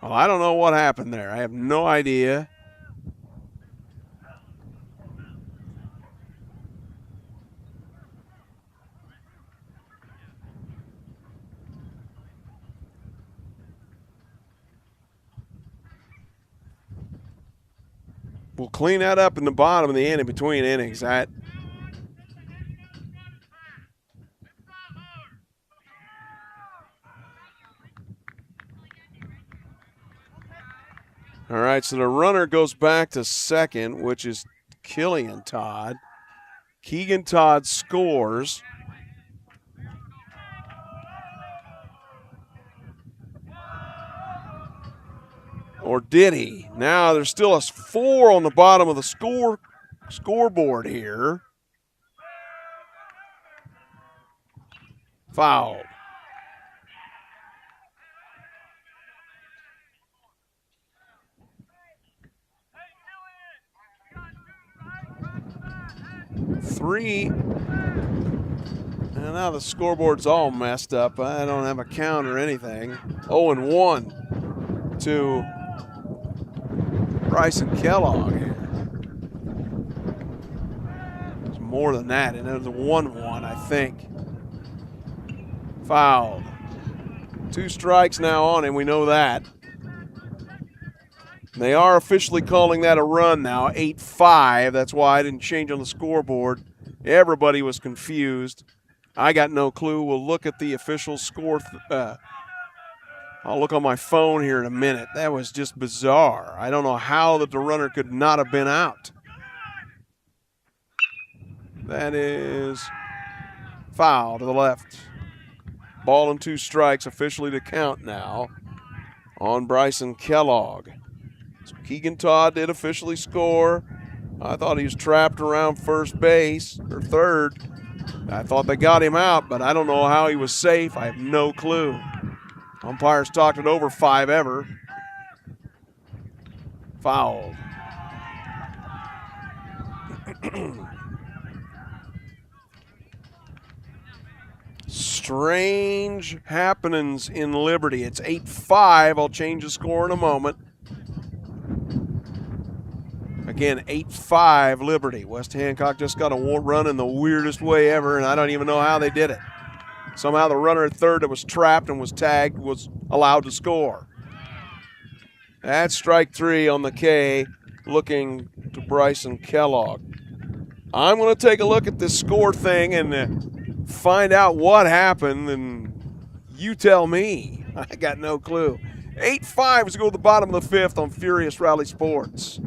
Well, I don't know what happened there. I have no idea. We'll clean that up in the bottom of the inning, between innings. All right, so the runner goes back to second, which is Killian Todd. Keegan Todd scores. Or did he? Now there's still a 4 on the bottom of the scoreboard here. Foul. 3. And now the scoreboard's all messed up. I don't have a count or anything. 0-1 to Bryson Kellogg here. It's more than that, and it was a 1-1, I think. Fouled. 2 strikes now on him, we know that. They are officially calling that a run now, 8-5. That's why I didn't change on the scoreboard. Everybody was confused. I got no clue. We'll look at the official score. I'll look on my phone here in a minute. That was just bizarre. I don't know how that the runner could not have been out. That is foul to the left. Ball and 2 strikes officially to count now on Bryson Kellogg. So Keegan Todd did officially score. I thought he was trapped around first base or third. I thought they got him out, but I don't know how he was safe. I have no clue. Umpires talked it over 5 ever. Fouled. Strange happenings in Liberty. It's 8-5. I'll change the score in a moment. Again, 8-5 Liberty. West Hancock just got a run in the weirdest way ever, and I don't even know how they did it. Somehow the runner at third that was trapped and was tagged was allowed to score. That's strike 3 on the K, looking to Bryson Kellogg. I'm going to take a look at this score thing and find out what happened, and you tell me. I got no clue. 8-5 as we go to the bottom of the 5th on Furious Rally Sports.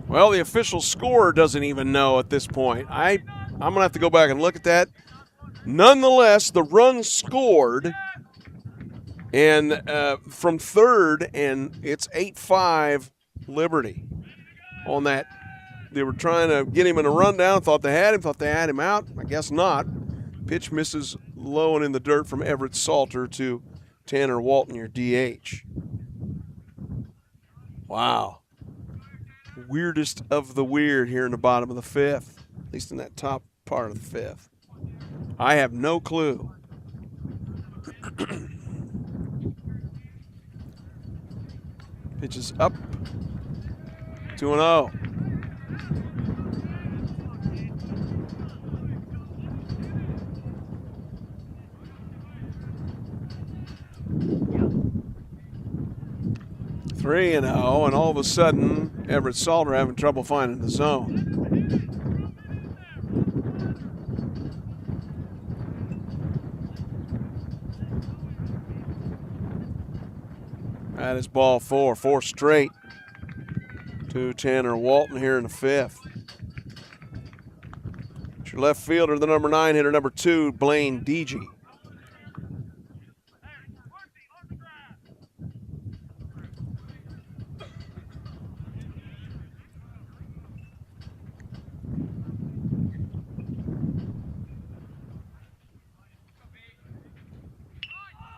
Well, the official scorer doesn't even know at this point. I'm going to have to go back and look at that. Nonetheless, the run scored and from third, and it's 8-5 Liberty on that. They were trying to get him in a rundown, thought they had him out. I guess not. Pitch misses low and in the dirt from Everett Salter to Tanner Walton, your DH. Wow. Weirdest of the weird here in the bottom of the 5th, at least in that top part of the 5th. I have no clue. Pitch is up, 2-0. Three and all of a sudden, Everett Salter having trouble finding the zone. That is ball 4 straight to Tanner Walton here in the 5th. It's your left fielder, the number 9 hitter, number 2, Blaine Deege.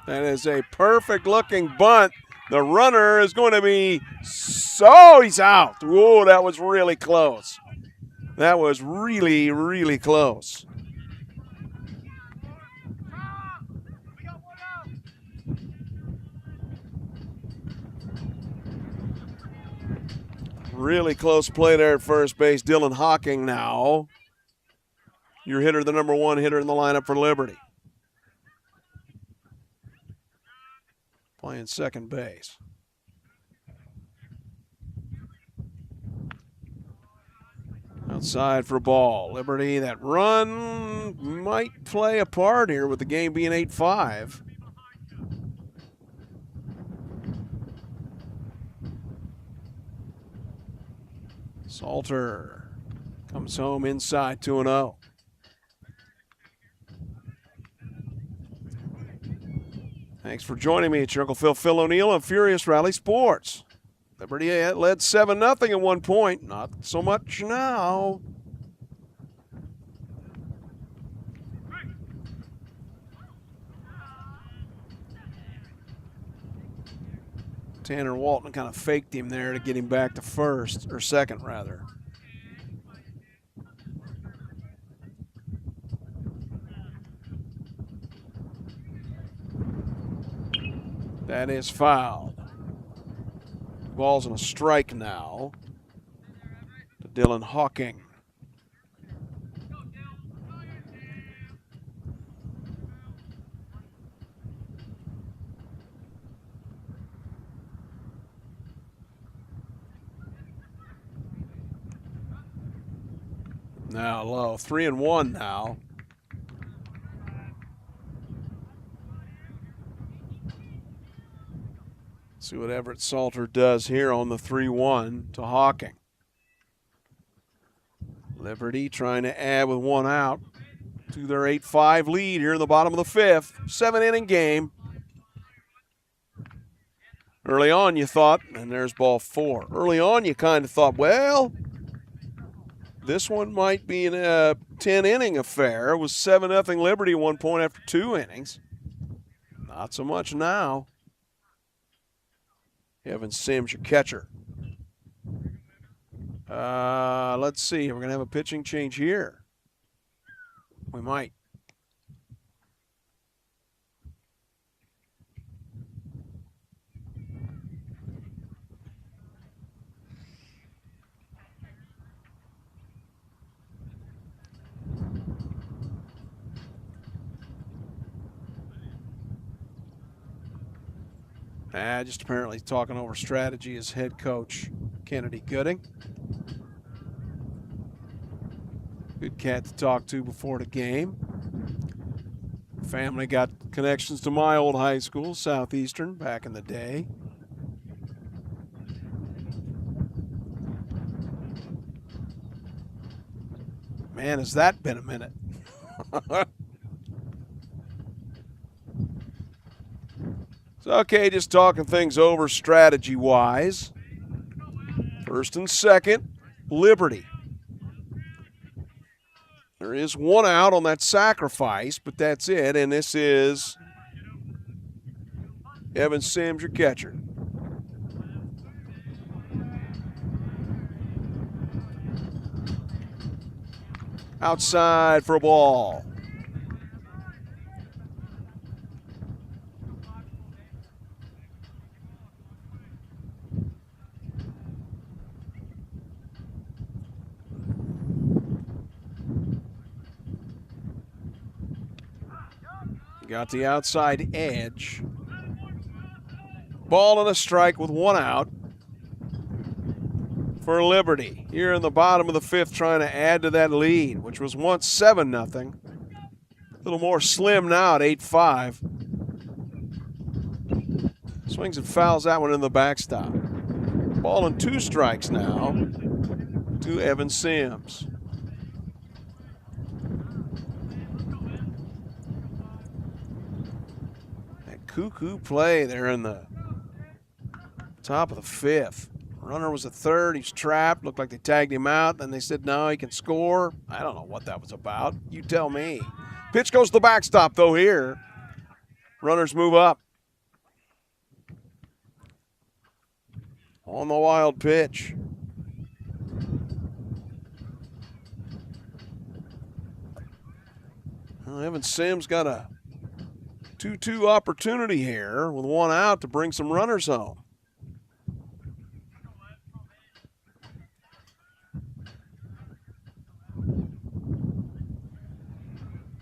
That is a perfect looking bunt. The runner is going to be, he's out. Whoa, that was really close. That was really, really close. Really close play there at first base. Dylan Hawking now. Your hitter, the number 1 hitter in the lineup for Liberty. Playing second base. Outside for a ball. Liberty, that run might play a part here with the game being 8-5. Salter comes home inside 2-0. Thanks for joining me. It's your Uncle Phil O'Neill on Furious Rally Sports. Liberty led 7-0 at one point. Not so much now. Tanner Walton kind of faked him there to get him back to first, or second rather. That is fouled. Ball's on a strike now to Dylan Hawking. Now low, 3-1 now. See what Everett Salter does here on the 3-1 to Hawking. Liberty trying to add with 1 out to their 8-5 lead here in the bottom of the 5th. 7-inning game. Early on you thought, and there's ball 4. Early on you kind of thought, well, this one might be a 10-inning affair. It was 7-0 Liberty at one point after 2 innings. Not so much now. Evan Sims, your catcher. Let's see. We're going to have a pitching change here. We might. Just apparently talking over strategy is head coach Kennedy Gooding. Good cat to talk to before the game. Family got connections to my old high school, Southeastern, back in the day. Man, has that been a minute. Okay, just talking things over strategy-wise. First and second, Liberty. There is 1 out on that sacrifice, but that's it. And this is Evan Sims, your catcher. Outside for a ball. Got the outside edge. Ball and a strike with 1 out for Liberty. Here in the bottom of the 5th trying to add to that lead, which was once 7-0. A little more slim now at 8-5. Swings and fouls that one in the backstop. Ball and 2 strikes now to Evan Sims. Cuckoo play there in the top of the 5th. Runner was at third. He's trapped. Looked like they tagged him out. Then they said, no, he can score. I don't know what that was about. You tell me. Pitch goes to the backstop, though, here. Runners move up. On the wild pitch. Well, Evan Sims got a 2-2 opportunity here with one out to bring some runners home.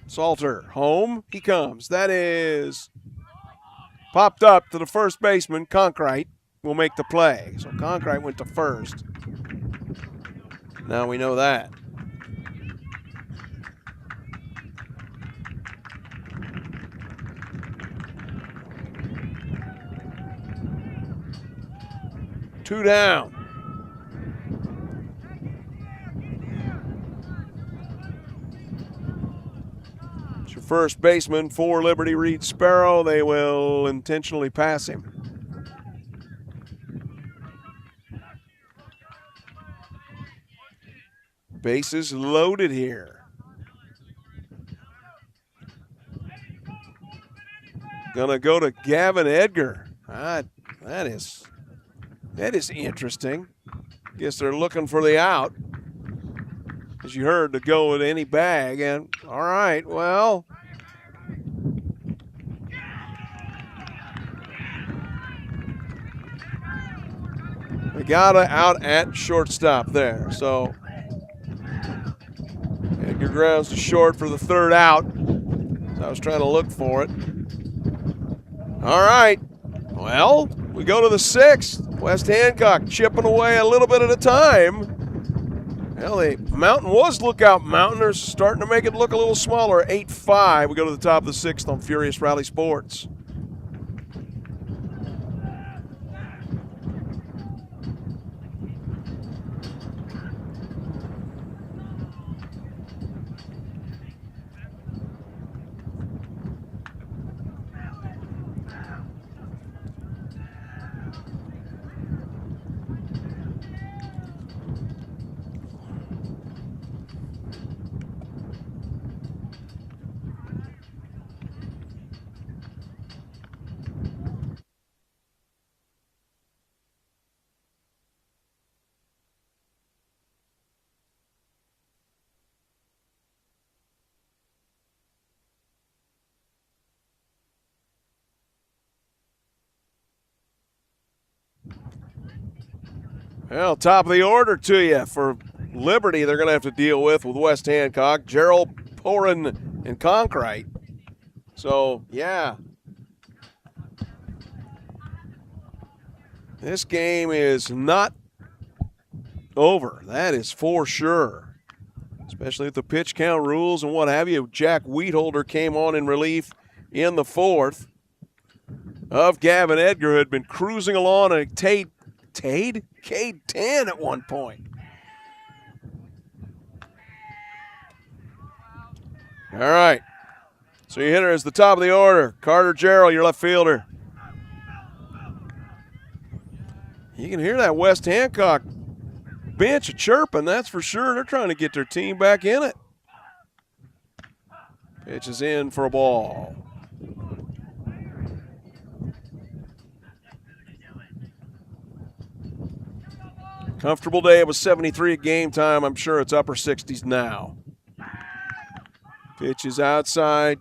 Salter, home he comes. That is popped up to the first baseman. Conkright will make the play. So Conkright went to first. Now we know that. Two down. It's your first baseman for Liberty, Reed Sparrow. They will intentionally pass him. Bases loaded here. Gonna go to Gavin Edgar. That is interesting. Guess they're looking for the out. As you heard, to go with any bag. And all right, well. They got out at shortstop there. So Edgar grounds to short for the third out. So I was trying to look for it. All right. Well, we go to the sixth. West Hancock chipping away a little bit at a time. Well, the mountain was Lookout Mountain. They're starting to make it look a little smaller. 8-5. We go to the top of the sixth on Furious Rally Sports. Well, top of the order to you for Liberty. They're going to have to deal with West Hancock, Gerald, Porin, and Conkright. So, yeah. This game is not over. That is for sure. Especially with the pitch count rules and what have you. Jack Wheatholder came on in relief in the fourth of Gavin Edgar, who had been cruising along a Cade 10 at one point. All right. So your hitter is the top of the order. Carter Gerald, your left fielder. You can hear that West Hancock bench chirping, that's for sure. They're trying to get their team back in it. Pitch is in for a ball. Comfortable day. It was 73 at game time. I'm sure it's upper 60s now. Pitch is outside.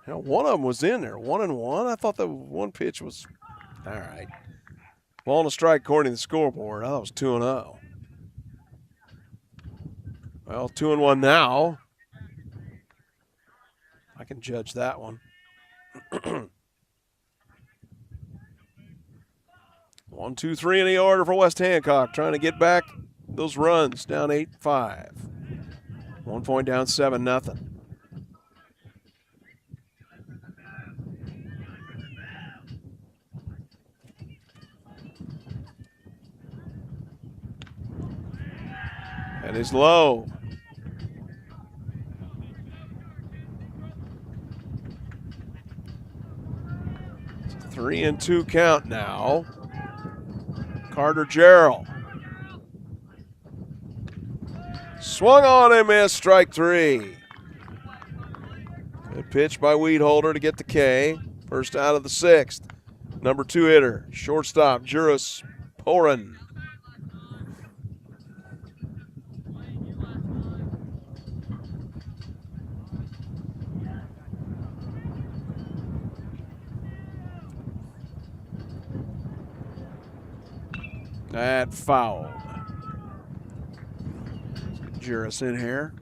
Hell, one of them was in there. 1-1. I thought the one pitch was all right. Ball and a strike according to the scoreboard. I thought it was 2-0. Well, 2-1 now. I can judge that one. 1, 2, 3 in the order for West Hancock, trying to get back those runs. Down 8-5. 1 point down 7-0. That is low. It's a 3-2 count now. Carter Gerald. Swung on and missed, strike three. Good pitch by Wheatholder to get the K. First out of the sixth. Number 2 hitter, shortstop, Juris Porin. That fouled. Juris in here.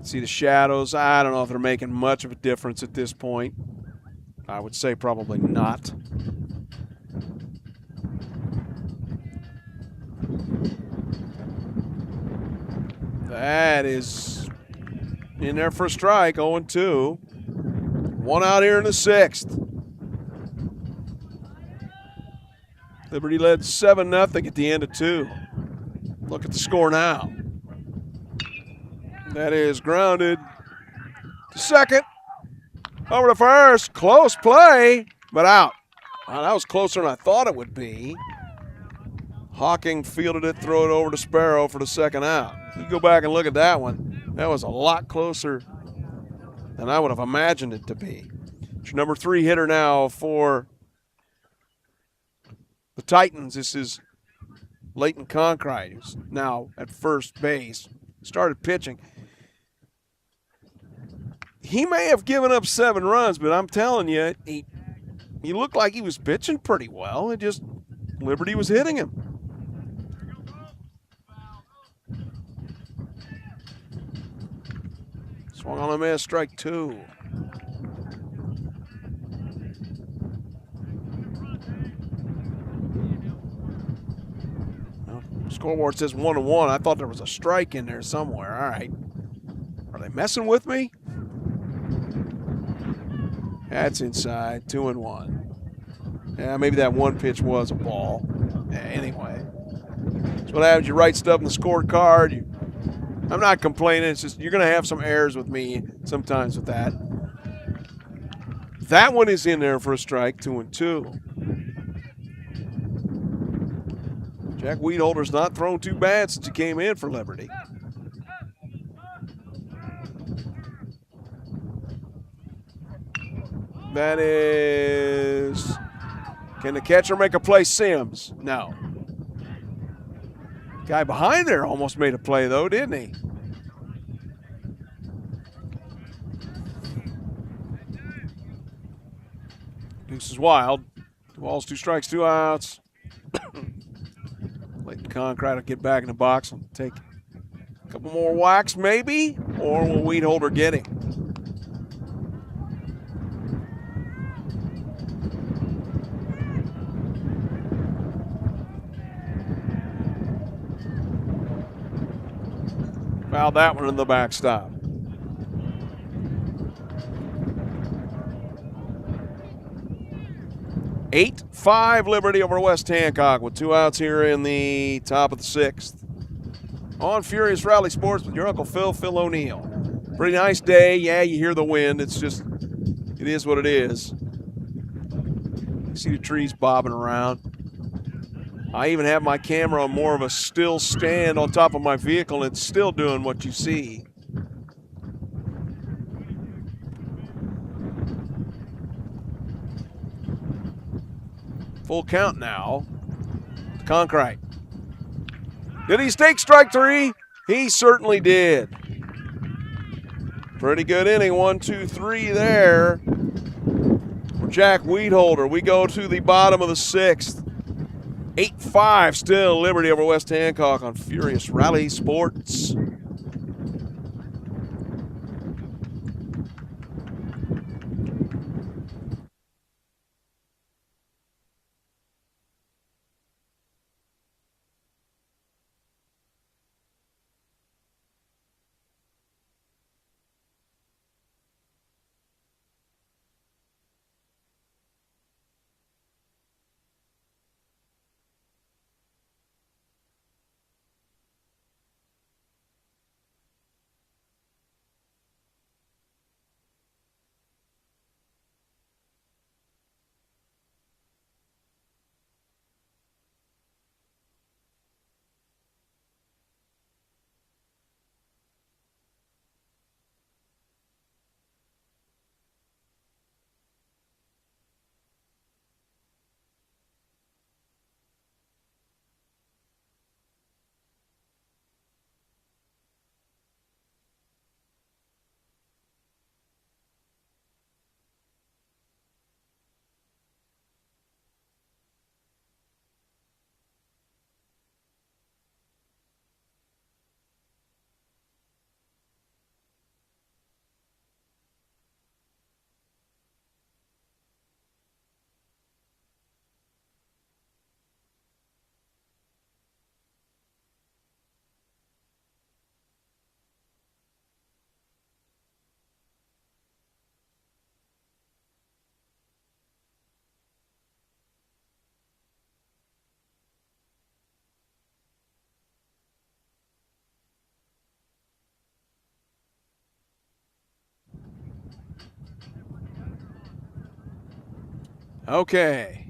See the shadows. I don't know if they're making much of a difference at this point. I would say probably not. That is in there for a strike, 0-2. One out here in the 6th. Liberty led 7-0 at the end of 2. Look at the score now. That is grounded to second. Over to first. Close play, but out. Wow, that was closer than I thought it would be. Hawking fielded it, throw it over to Sparrow for the second out. You go back and look at that one. That was a lot closer than I would have imagined it to be. It's your number 3 hitter now for the Titans. This is Leighton Conkright, who's now at first base. Started pitching. He may have given up 7 runs, but I'm telling you, he looked like he was pitching pretty well. It just, Liberty was hitting him. Swung on a miss, strike 2. Scoreboard says 1-1. I thought there was a strike in there somewhere. All right. Are they messing with me? That's inside. 2-1. Yeah, maybe that one pitch was a ball. Yeah, anyway. That's what happens. You write stuff in the scorecard. I'm not complaining. It's just you're going to have some errors with me sometimes with that. That one is in there for a strike. 2-2. Jack Weedholder's not thrown too bad since he came in for Liberty. That is, can the catcher make a play? Sims? No. Guy behind there almost made a play though, didn't he? Deuce is wild. 2 balls, 2 strikes, 2 outs. Leighton Conkright will get back in the box and take a couple more whacks maybe, or will Weedholder get him? Fouled that one in the backstop. Eight 5 Liberty over West Hancock with 2 outs here in the top of the 6th. On Furious Rally Sports with your Uncle Phil O'Neill. Pretty nice day. Yeah, you hear the wind. It's just, it is what it is. You see the trees bobbing around. I even have my camera on more of a still stand on top of my vehicle, and it's still doing what you see. Full count now. Conkright. Did he stake strike 3? He certainly did. Pretty good inning. 1, 2, 3 there for Jack Weedholder. We go to the bottom of the 6th. 8-5 still Liberty over West Hancock on Furious Rally Sports. Okay.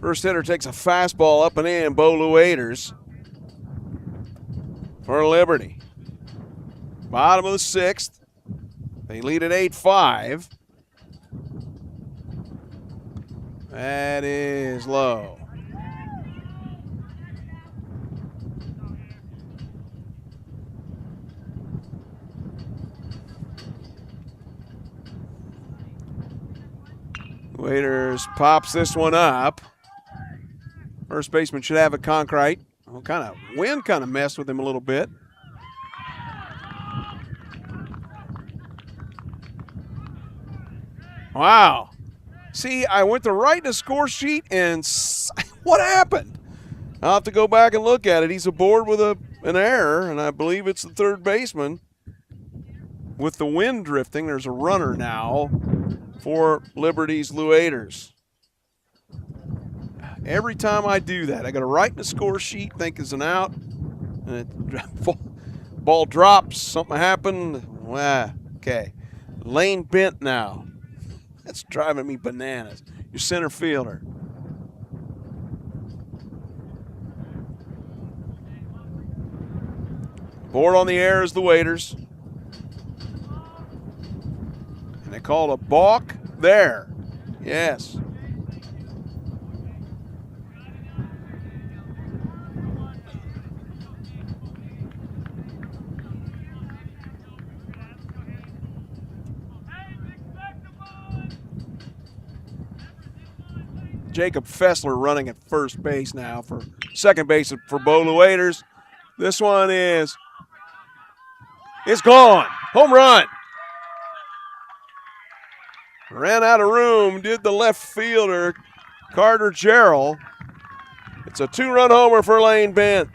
First hitter takes a fastball up and in. Bo Lueders for Liberty. Bottom of the 6th. They lead at 8-5. That is low. Waiters pops this one up. First baseman should have it concrete. Well, wind kind of messed with him a little bit. Wow. See, I went to write in a score sheet, and what happened? I'll have to go back and look at it. He's aboard with an error, and I believe it's the third baseman. With the wind drifting, there's a runner now for Liberty's Lueders. Every time I do that, I got to write in a score sheet, think is an out, and ball drops, something happened. Okay. Lane Bent now. That's driving me bananas. Your center fielder. Board on the air is the Waiters. And they called a balk there. Yes. Jacob Fessler running at first base now for second base for Bo Lueders. This one is gone. Home run. Ran out of room, did the left fielder, Carter Jarrell. It's a 2-run homer for Lane Bent.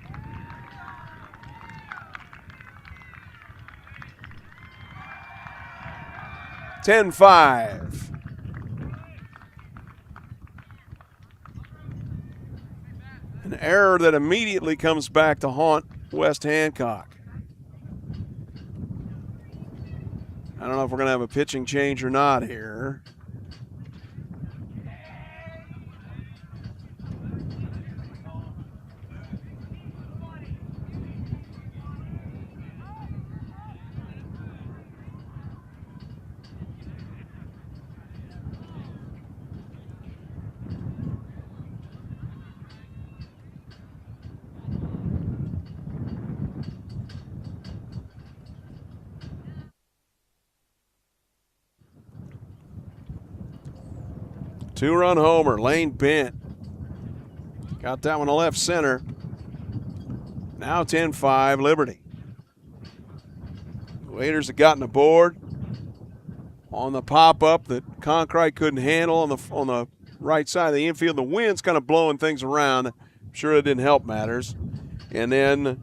(10-5). An error that immediately comes back to haunt West Hancock. I don't know if we're going to have a pitching change or not here. Two-run homer, Lane Bent. Got that one to left center. Now 10-5, Liberty. Waiters have gotten aboard on the pop-up that Concrete couldn't handle on the right side of the infield. The wind's kind of blowing things around. I'm sure it didn't help matters. And then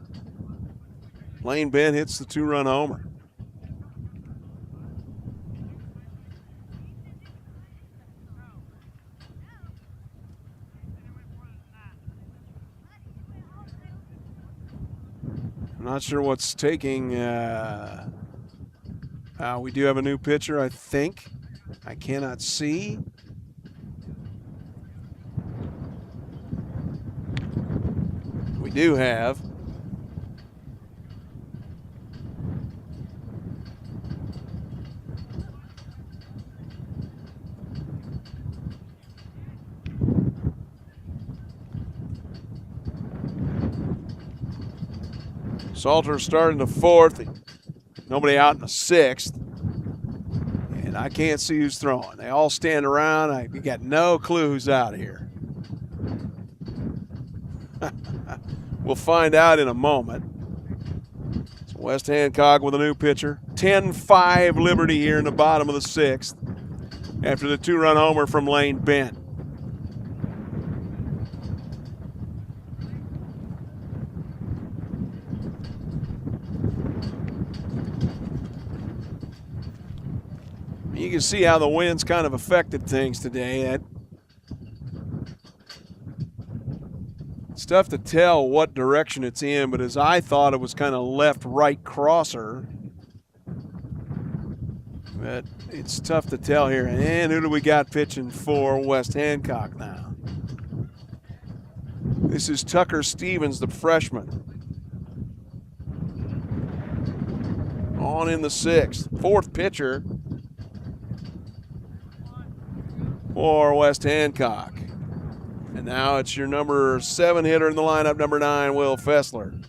Lane Bent hits the two-run homer. I'm not sure what's taking. We do have a new pitcher, I think. I cannot see. We do have. Salter starting the 4th. Nobody out in the 6th. And I can't see who's throwing. They all stand around. You got no clue who's out here. We'll find out in a moment. It's West Hancock with a new pitcher. 10-5 Liberty here in the bottom of the 6th after the two-run homer from Lane Bent. You can see how the wind's kind of affected things today. It's tough to tell what direction it's in, but as I thought, it was kind of left-right crosser. But it's tough to tell here. And who do we got pitching for West Hancock now? This is Tucker Stevens, the freshman. On in the 6th. 4th pitcher for West Hancock. And now it's your number 7 hitter in the lineup, number 9, Will Fessler.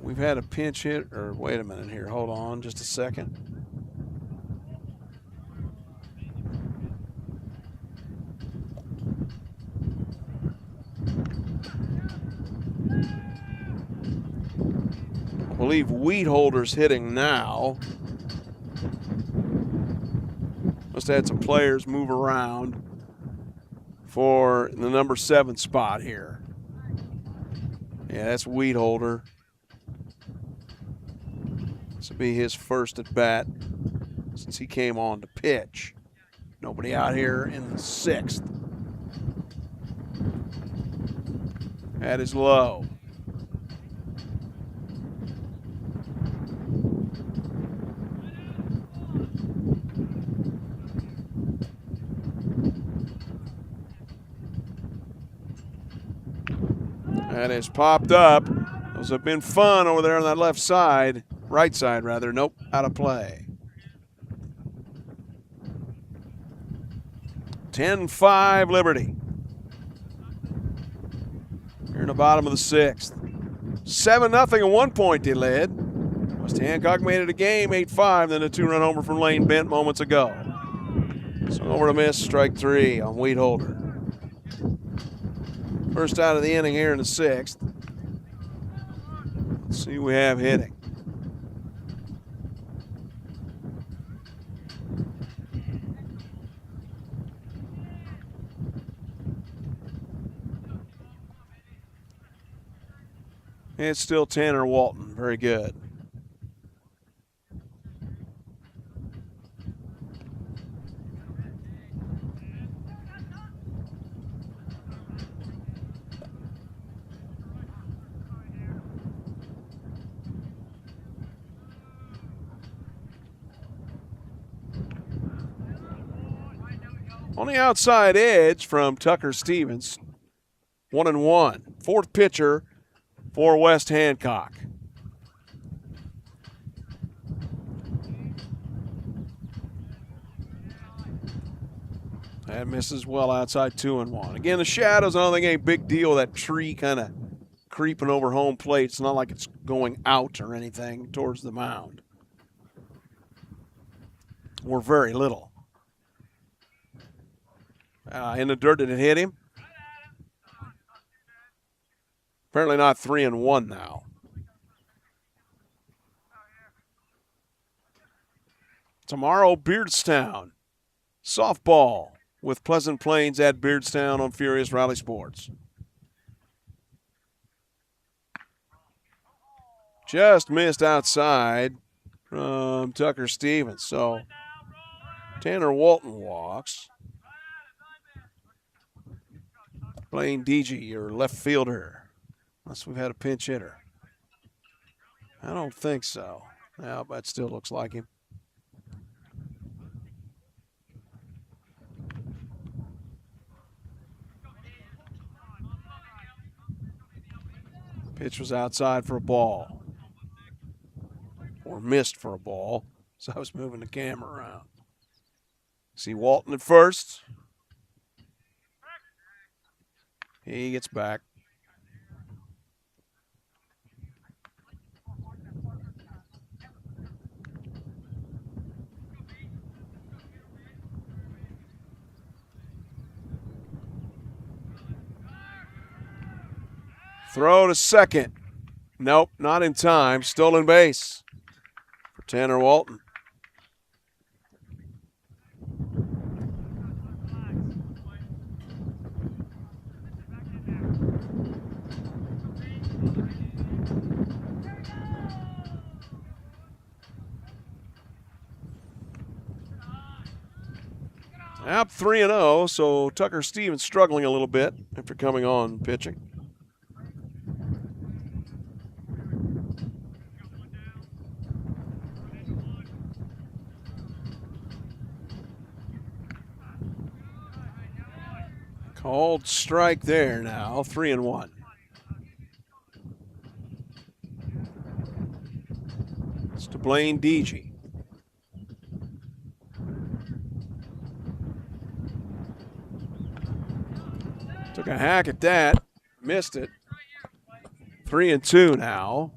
We've had a pinch hit, or wait a minute here, hold on just a second. I believe Weedholder's hitting now. Must have had some players move around for the number 7 spot here. Yeah, that's Weedholder. This will be his first at bat since he came on to pitch. Nobody out here in the 6th. That is low. That has popped up. Those have been fun over there on that left side. Right side, rather. Nope, out of play. 10-5 Liberty. Here in the bottom of the 6th. 7-0 at 1 point they led. West Hancock made it a game, 8-5, then a 2-run homer from Lane Bent moments ago. Swung over to miss, strike 3 on Weedholder. First out of the inning here in the 6th. Let's see who we have hitting. It's still Tanner Walton. Very good. On the outside edge from Tucker Stevens, 1-1. 4th pitcher for West Hancock. That misses well outside, 2-1. Again, the shadows, I don't think any big deal. That tree kind of creeping over home plate. It's not like it's going out or anything towards the mound. Or very little. In the dirt, did it hit him? Apparently not 3-1 now. Tomorrow, Beardstown. Softball with Pleasant Plains at Beardstown on Furious Rally Sports. Just missed outside from Tucker Stevens. So Tanner Walton walks. Blaine Deege, your left fielder. Unless we've had a pinch hitter. I don't think so. No, but still looks like him. Pitch was outside for a ball. Or missed for a ball. So I was moving the camera around. See Walton at first. He gets back. Throw to second. Nope, not in time. Stolen base for Tanner Walton. Up 3-0, so Tucker Stevens struggling a little bit after coming on pitching. Called strike there now, 3-1. It's to Blaine Deege. Took a hack at that, missed it. 3-2 now.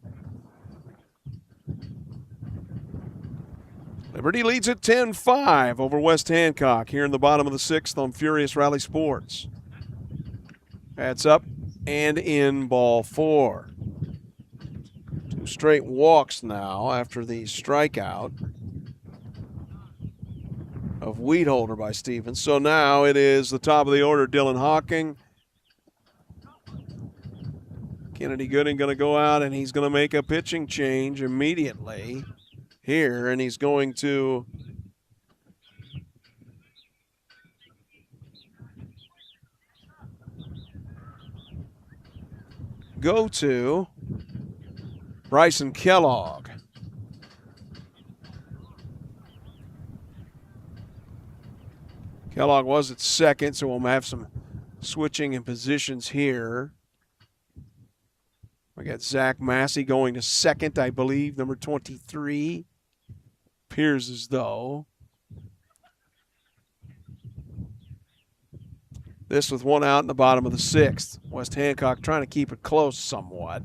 Liberty leads at 10-5 over West Hancock here in the bottom of the 6th on Furious Rally Sports. That's up and in, ball 4. 2 straight walks now after the strikeout of Weedholder by Stevens. So now it is the top of the order, Dylan Hawking. Kennedy Gooding going to go out, and he's going to make a pitching change immediately here, and he's going to go to Bryson Kellogg. Kellogg was at second, so we'll have some switching in positions here. We got Zach Massey going to second, I believe, number 23. Appears as though. This with one out in the bottom of the 6th. West Hancock trying to keep it close somewhat.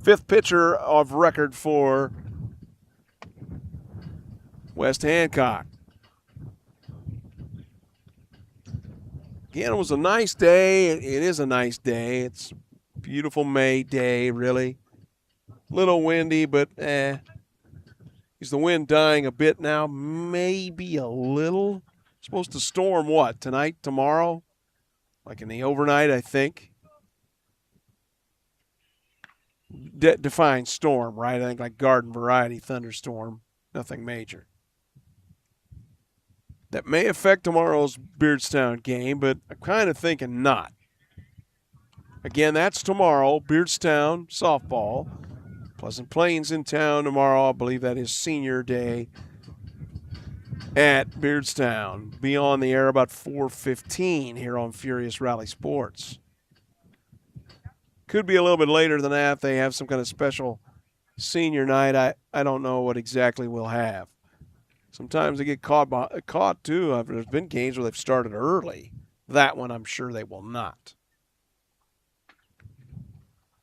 5th pitcher of record for West Hancock. Again, it was a nice day. It is a nice day. It's a beautiful May day, really. Little windy, but Is the wind dying a bit now? Maybe a little. Supposed to storm what? Tonight, tomorrow? Like in the overnight, I think. Define storm, right? I think like garden variety thunderstorm. Nothing major. That may affect tomorrow's Beardstown game, but I'm kind of thinking not. Again, that's tomorrow, Beardstown softball. Pleasant Plains in town tomorrow. I believe that is senior day at Beardstown. Be on the air about 4:15 here on Furious Rally Sports. Could be a little bit later than that if they have some kind of special senior night. I don't know what exactly we'll have. Sometimes they get caught too. There's been games where they've started early. That one I'm sure they will not.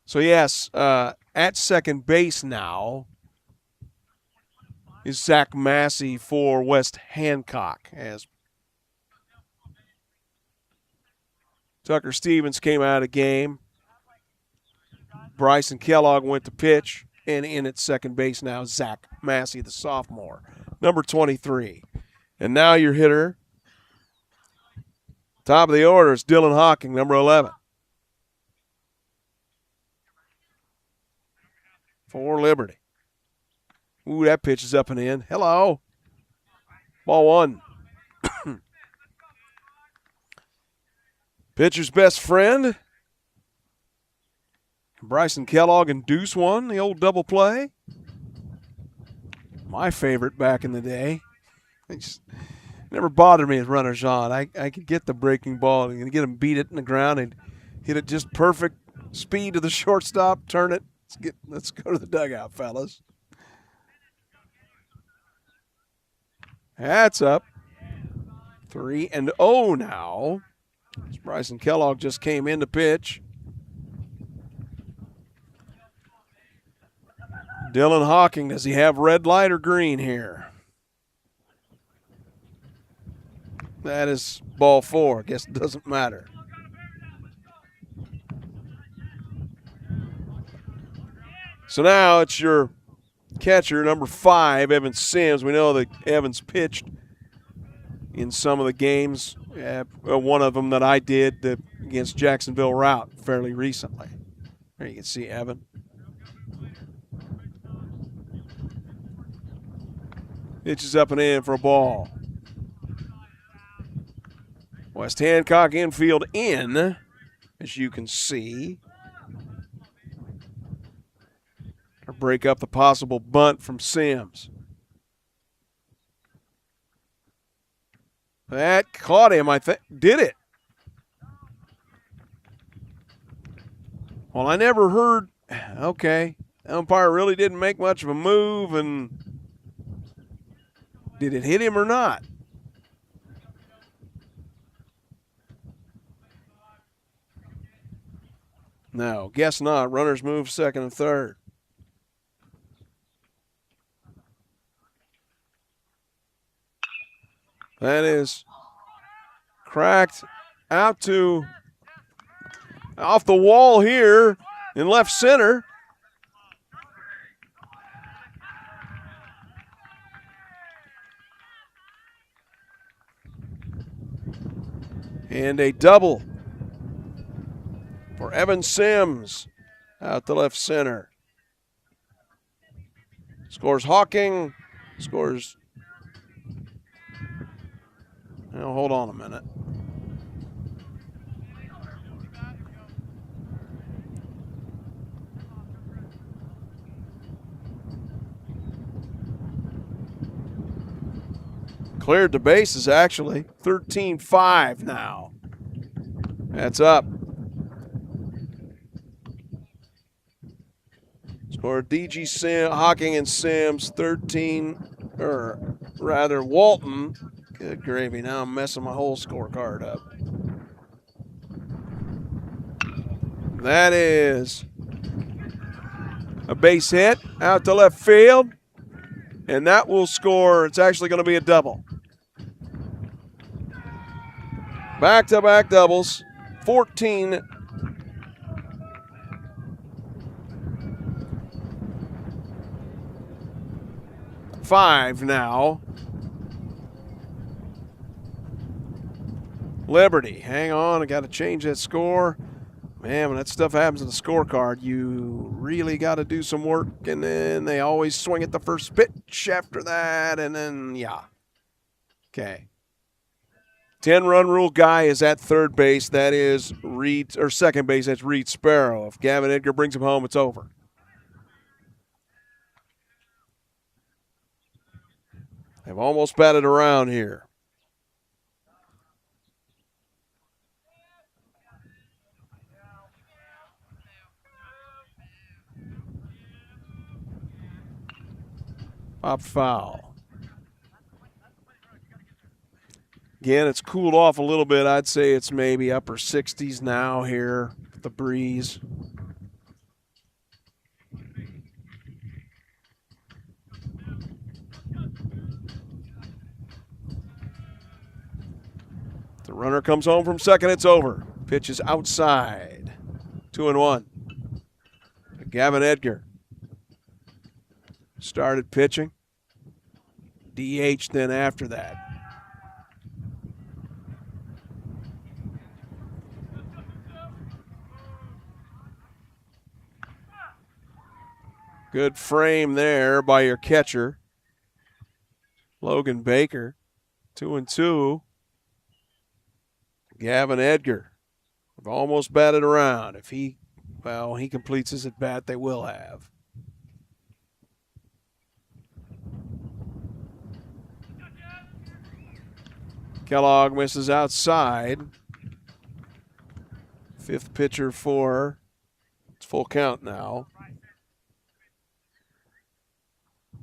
So yes, at second base now is Zach Massey for West Hancock, as Tucker Stevens came out of the game. Bryson Kellogg went to pitch, and in at second base now, Zach Massey, the sophomore, number 23. And now your hitter, top of the order, is Dylan Hawking, number 11. For Liberty. Ooh, that pitch is up and in. Hello. Ball 1. Pitcher's best friend. Bryson Kellogg and Deuce one, the old double play. My favorite back in the day. It just never bothered me as runners on. I could get the breaking ball and get him beat it in the ground and hit it just perfect speed to the shortstop, turn it. Let's go to the dugout, fellas. That's up. 3-0 now. Bryson Kellogg just came in to pitch. Dylan Hawking, does he have red light or green here? That is ball 4. Guess it doesn't matter. So now it's your catcher, number 5, Evan Sims. We know that Evans pitched in some of the games. One of them that I did against Jacksonville Route fairly recently. There you can see Evan. Pitches up and in for a ball. West Hancock infield in, as you can see. Or break up the possible bunt from Sims. That caught him, I think. Did it? Well, I never heard. Okay. The umpire really didn't make much of a move, and did it hit him or not? No, guess not. Runners move second and third. That is cracked out to off the wall here in left center. And a double for Evan Sims out to left center. Scores Hawking, scores. Now, hold on a minute. Cleared the bases, actually. 13-5 now. That's up. Scored DG Sim, Hawking and Sims, 13, or rather Walton. Good gravy, now I'm messing my whole scorecard up. That is a base hit out to left field. And that will score, it's actually going to be a double. Back-to-back doubles, 14. Five now. Liberty, hang on, I got to change that score. Man, when that stuff happens in the scorecard, you really got to do some work, and then they always swing at the first pitch after that, and then, yeah. Okay. 10-run rule guy is at third base. That is Reed, or second base, that's Reed Sparrow. If Gavin Edgar brings him home, it's over. They've almost batted around here. Pop foul. Again, it's cooled off a little bit. I'd say it's maybe upper 60s now here with the breeze. The runner comes home from second, it's over. Pitch is outside. 2-1. Gavin Edgar started pitching. DH then after that. Good frame there by your catcher, Logan Baker. 2-2. Gavin Edgar. We've almost batted around. If he completes his at-bat, they will have. Kellogg misses outside. Fifth pitcher for, it's full count now,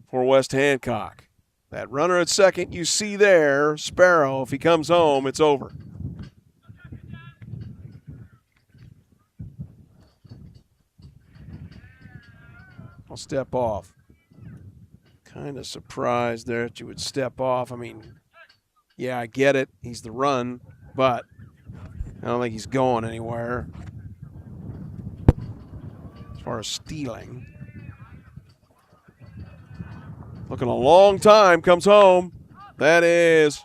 for West Hancock. That runner at second you see there, Sparrow, if he comes home, it's over. I'll step off. Kind of surprised there that you would step off. I mean, yeah, I get it. He's the run, but I don't think he's going anywhere as far as stealing. Looking a long time, comes home. That is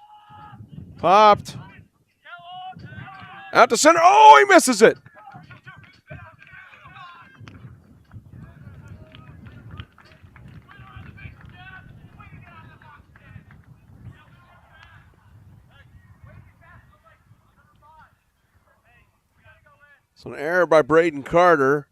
popped. Out to center. Oh, he misses it. So an error by Braden Carter.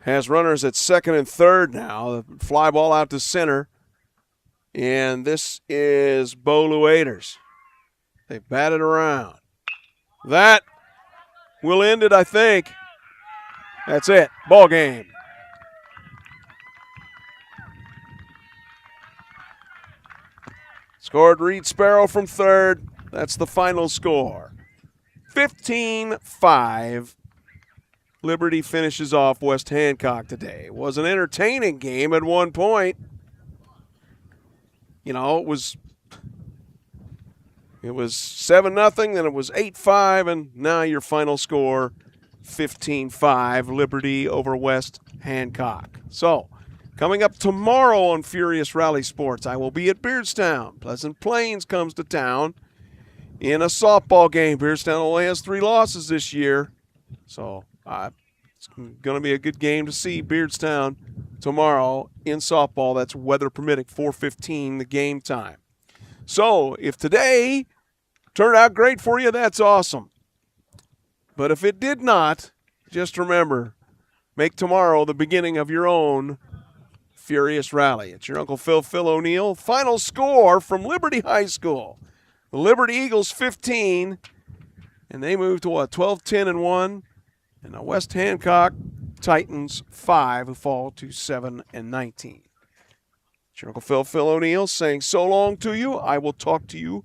Has runners at second and third now. The fly ball out to center. And this is Bo Luaders. They batted around. That will end it, I think. That's it. Ball game. Scored Reed Sparrow from third. That's the final score. 15-5. Liberty finishes off West Hancock today. It was an entertaining game at one point. You know, it was 7-0, then it was 8-5, and now your final score, 15-5, Liberty over West Hancock. So, coming up tomorrow on Furious Rally Sports, I will be at Beardstown. Pleasant Plains comes to town in a softball game. Beardstown only has 3 losses this year, so it's going to be a good game to see Beardstown tomorrow in softball. That's weather permitting, 4:15 the game time. So if today turned out great for you, that's awesome. But if it did not, just remember, make tomorrow the beginning of your own Furious Rally. It's your Uncle Phil O'Neill. Final score from Liberty High School. The Liberty Eagles 15, and they move to 12-10-1. And the West Hancock Titans 5, who fall to 7-19. It's your Uncle Phil O'Neill saying so long to you. I will talk to you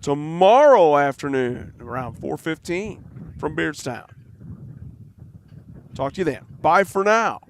tomorrow afternoon around 4:15 from Beardstown. Talk to you then. Bye for now.